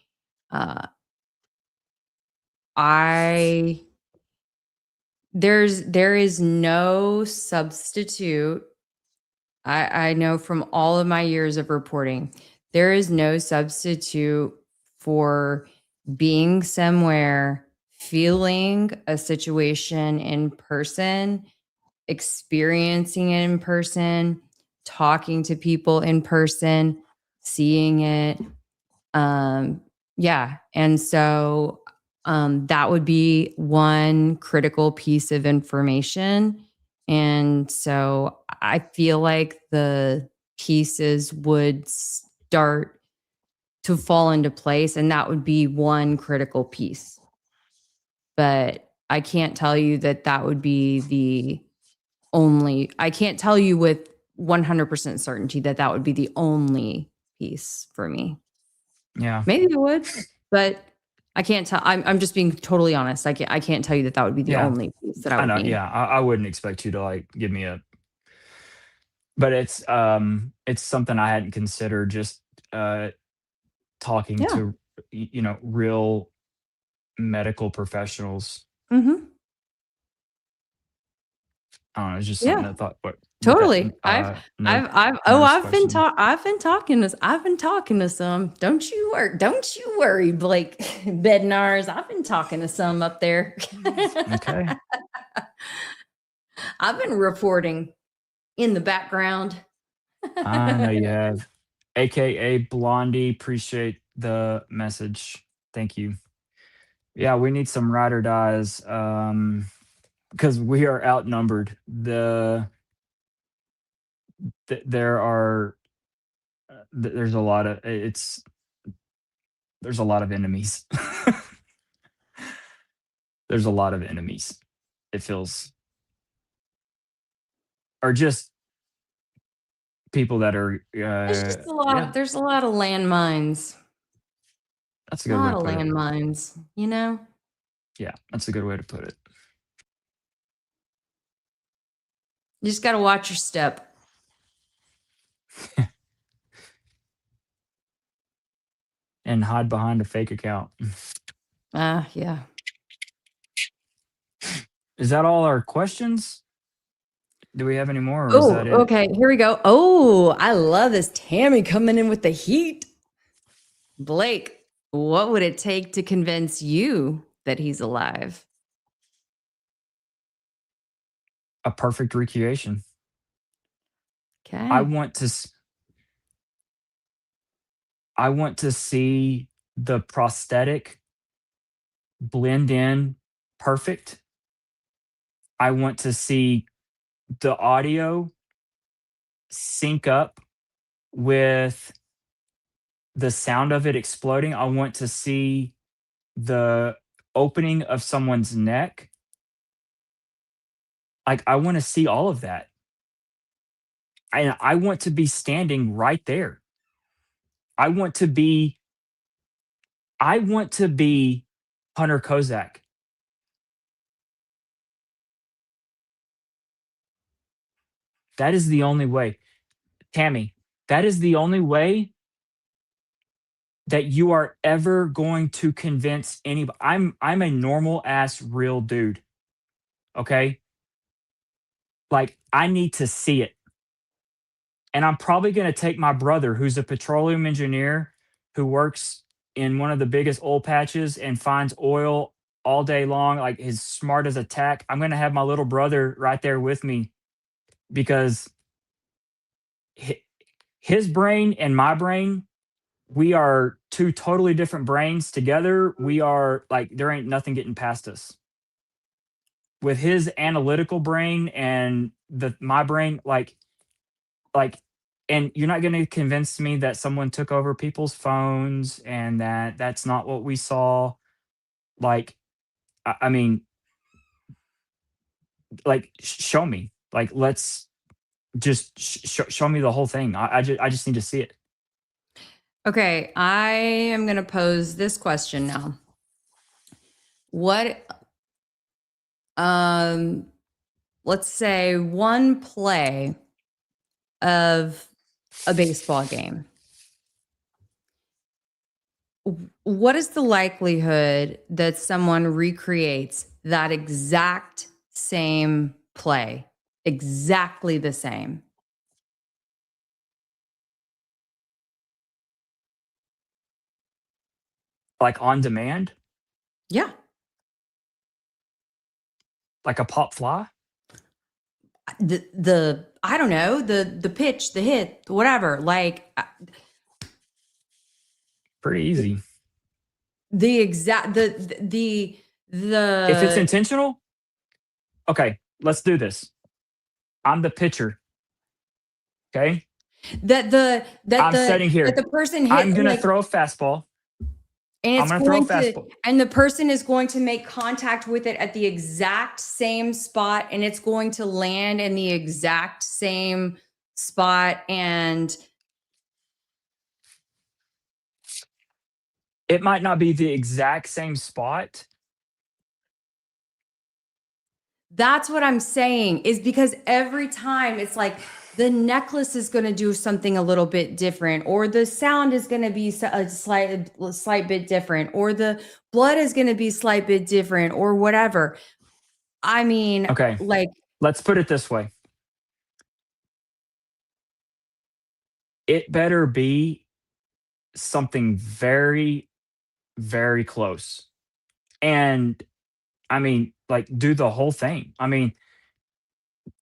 there is no substitute. I know from all of my years of reporting, there is no substitute for being somewhere, feeling a situation in person, experiencing it in person, talking to people in person, seeing it, Yeah. And so that would be one critical piece of information. And so I feel like the pieces would start to fall into place, and that would be one critical piece. But I can't tell you that that would be the only, I can't tell you with 100% certainty that that would be the only piece for me. Yeah. Maybe it would, but I can't tell. I'm just being totally honest. I can't tell you that that would be the Yeah. only piece that I I would know. need. Yeah. I wouldn't expect you to like give me a, but it's something I hadn't considered, just talking Yeah. to, real medical professionals. Mm-hmm. I don't know. It's just something Yeah. I thought, what, Totally. that, I've question. been talking to some. Don't you worry, Blake Bednars. I've been talking to some up there. Okay. I've been reporting in the background. I know you have. AKA Blondie, appreciate the message. Thank you. Yeah, we need some ride or dies, because we are outnumbered. There are there's a lot of there's a lot of enemies. There's a lot of enemies. It feels, or just people that are There's just a lot. yeah, There's a lot of landmines. that's a A good way lot to of put it. landmines. You know. Yeah, that's a good way to put it. You just got to watch your step. And hide behind a fake account. Yeah. Is that all our questions? Do we have any more, or is Oh, that it? okay. Here we go. Oh, I love this. Tammy coming in with the heat. Blake, what would it take to convince you that he's alive? A perfect recreation. Okay. I want to see the prosthetic blend in perfect. I want to see the audio sync up with the sound of it exploding. I want to see the opening of someone's neck. Like, I want to see all of that. And I want to be standing right there. I want to be Hunter Kozak. That is the only way. Tammy, that is the only way that you are ever going to convince anybody. I'm a normal ass real dude. Okay? Like, I need to see it. And I'm probably going to take my brother, who's a petroleum engineer who works in one of the biggest oil patches and finds oil all day long, like as smart as a tack. I'm going to have my little brother right there with me, because his brain and my brain, we are two totally different brains together. We are like, there ain't nothing getting past us. With his analytical brain and my brain, like, and you're not going to convince me that someone took over people's phones and that that's not what we saw. Like, I mean, like, show me. Like, let's just show me the whole thing. I just need to see it. Okay, I am going to pose this question now. What, let's say one play of a baseball game. What is the likelihood that someone recreates that exact same play? Exactly the same. Like, on demand, Yeah. like a pop fly. The I don't know, the pitch, the hit, whatever. Like, Pretty easy. The exact the If it's intentional, okay, let's do this. I'm the pitcher. Okay. that I'm sitting here. the person hit I'm gonna like, throw a fastball. and I'm it's gonna throw a going to, fastball. and the person is going to make contact with it at the exact same spot, and it's going to land in the exact same spot. And It might not be the exact same spot. that's what I'm saying, is because every time it's like the necklace is going to do something a little bit different, or the sound is going to be a slight bit different, or the blood is going to be slight bit different, or whatever. I mean, Okay. like, Let's put it this way. It better be something very, very close. And I mean, like, do the whole thing. I mean,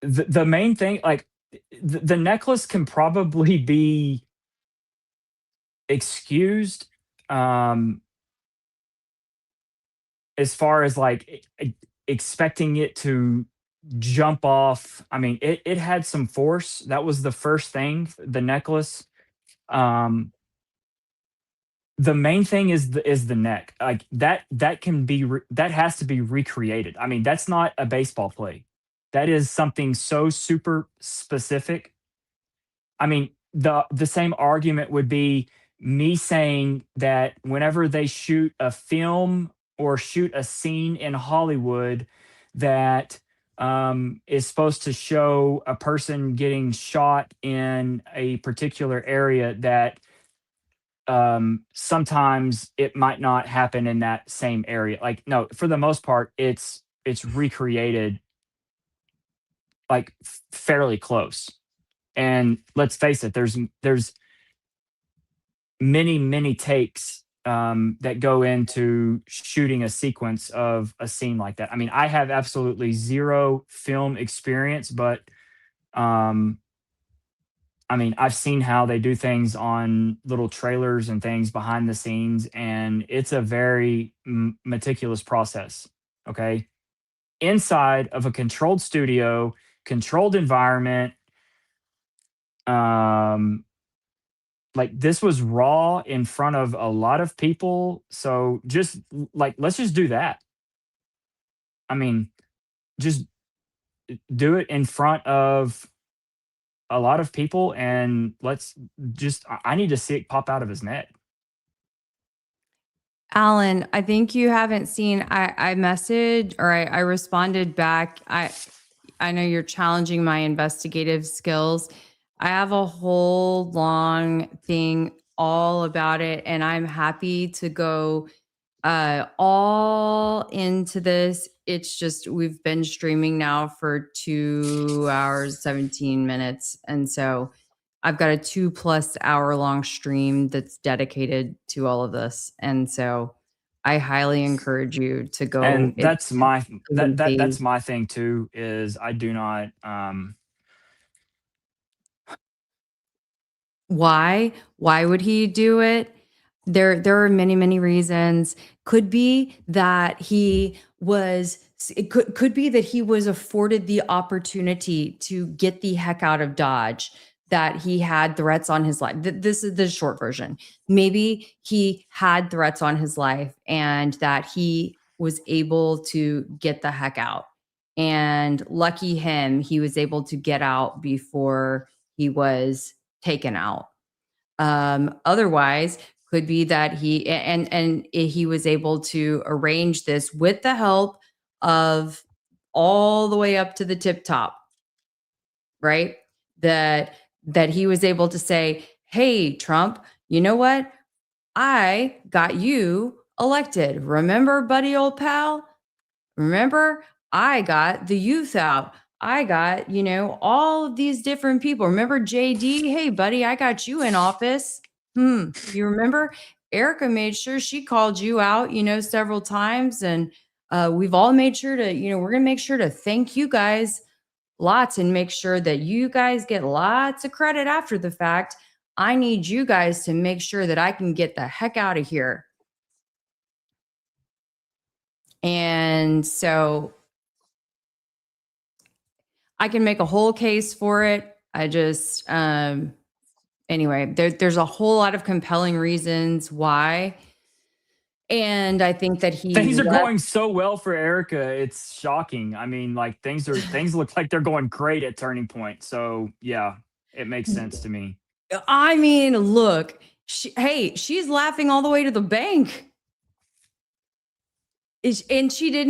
the main thing, like, the necklace can probably be excused, um, as far as like expecting it to jump off. I mean, it had some force. That was the first thing. The necklace. Um, the main thing is the neck. Like that can be that has to be recreated. I mean, that's not a baseball play. That is something so super specific. I mean, the same argument would be me saying that whenever they shoot a film or shoot a scene in Hollywood that is supposed to show a person getting shot in a particular area, that sometimes it might not happen in that same area. Like, no, for the most part, it's recreated like fairly close. And let's face it, there's many takes that go into shooting a sequence of a scene like that. I mean, I have absolutely zero film experience, but um, I mean, I've seen how they do things on little trailers and things behind the scenes, and it's a very meticulous process. Okay. Inside of a controlled studio, controlled environment, um, like this was raw in front of a lot of people. So just like, let's just do that. I mean, just do it in front of a lot of people, and let's just, I need to see it pop out of his neck. Alan, I think you haven't seen, I messaged, or I responded back. I know you're challenging my investigative skills. I have a whole long thing all about it, and I'm happy to go all into this. It's just, we've been streaming now for 2 hours, 17 minutes. And so I've got a 2+ hour long stream that's dedicated to all of this. And so I highly encourage you to go. And that's my that's Please. my thing too, is I do not Why would he do it? There are many reasons. Could be that he was, it could be that he was afforded the opportunity to get the heck out of Dodge, that he had threats on his life. This is the short version. Maybe he had threats on his life, and that he was able to get the heck out. And lucky him, he was able to get out before he was taken out. Otherwise, could be that he was able to arrange this with the help of all the way up to the tip top, right? That he was able to say, "Hey, Trump, you know what? I got you elected. Remember, buddy, old pal? Remember, I got the youth out. I got, all of these different people. Remember JD? Hey, buddy, I got you in office. You remember? Erika made sure she called you out, several times. And we've all made sure to, we're going to make sure to thank you guys lots and make sure that you guys get lots of credit after the fact. I need you guys to make sure that I can get the heck out of here." And so I can make a whole case for it. I just, anyway, there's a whole lot of compelling reasons why. And I think that Things are going so well for Erika. It's shocking. I mean, like things look like they're going great at Turning Point. So yeah, it makes sense to me. I mean, look, she's laughing all the way to the bank. And she did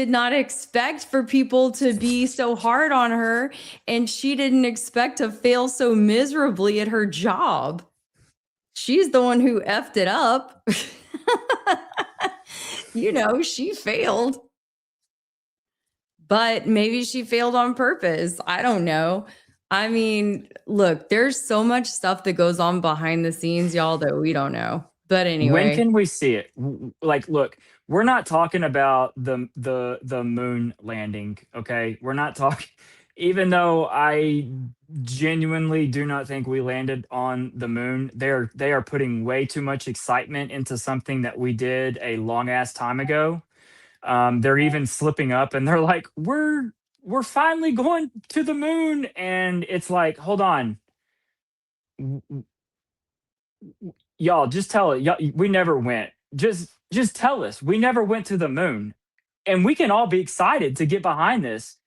not expect for people to be so hard on her. And she didn't expect to fail so miserably at her job. She's the one who effed it up. She failed. But maybe she failed on purpose. I don't know. I mean, look, there's so much stuff that goes on behind the scenes, y'all, that we don't know. But anyway, when can we see it? Like, look, we're not talking about the moon landing, okay? We're not talking. Even though I genuinely do not think we landed on the moon, they are putting way too much excitement into something that we did a long ass time ago. They're even slipping up, and they're like, "We're finally going to the moon," and it's like, hold on. Y'all just tell it. Y'all, we never went. Just tell us. We never went to the moon. And we can all be excited to get behind this.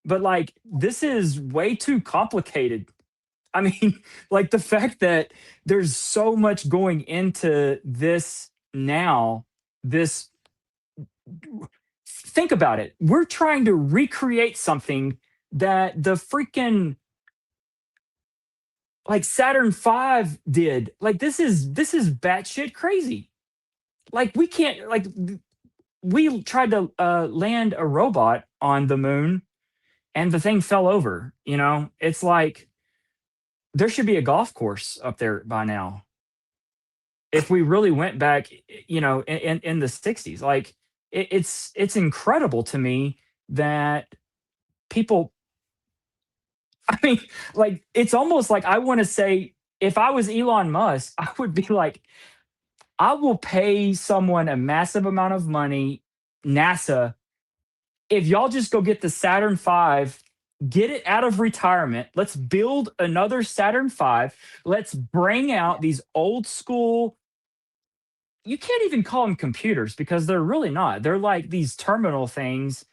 But like this is way too complicated. I mean, like the fact that there's so much going into this now, this think about it. We're trying to recreate something that the freaking like Saturn V did. Like this is batshit crazy. Like we can't like we tried to land a robot on the moon and the thing fell over. It's like there should be a golf course up there by now. If we really went back, in the 60s, like it's incredible to me that people. I mean, like it's almost like I want to say, if I was Elon Musk, I would be like, I will pay someone a massive amount of money, NASA, if y'all just go get the Saturn V, get it out of retirement. Let's build another Saturn V. Let's bring out these old school. You can't even call them computers because they're really not. They're like these terminal things.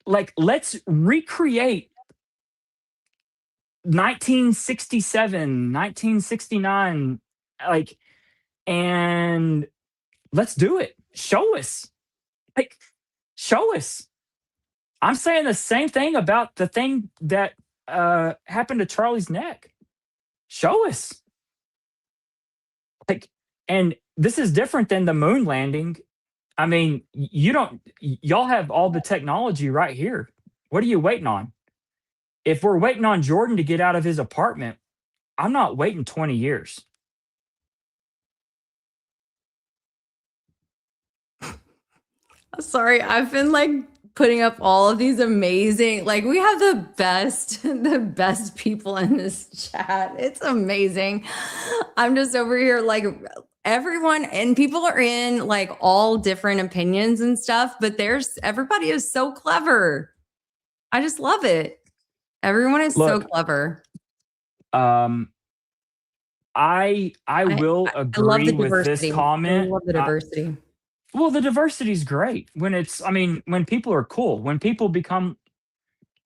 Like, let's recreate 1967, 1969, like, and let's do it. Show us. Like, show us. I'm saying the same thing about the thing that happened to Charlie's neck. Show us. Like, and this is different than the moon landing. I mean, y'all have all the technology right here. What are you waiting on? If we're waiting on Jordan to get out of his apartment, I'm not waiting 20 years. Sorry, I've been like putting up all of these amazing, like we have the best people in this chat. It's amazing. I'm just over here like everyone, and people are in like all different opinions and stuff, but everybody is so clever. I just love it. Everyone is so clever. I will agree with this comment. I love the diversity. Well, the diversity is great when people are cool, when people become.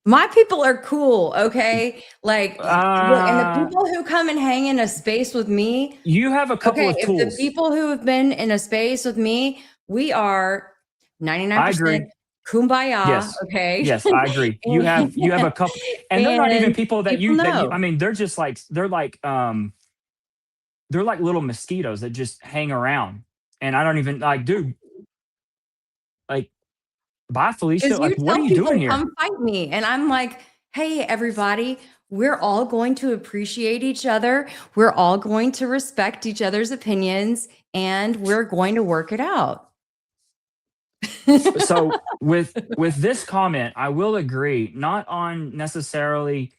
My people are cool, okay? Like, look, and the people who come and hang in a space with me. You have a couple of tools. If the people who have been in a space with me, we are 99% kumbaya. Yes. Okay. Yes, I agree. You have a couple, and they're not even people that you. I mean, they're just like they're like little mosquitoes that just hang around. And I don't even like, dude, like, bye, Felicia. Like, what are you doing here? Come fight me. And I'm like, hey, everybody, we're all going to appreciate each other. We're all going to respect each other's opinions, and we're going to work it out. So with this comment, I will agree, not on necessarily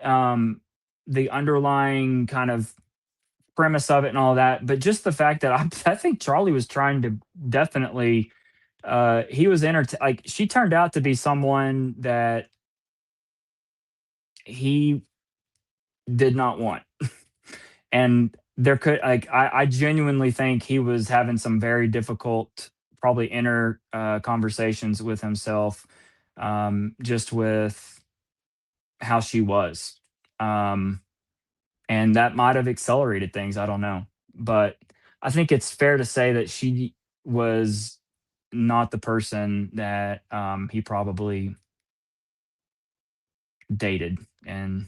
the underlying kind of premise of it and all that, but just the fact that I think Charlie was trying to definitely, he was like, she turned out to be someone that he did not want. And there could, like, I genuinely think he was having some very difficult, probably inner conversations with himself, just with how she was. And that might have accelerated things. I don't know. But I think it's fair to say that she was not the person that he probably dated. And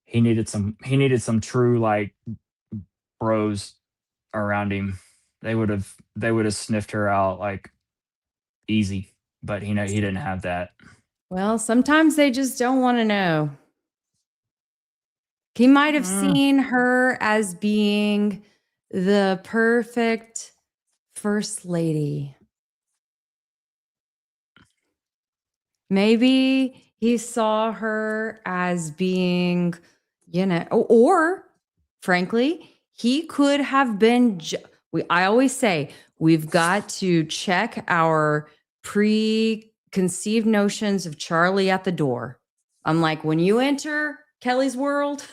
he needed some true, like, bros around him. They would have sniffed her out like easy, but he didn't have that. Well, sometimes they just don't want to know. He might have seen her as being the perfect first lady. Maybe he saw her as being, or frankly, he could have been. I always say we've got to check our preconceived notions of Charlie at the door. I'm like, when you enter Kelly's world,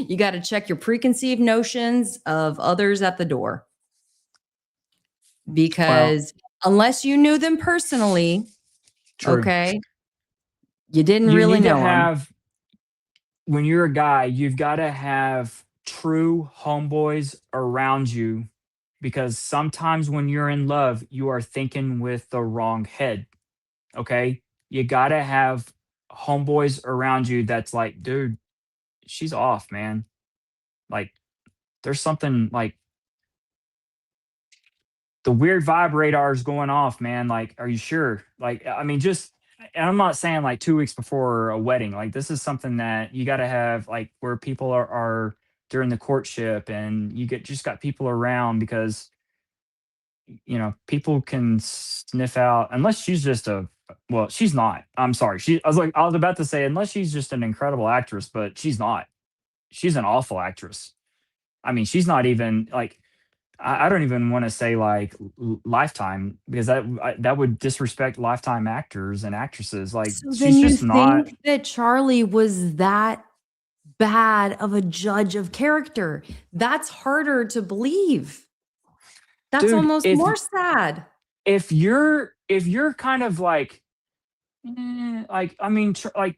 you got to check your preconceived notions of others at the door. Because unless you knew them personally, True. okay, you didn't You really need to know them. have, when you're a guy, you've got to have true homeboys around you, because sometimes when you're in love, you are thinking with the wrong head. Okay? You got to have homeboys around you that's like, dude, she's off, man. Like, there's something, like, the weird vibe radar is going off, man. Like, are you sure? Like, I mean, just, and I'm not saying like 2 weeks before a wedding. Like, this is something that you got to have, like, where people are during the courtship, and you just got people around, because people can sniff out, unless she's just well, she's not. I'm sorry. I was about to say, unless she's just an incredible actress, but she's not. She's an awful actress. I mean, she's not even like, I don't even want to say like Lifetime, because that would disrespect Lifetime actors and actresses. Like, So then she's you just not. think that Charlie was that bad of a judge of character? That's harder to believe. That's Dude, almost more sad. if you're kind of like, like, I mean, like,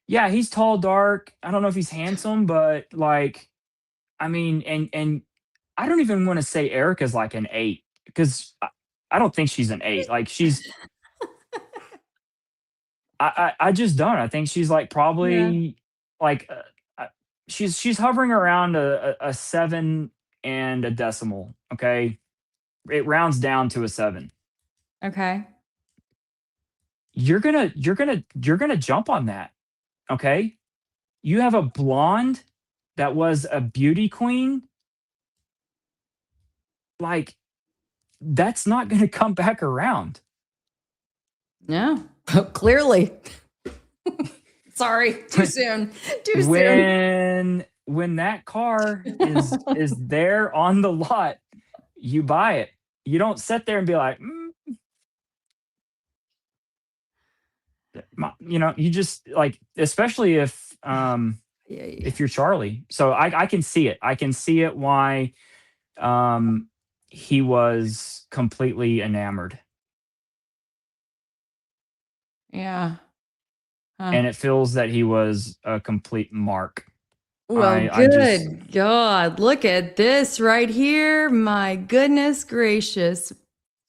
yeah, he's tall, dark. I don't know if he's handsome, but like, I mean, and I don't even want to say Erica's like an 8, because I don't think she's an 8. Like, she's, I just don't. I think she's like, Yeah. probably like, she's hovering around a 7 and a decimal. Okay, it rounds down to a 7. Okay. You're gonna jump on that. Okay, you have a blonde that was a beauty queen. Like, that's not gonna come back around. No, clearly. Sorry, too soon. Too soon. When that car is there on the lot, you buy it. You don't sit there and be like, you just, like, especially if you're Charlie. So I can see it. I can see it why he was completely enamored. Yeah. Huh. And it feels that he was a complete mark. Well, I just, good God, look at this right here. My goodness gracious.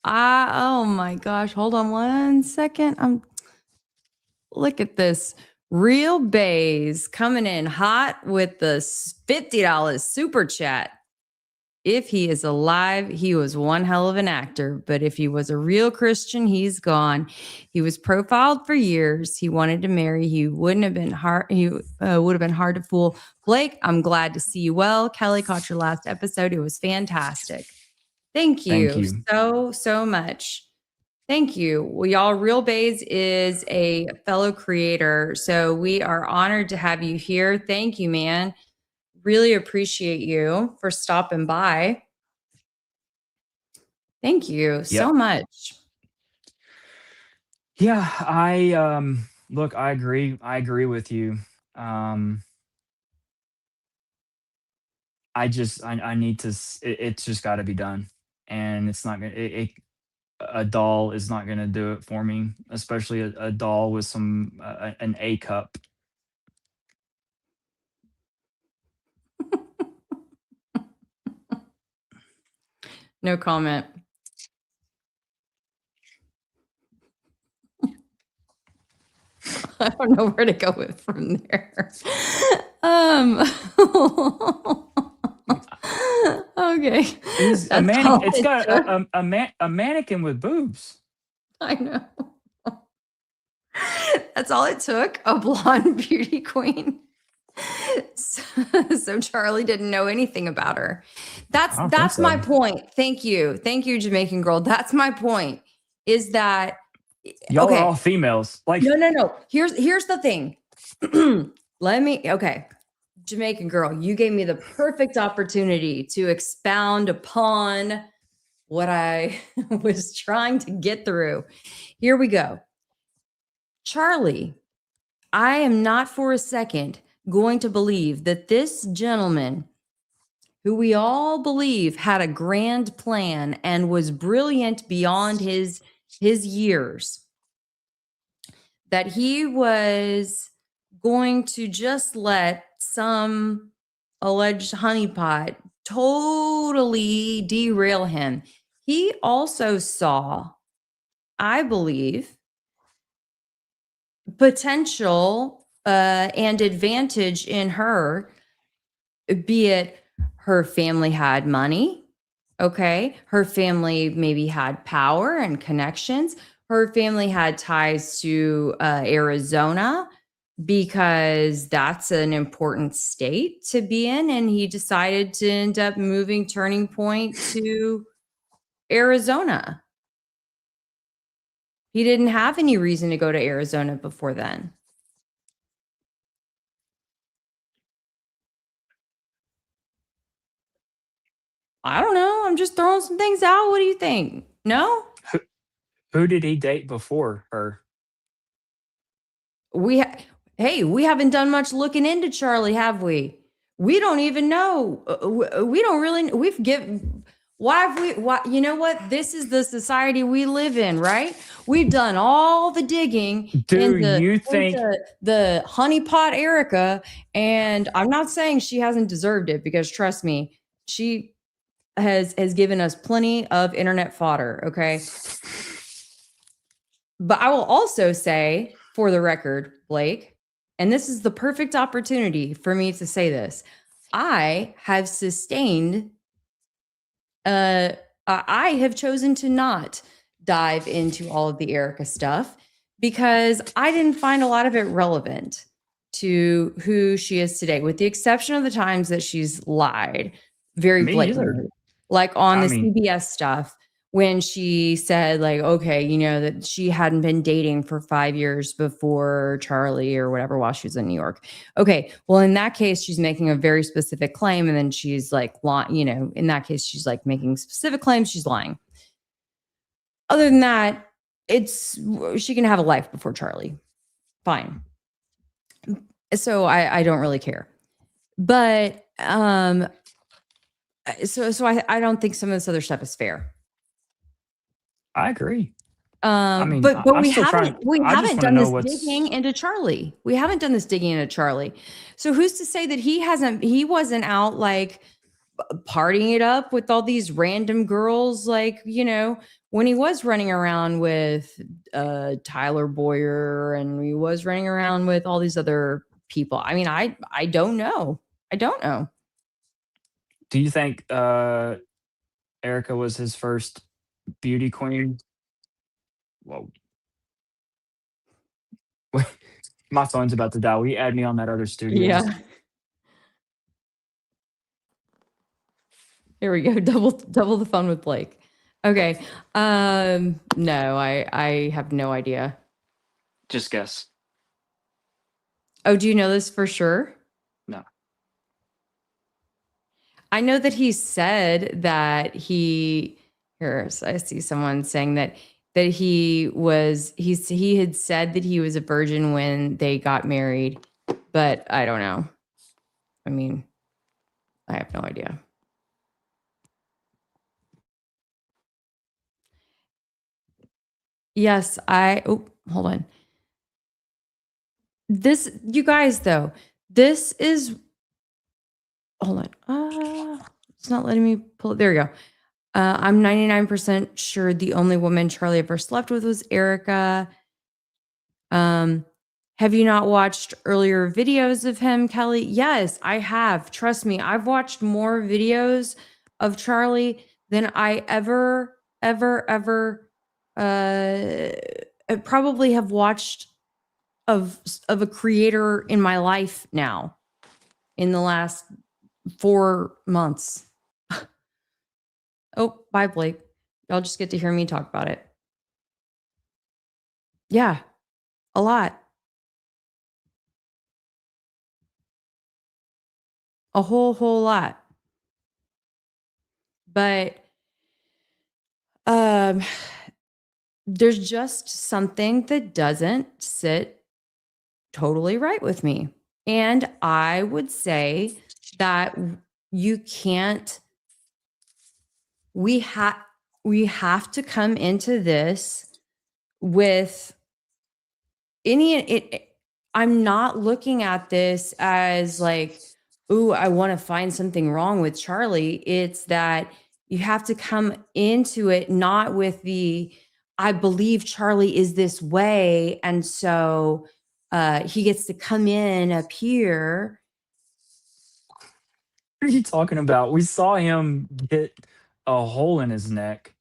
Oh my gosh, hold on one second. Look at this. Real Bays coming in hot with the $50 super chat. If he is alive, he was one hell of an actor. But if he was a real Christian, he's gone. He was profiled for years. He wanted to marry. He wouldn't have been hard. He would have been hard to fool. Blake, I'm glad to see you well. Kelly caught your last episode. It was fantastic. Thank you so much. Thank you. Well, y'all, Real Bays is a fellow creator, so we are honored to have you here. Thank you, man. Really appreciate you for stopping by. Thank you so much. Yeah, look, I agree. I agree with you. Um, I need to. It's just got to be done, and it's not gonna. A doll is not gonna do it for me, especially a doll with some an A cup. No comment. I don't know where to go with from there. Okay. It's a That's man. all It's it got took. a mannequin with boobs. I know. That's all it took. A blonde beauty queen. So Charlie didn't know anything about her. I don't think That's my so. point. Thank you, Jamaican girl. That's my point. Is that Y'all are okay? all females. Like, No. Here's the thing. Okay. Jamaican girl, you gave me the perfect opportunity to expound upon what I was trying to get through. Here we go. Charlie, I am not for a second going to believe that this gentleman, who we all believe had a grand plan and was brilliant beyond his years, that he was going to just let some alleged honeypot totally derail him. He also saw, I believe, potential and advantage in her, be it her family had money. Okay. Her family maybe had power and connections. Her family had ties to Arizona because that's an important state to be in. And he decided to end up moving Turning Point to Arizona. He didn't have any reason to go to Arizona before then. I don't know. I'm just throwing some things out. What do you think? No? who did he date before her? Hey, we haven't done much looking into Charlie, have we? We don't even know. We don't really. Why, you know what? This is the society we live in, right? We've done all the digging Do you think? into the honeypot Erika, and I'm not saying she hasn't deserved it, because trust me, she has given us plenty of internet fodder. Okay. But I will also say, for the record, Blake, and this is the perfect opportunity for me to say this, I have sustained, I have chosen to not dive into all of the Erika stuff because I didn't find a lot of it relevant to who she is today, with the exception of the times that she's lied very Me either. blatantly, like on I the mean- CBS stuff, when she said, like, okay, you know, that she hadn't been dating for 5 years before Charlie or whatever while she was in New York. Okay, well, in that case, she's making a very specific claim, and then she's like, you know, in that case, she's like making specific claims, she's lying. Other than that, she can have a life before Charlie. Fine. So I don't really care. But so I don't think some of this other stuff is fair. I agree. mean, But I'm we still haven't trying- I just wanna done know this digging into Charlie. We haven't done this digging into Charlie. So who's to say that he wasn't out like partying it up with all these random girls, like, you know, when he was running around with Tyler Boyer, and he was running around with all these other people. I mean, I don't know. I don't know. Do you think Erika was his first beauty queen? Whoa. My phone's about to die. Will you add me on that other studio? Yeah. Here we go. Double the fun with Blake. Okay. No, I have no idea. Just guess. Oh, do you know this for sure? No. I know that he said that I see someone saying that he had said that he was a virgin when they got married, but I don't know. I mean, I have no idea. Yes, hold on. You guys, though, this is, hold on. It's not letting me pull it. There we go. I'm 99% sure the only woman Charlie ever slept with was Erika. Have you not watched earlier videos of him, Kelly? Yes, I have. Trust me, I've watched more videos of Charlie than I ever, probably have watched of a creator in my life now in the last 4 months. Oh, bye, Blake. Y'all just get to hear me talk about it. Yeah, a lot. A whole lot. But there's just something that doesn't sit totally right with me. And I would say that you can't, we have to come into this with I'm not looking at this as like, ooh, I want to find something wrong with Charlie. It's that you have to come into it not with I believe Charlie is this way, and so he gets to come in up here. What are you talking about? We saw him get a hole in his neck.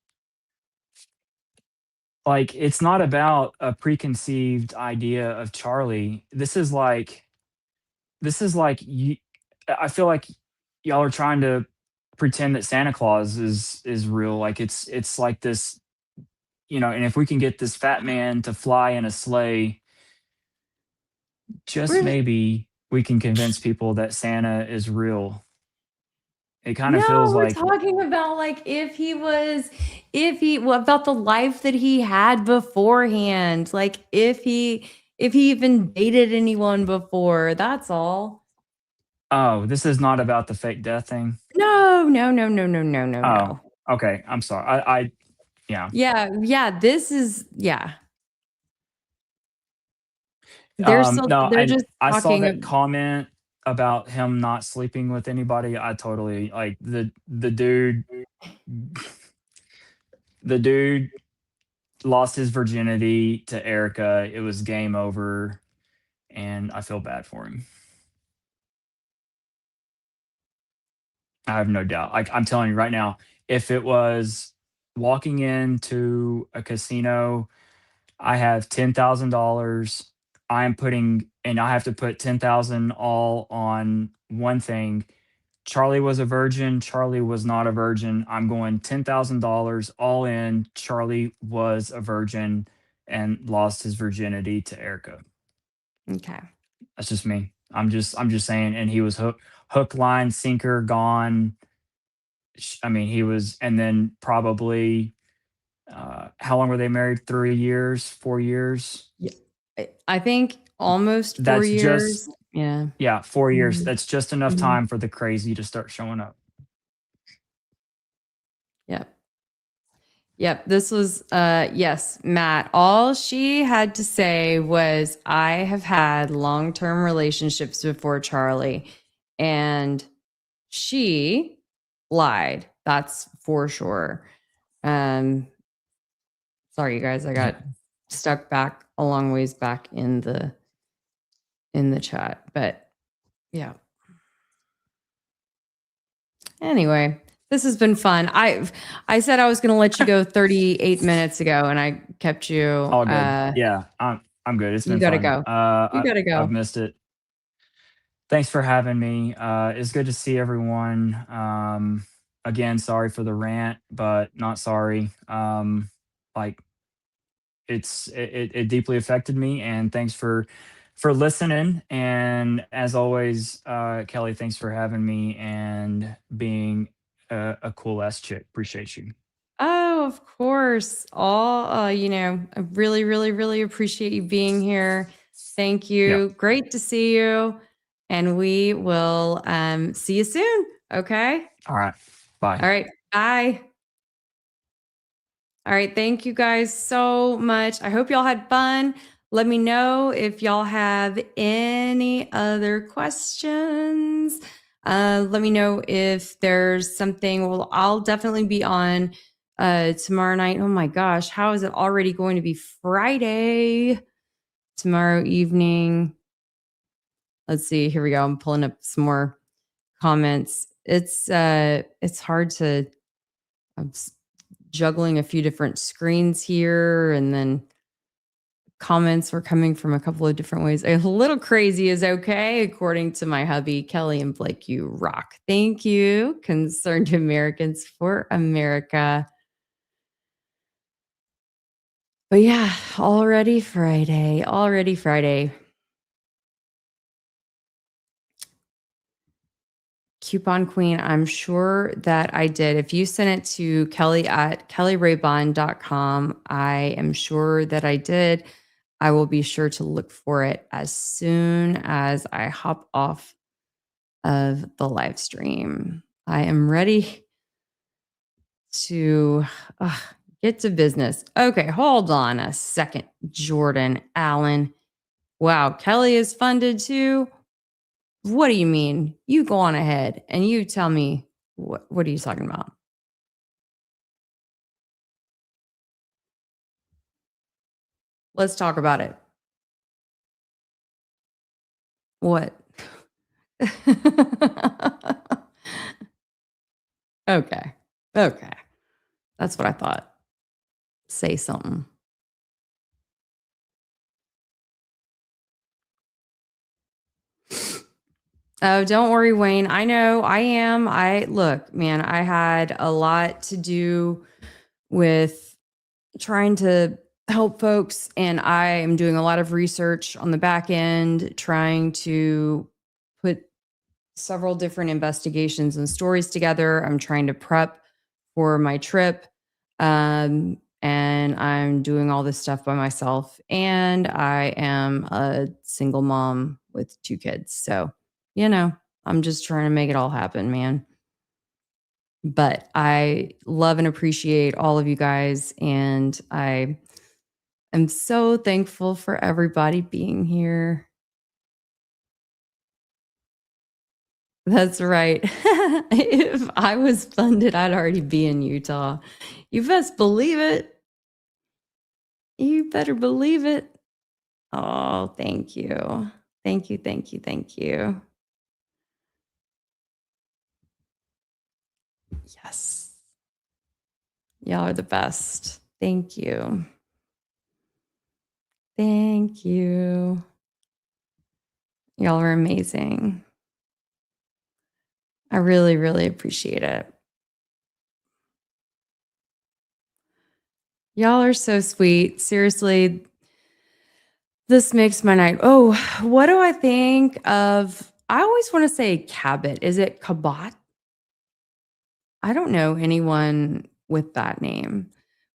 Like, it's not about a preconceived idea of Charlie. This is like you. I feel like y'all are trying to pretend that Santa Claus is real. Like it's like this, and if we can get this fat man to fly in a sleigh, just maybe we can convince people that Santa is real. It kind of feels We're like, talking about like about the life that he had beforehand. Like if he even dated anyone before, that's all. oh, this is not about the fake death thing. No. Oh, okay. I'm sorry. Yeah. Yeah. This is, yeah. They're No, they're and just I saw that talking. comment about him not sleeping with anybody. I totally like the dude. The dude lost his virginity to Erica. It was game over, and I feel bad for him. I have no doubt. Like, I'm telling you right now, if it was walking into a casino, I have $10,000. And I have to put 10,000 all on one thing. Charlie was a virgin. Charlie was not a virgin. I'm going $10,000 all in. Charlie was a virgin and lost his virginity to Erica. Okay. That's just me. I'm just saying. And he was hook, line, sinker, gone. I mean, he was, and then probably, how long were they married? 3 years, 4 years? Yeah. I think almost 4 That's years. just, Yeah. yeah, 4 years. Mhm. That's just enough Mhm. time for the crazy to start showing up. Yep. Yep. This was, yes, Matt. All she had to say was, I have had long-term relationships before Charlie, and she lied. That's for sure. Um, sorry, you guys, I got stuck back a long ways back in the chat, but yeah. Anyway, this has been fun. I said I was going to let you go 38 minutes ago, and I kept you. All good. Yeah, I'm good. It's You been gotta fun. go. You gotta I've go. missed it. Thanks for having me. It's good to see everyone. Again, sorry for the rant, but not sorry. Like, it deeply affected me, and thanks for for listening. And as always, Kelly, thanks for having me and being a cool ass chick. Appreciate you. Oh, of course. You know, I really, really, really appreciate you being here. Thank Yeah. you. Great to see you. And we will see you soon. Okay. All right. Bye. All right. Bye. All right. Thank you guys so much. I hope y'all had fun. Let me know if y'all have any other questions. Let me know if there's something. Well, I'll definitely be on tomorrow night. Oh my gosh, how is it already going to be Friday? Tomorrow evening. Let's see. Here we go. I'm pulling up some more comments. It's hard to. I'm juggling a few different screens here, and then comments were coming from a couple of different ways. A little crazy is okay, according to my hubby, Kelly and Blake. You rock. Thank you, Concerned Americans for America. But yeah, already Friday. Already Friday. Coupon Queen, I'm sure that I did. If you sent it to Kelly at kellyraybond.com, I am sure that I did. I will be sure to look for it as soon as I hop off of the live stream. I am ready to get to business. Okay, hold on a second, Jordan Allen. Wow, Kelly is funded too. What do you mean? You go on ahead and you tell me what are you talking about? Let's talk about it. What? Okay. Okay. That's what I thought. Say something. Oh, don't worry, Wayne. I know I am. Look, man, I had a lot to do with trying to help folks, and I am doing a lot of research on the back end, trying to put several different investigations and stories together. I'm trying to prep for my trip. And I'm doing all this stuff by myself. And I am a single mom with 2 kids. So, you know, I'm just trying to make it all happen, man. But I love and appreciate all of you guys. And I am so thankful for everybody being here. That's right. If I was funded, I'd already be in Utah. You best believe it. You better believe it. Oh, thank you. Thank you, thank you, thank you. Yes. Y'all are the best. Thank you. Thank you. Y'all are amazing. I really, really appreciate it. Y'all are so sweet. Seriously, this makes my night. Oh, what do I think of? I always want to say Cabot. Is it Cabot? I don't know anyone with that name.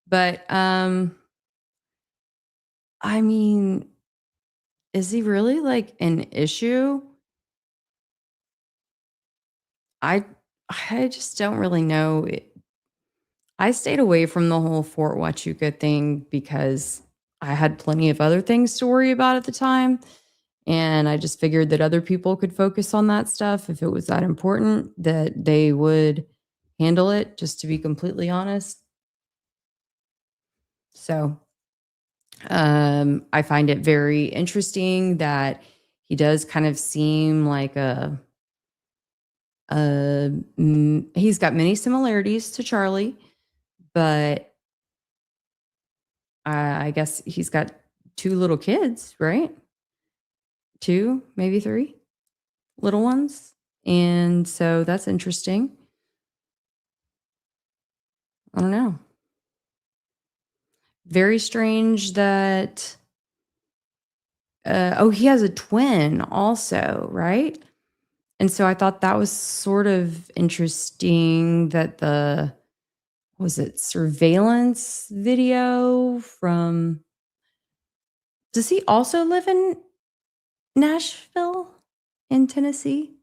But I mean, is he really like an issue? I I just don't really know. I stayed away from the whole Fort Huachuca thing because I had plenty of other things to worry about at the time. And I just figured that other people could focus on that stuff if it was that important, that they would handle it, just to be completely honest. So I find it very interesting that he does kind of seem like he's got many similarities to Charlie, but I guess he's got 2 little kids, right? 2, maybe 3 little ones. And so that's interesting. I don't know. Very strange that he has a twin also, right? And so I thought that was sort of interesting that was it surveillance video from, does he also live in Nashville in Tennessee?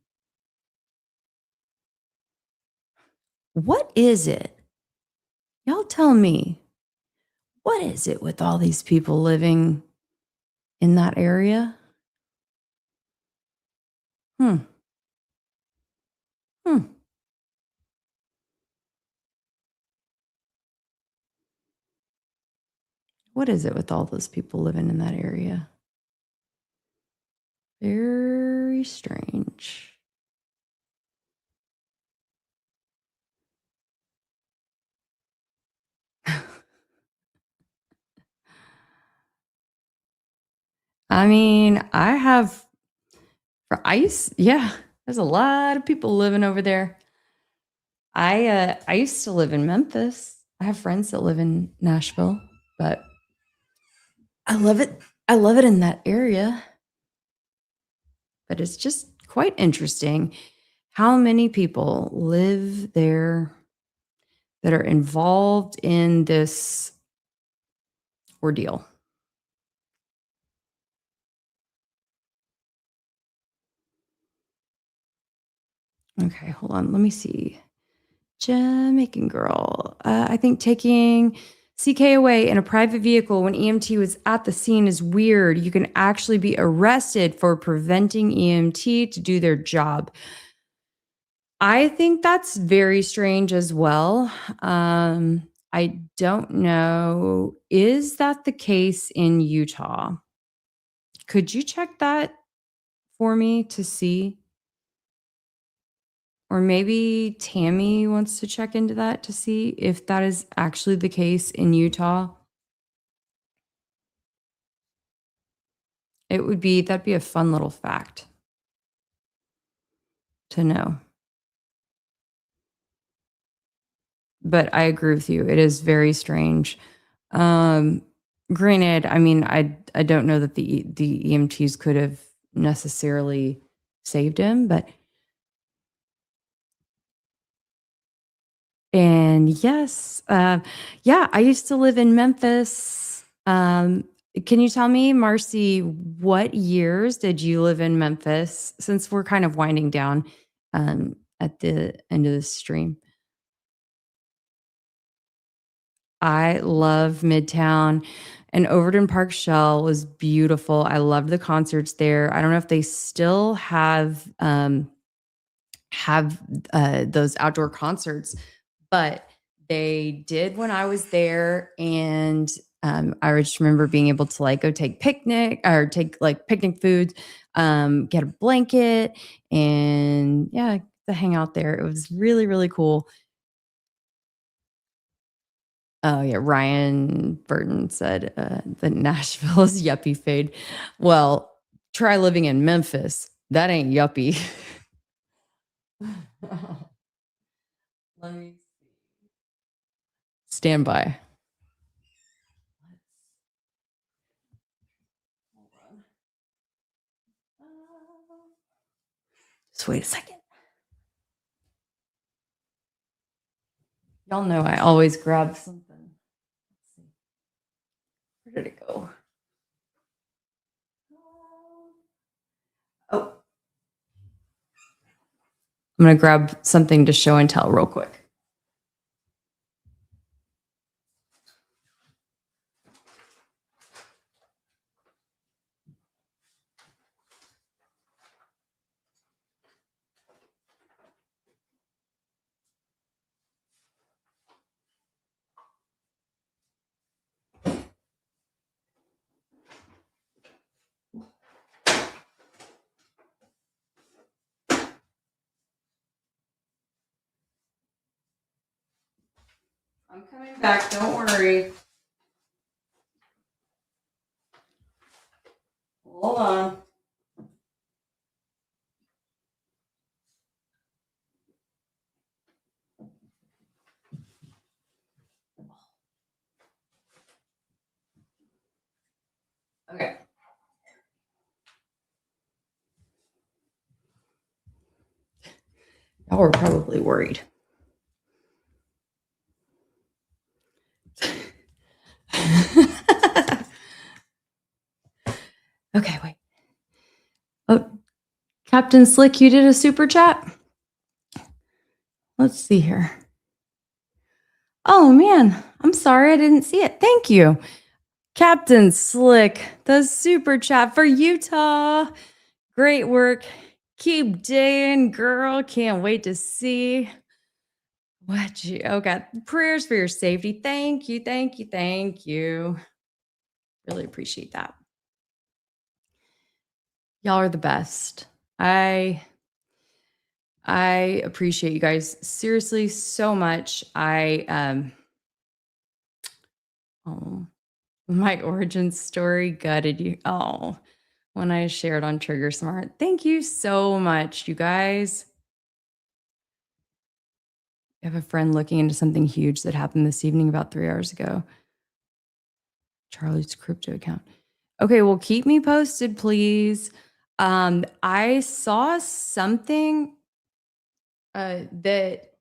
What is it? Y'all tell me. What is it with all these people living in that area? Hmm. What is it with all those people living in that area? Very strange. I mean, yeah, there's a lot of people living over there. I used to live in Memphis. I have friends that live in Nashville, but I love it. I love it in that area. But it's just quite interesting how many people live there that are involved in this ordeal. Okay, hold on. Let me see. Jamaican girl. I think taking CK away in a private vehicle when EMT was at the scene is weird. You can actually be arrested for preventing EMT to do their job. I think that's very strange as well. I don't know. Is that the case in Utah? Could you check that for me to see? Or maybe Tammy wants to check into that to see if that is actually the case in Utah. That'd be a fun little fact to know. But I agree with you. It is very strange. Granted, I mean, I don't know that the EMTs could have necessarily saved him, but and yes, yeah, I used to live in Memphis. Can you tell me, Marcy, what years did you live in Memphis? Since we're kind of winding down at the end of the stream. I love Midtown, and Overton Park Shell was beautiful. I loved the concerts there. I don't know if they still have those outdoor concerts, but they did when I was there. And I just remember being able to like go take picnic foods, get a blanket, and yeah, to hang out there. It was really, really cool. Oh yeah, Ryan Burton said that Nashville is yuppie fade. Well, try living in Memphis. That ain't yuppie. Let me stand by. Hold on. Just wait a second. Y'all know I always grab something. Let's see. Where did it go? Oh. I'm going to grab something to show and tell real quick. I'm coming back. Don't worry. Hold on. Okay. Y'all were probably worried. Okay, wait. Oh, Captain Slick, you did a super chat? Let's see here. Oh man, I'm sorry I didn't see it. Thank you. Captain Slick, the super chat for Utah. Great work. Keep digging, girl. Can't wait to see what you. Oh, God. Prayers for your safety. Thank you. Thank you. Thank you. Really appreciate that. Y'all are the best. I appreciate you guys seriously so much. Oh, my origin story gutted you. Oh, when I shared on Trigger Smart. Thank you so much, you guys. I have a friend looking into something huge that happened this evening about 3 hours ago. Charlie's crypto account. Okay, well, keep me posted, please. I saw something that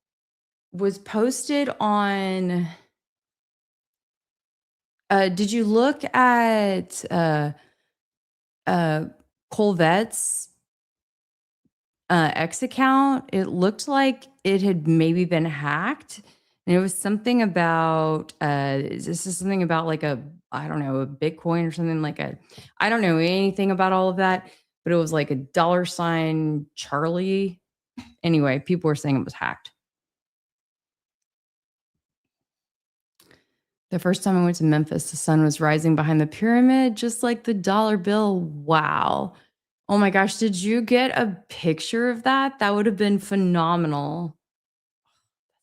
was posted on. Did you look at Colvette's X account? It looked like it had maybe been hacked. And it was something about this is something about like I don't know, a Bitcoin or something like I don't know anything about all of that, but it was like a $ Charlie. Anyway, people were saying it was hacked. The first time I went to Memphis, the sun was rising behind the pyramid, just like the dollar bill. Wow. Oh my gosh, did you get a picture of that? That would have been phenomenal.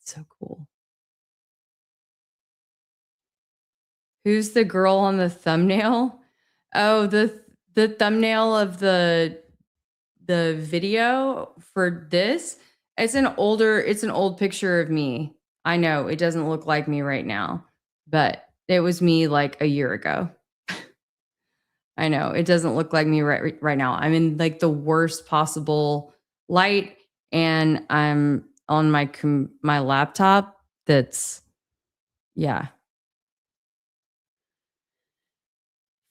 That's so cool. Who's the girl on the thumbnail? Oh, the thumbnail of the video for this. It's an old picture of me. I know it doesn't look like me right now, but it was me like a year ago. I know it doesn't look like me right now. I'm in like the worst possible light, and I'm on my laptop. That's yeah.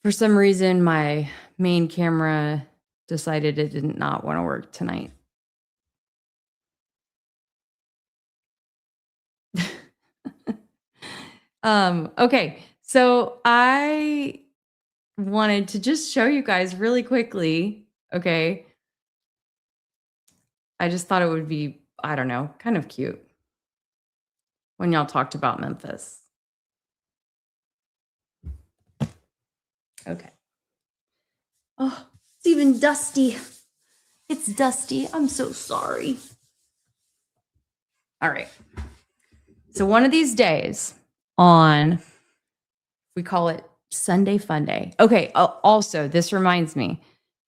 For some reason, my main camera decided it did not want to work tonight. Okay, so I wanted to just show you guys really quickly. Okay. I just thought it would be, I don't know, kind of cute when y'all talked about Memphis. Okay. Oh, it's even dusty. It's dusty. I'm so sorry. All right. So one of these days we call it Sunday Fun Day. Okay. Also, this reminds me,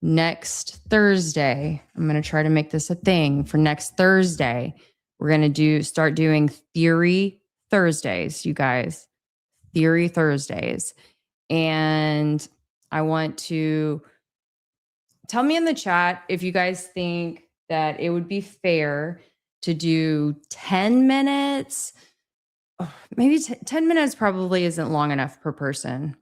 next Thursday, I'm going to try to make this a thing for next Thursday. We're going to start doing Theory Thursdays, you guys. Theory Thursdays. And I want to tell me in the chat if you guys think that it would be fair to do 10 minutes. Oh, maybe 10 minutes probably isn't long enough per person,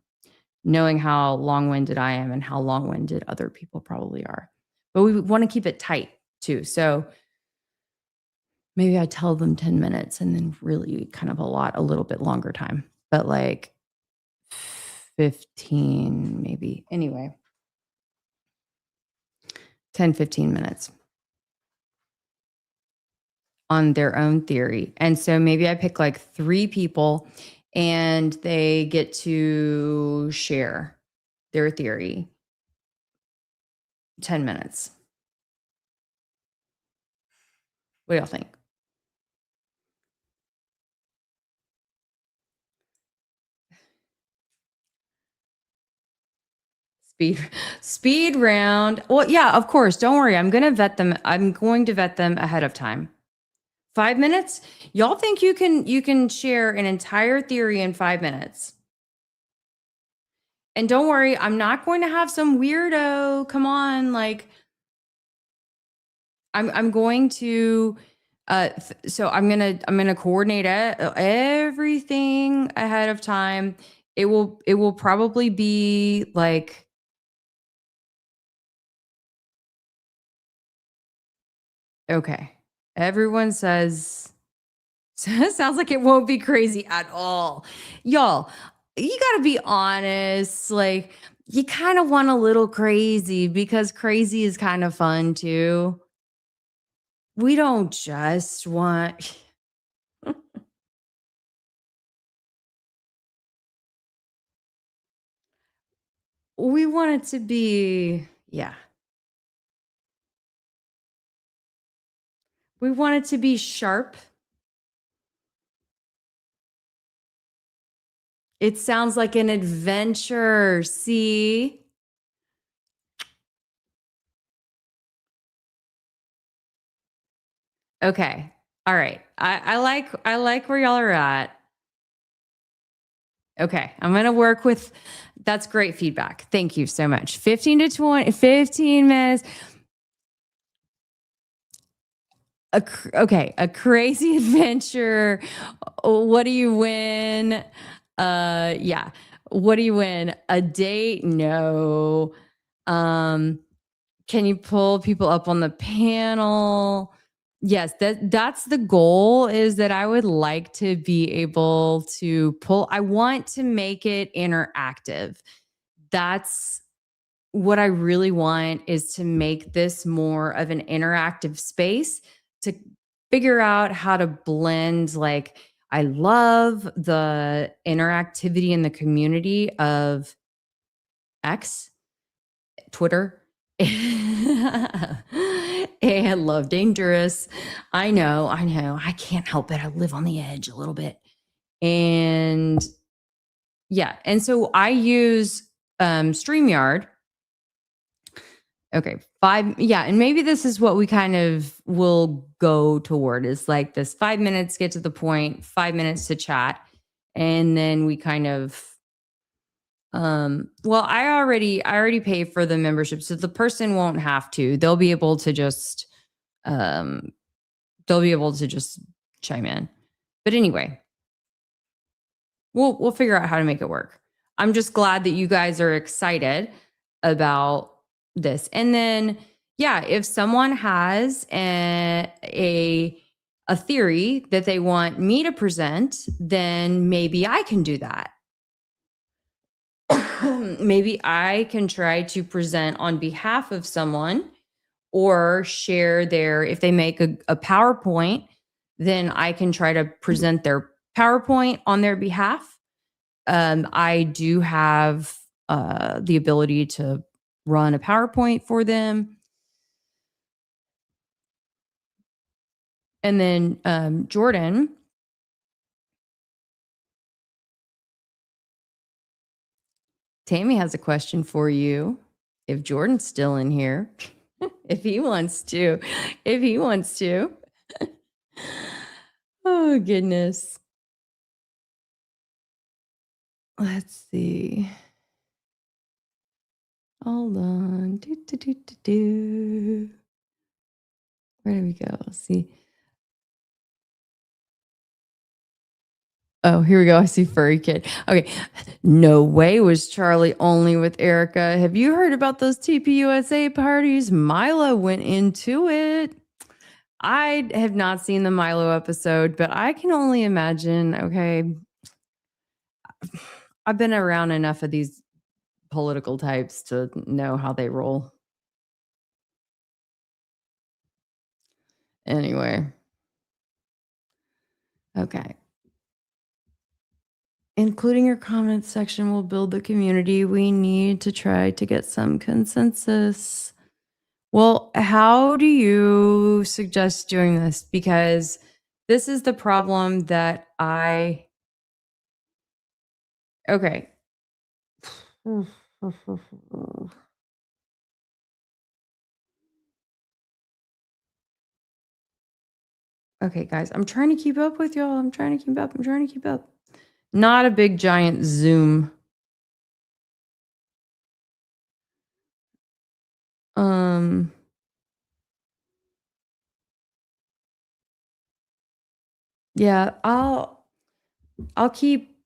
knowing how long-winded I am and how long-winded other people probably are. But we want to keep it tight too. So maybe I tell them 10 minutes and then really kind of a little bit longer time, but like 15 maybe. Anyway, 10, 15 minutes on their own theory. And so maybe I pick like 3 people and they get to share their theory. 10 minutes. What do y'all think? Speed round. Well, yeah, of course. Don't worry. I'm going to vet them. I'm going to vet them ahead of time. 5 minutes? Y'all think you can share an entire theory in 5 minutes? And don't worry, I'm not going to have some weirdo. Come on, like I'm going to So I'm gonna coordinate everything ahead of time. It will probably be like, okay. Everyone says sounds like it won't be crazy at all. Y'all, you gotta be honest. Like, you kind of want a little crazy because crazy is kind of fun too. We don't just want we want it to be, yeah. We want it to be sharp. It sounds like an adventure. See? Okay. All right. I like where y'all are at. Okay. I'm going to work with that's great feedback. Thank you so much. 15 to 20 15 minutes. Okay, a crazy adventure. What do you win? Yeah. What do you win? A date? No. Can you pull people up on the panel? Yes, that's the goal, is that I would like to be able to pull, I want to make it interactive. That's what I really want, is to make this more of an interactive space, to figure out how to blend. Like, I love the interactivity in the community of X, Twitter, and Love Dangerous. I know. I can't help it. I live on the edge a little bit. And yeah. And so I use StreamYard. Okay. Yeah. And maybe this is what we kind of will go toward, is like this 5 minutes, get to the point, 5 minutes to chat. And then we kind of, well, I already pay for the membership, so the person won't have to. They'll be able to just um chime in. But anyway, we'll figure out how to make it work. I'm just glad that you guys are excited about this. And then, yeah, if someone has a theory that they want me to present, then maybe I can do that. Maybe I can try to present on behalf of someone, or share if they make a PowerPoint, then I can try to present their PowerPoint on their behalf. I do have the ability to run a PowerPoint for them. And then Jordan, Tammy has a question for you. If Jordan's still in here, if he wants to. Oh, goodness. Let's see. Hold on. Where do we go? Let's see. Oh, here we go. I see Furry Kid. Okay. No way was Charlie only with Erika. Have you heard about those TPUSA parties? Milo went into it. I have not seen the Milo episode, but I can only imagine. Okay. I've been around enough of these political types to know how they roll. Anyway. Okay. Including your comments section will build the community. We need to try to get some consensus. Well, how do you suggest doing this? Because this is the problem that okay. Okay, guys, I'm trying to keep up with y'all. I'm trying to keep up. Not a big giant Zoom. Yeah, I'll keep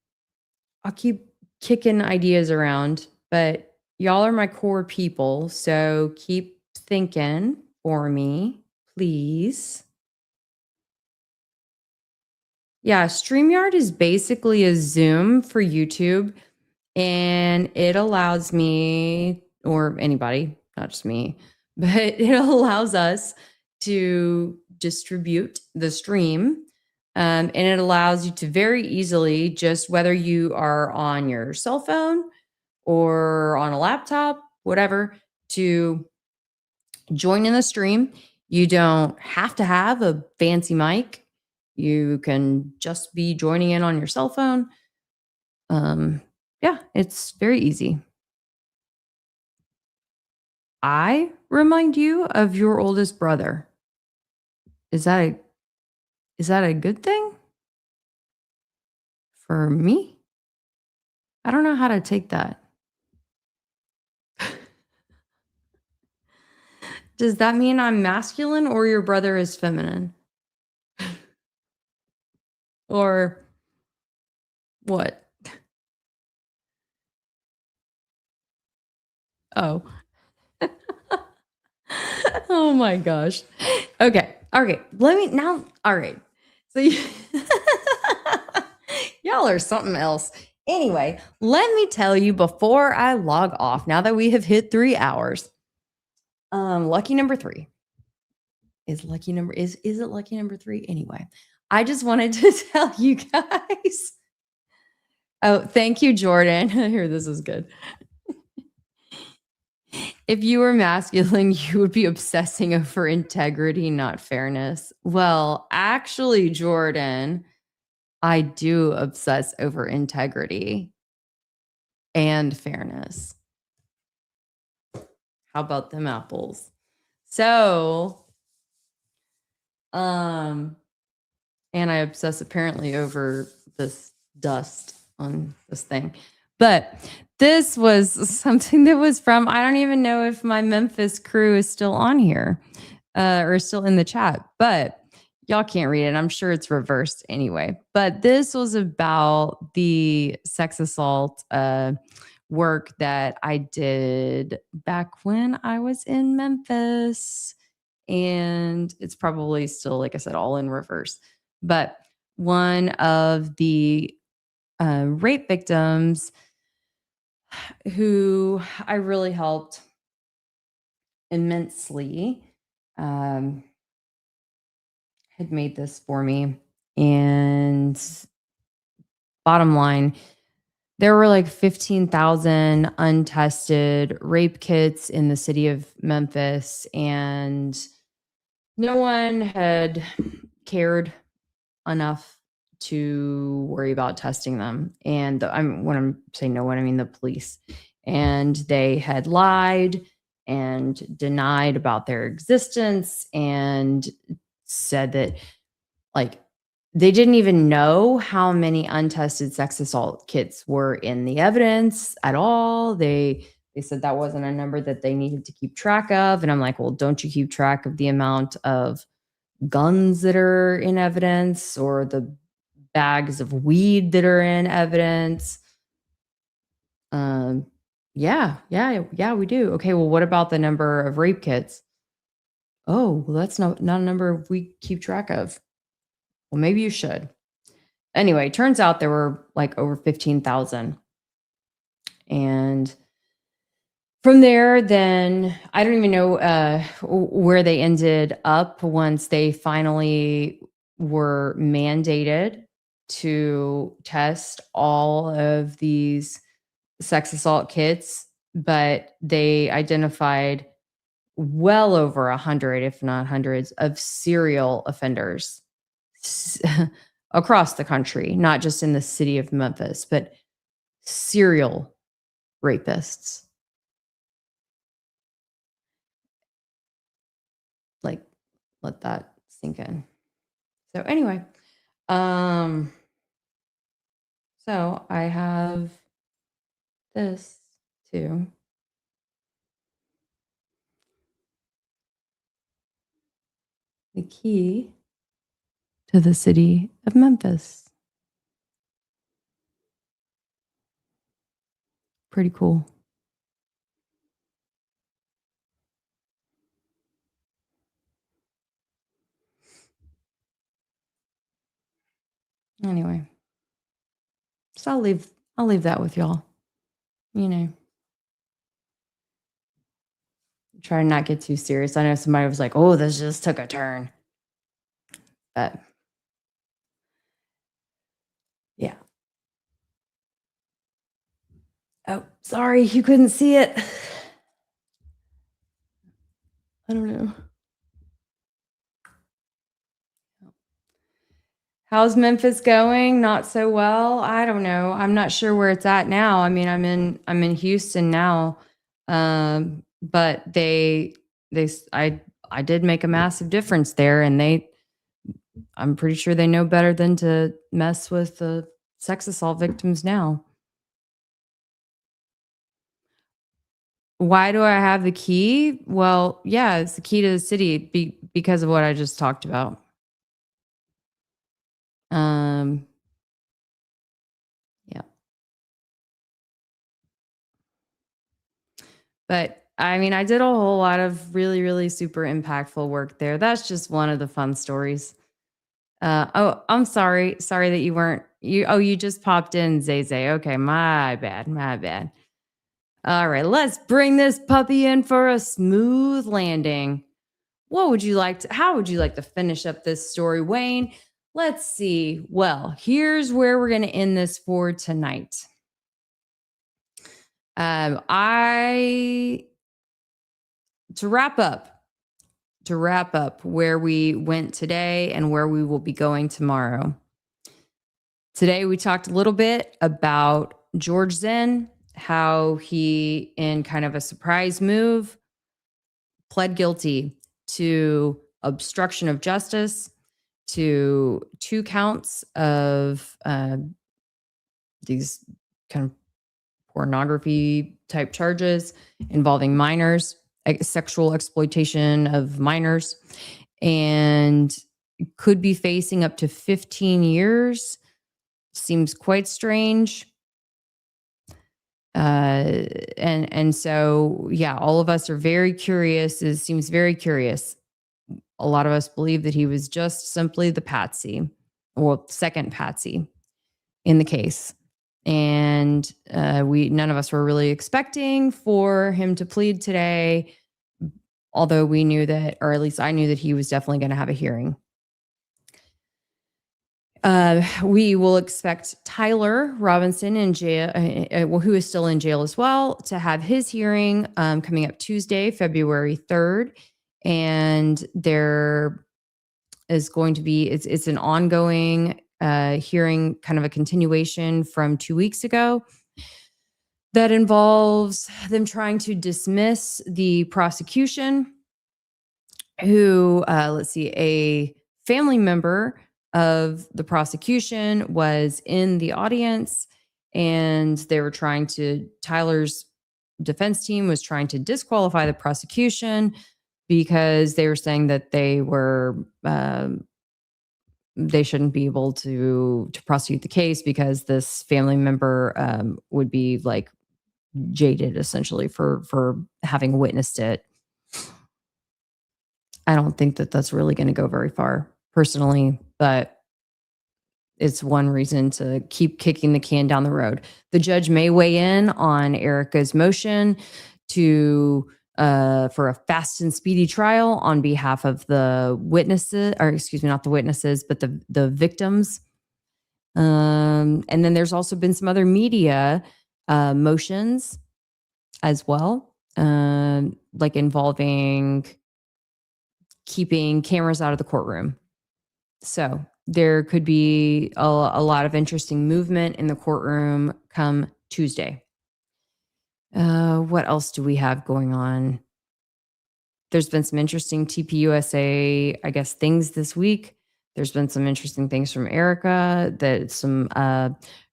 kicking ideas around, but y'all are my core people, so keep thinking for me, please. Yeah, StreamYard is basically a Zoom for YouTube, and it allows me, or anybody, not just me, but it allows us to distribute the stream. And it allows you to very easily, just whether you are on your cell phone or on a laptop, whatever, to join in the stream. You don't have to have a fancy mic. You can just be joining in on your cell phone. Yeah, it's very easy. I remind you of your oldest brother. Is that a good thing for me? I don't know how to take that. Does that mean I'm masculine or your brother is feminine? Or what? Oh. Oh my gosh. Okay. Okay. Let me now. All right. So y'all are something else. Anyway, let me tell you before I log off, now that we have hit 3 hours. Lucky number 3 is it lucky number 3? Anyway, I just wanted to tell you guys. Oh, thank you, Jordan. I hear this is good. If you were masculine, you would be obsessing over integrity, not fairness. Well, actually, Jordan, I do obsess over integrity and fairness. How about them apples? So, and I obsess apparently over this dust on this thing. But this was something that was from, I don't even know if my Memphis crew is still on here or still in the chat, but y'all can't read it. I'm sure it's reversed anyway. But this was about the sex assault work that I did back when I was in Memphis. And it's probably still, like I said, all in reverse. But one of the rape victims who I really helped immensely had made this for me. And bottom line, there were like 15,000 untested rape kits in the city of Memphis, and no one had cared enough to worry about testing them. And when I'm saying no one, I mean the police. And they had lied and denied about their existence and said that, like, they didn't even know how many untested sex assault kits were in the evidence at all. They said that wasn't a number that they needed to keep track of. And I'm like, well, don't you keep track of the amount of guns that are in evidence or the bags of weed that are in evidence? Yeah, we do. Okay, well, what about the number of rape kits? Oh, well, that's not a number we keep track of. Well, maybe you should. Anyway, turns out there were like over 15,000. And from there, then I don't even know where they ended up once they finally were mandated to test all of these sex assault kits, but they identified well over 100, if not hundreds, of serial offenders across the country, not just in the city of Memphis, but serial rapists. Like, let that sink in. So anyway, so I have this too. The key to the city of Memphis. Pretty cool. Anyway, so I'll leave that with y'all. You know, try to not get too serious. I know somebody was like, "Oh, this just took a turn," but yeah. Oh, sorry, you couldn't see it. I don't know. How's Memphis going? Not so well. I don't know. I'm not sure where it's at now. I mean, I'm in Houston now. But I did make a massive difference there, and I'm pretty sure they know better than to mess with the sex assault victims now. Why do I have the key? Well, yeah, it's the key to the city because of what I just talked about. Yeah. But I mean, I did a whole lot of really, really super impactful work there. That's just one of the fun stories. Oh, I'm sorry. Sorry that you weren't you just popped in, Zay Zay. Okay, my bad. My bad. All right, let's bring this puppy in for a smooth landing. How would you like to finish up this story, Wayne? Let's see. Well, here's where we're going to end this for tonight. To wrap up where we went today and where we will be going tomorrow. Today, we talked a little bit about George Zinn, how he, in kind of a surprise move, pled guilty to obstruction of justice, to 2 counts of these kind of pornography type charges involving minors, sexual exploitation of minors, and could be facing up to 15 years. Seems quite strange. And so, yeah, all of us are very curious. It seems very curious. A lot of us believe that he was just simply the patsy, or second patsy in the case. And none of us were really expecting for him to plead today, although we knew that, or at least I knew that he was definitely going to have a hearing. We will expect Tyler Robinson in jail, who is still in jail as well, to have his hearing coming up Tuesday, February 3rd. And there is going to be, it's an ongoing hearing, kind of a continuation from 2 weeks ago, that involves them trying to dismiss the prosecution, who, a family member of the prosecution was in the audience, and they were Tyler's defense team was trying to disqualify the prosecution because they were saying that they shouldn't be able to prosecute the case because this family member would be like jaded essentially for having witnessed it. I don't think that that's really going to go very far personally, but it's one reason to keep kicking the can down the road. The judge may weigh in on Erika's motion for a fast and speedy trial on behalf of the witnesses, or excuse me, not the witnesses, but the victims. And then there's also been some other media motions as well, like involving keeping cameras out of the courtroom. So there could be a lot of interesting movement in the courtroom come Tuesday. What else do we have going on? There's been some interesting TPUSA, I guess, things this week. There's been some interesting things from Erika, that some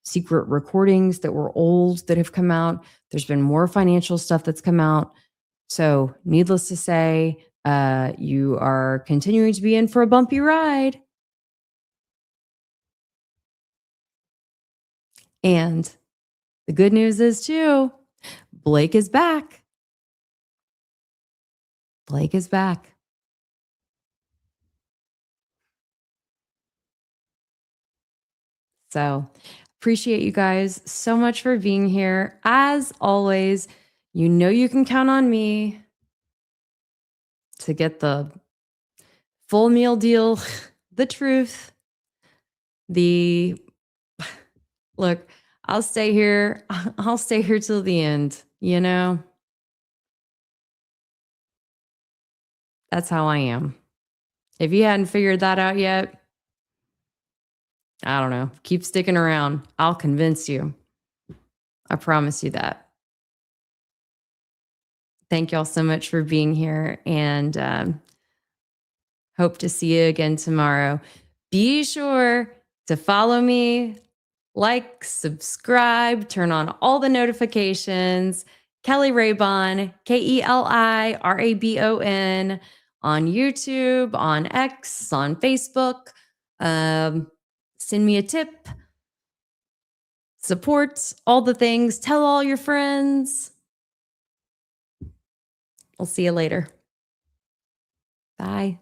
secret recordings that were old that have come out. There's been more financial stuff that's come out. So needless to say, you are continuing to be in for a bumpy ride. And the good news is too, Blake is back. Blake is back. So appreciate you guys so much for being here. As always, you know you can count on me to get the full meal deal, the truth, the look, I'll stay here. I'll stay here till the end, you know? That's how I am. If you hadn't figured that out yet, I don't know. Keep sticking around. I'll convince you. I promise you that. Thank y'all so much for being here, and hope to see you again tomorrow. Be sure to follow me, like, subscribe, turn on all the notifications. Kelly Raybon, KELIRABON, on YouTube, on X, on Facebook. Send me a tip, support, all the things. Tell all your friends. I'll see you later. Bye.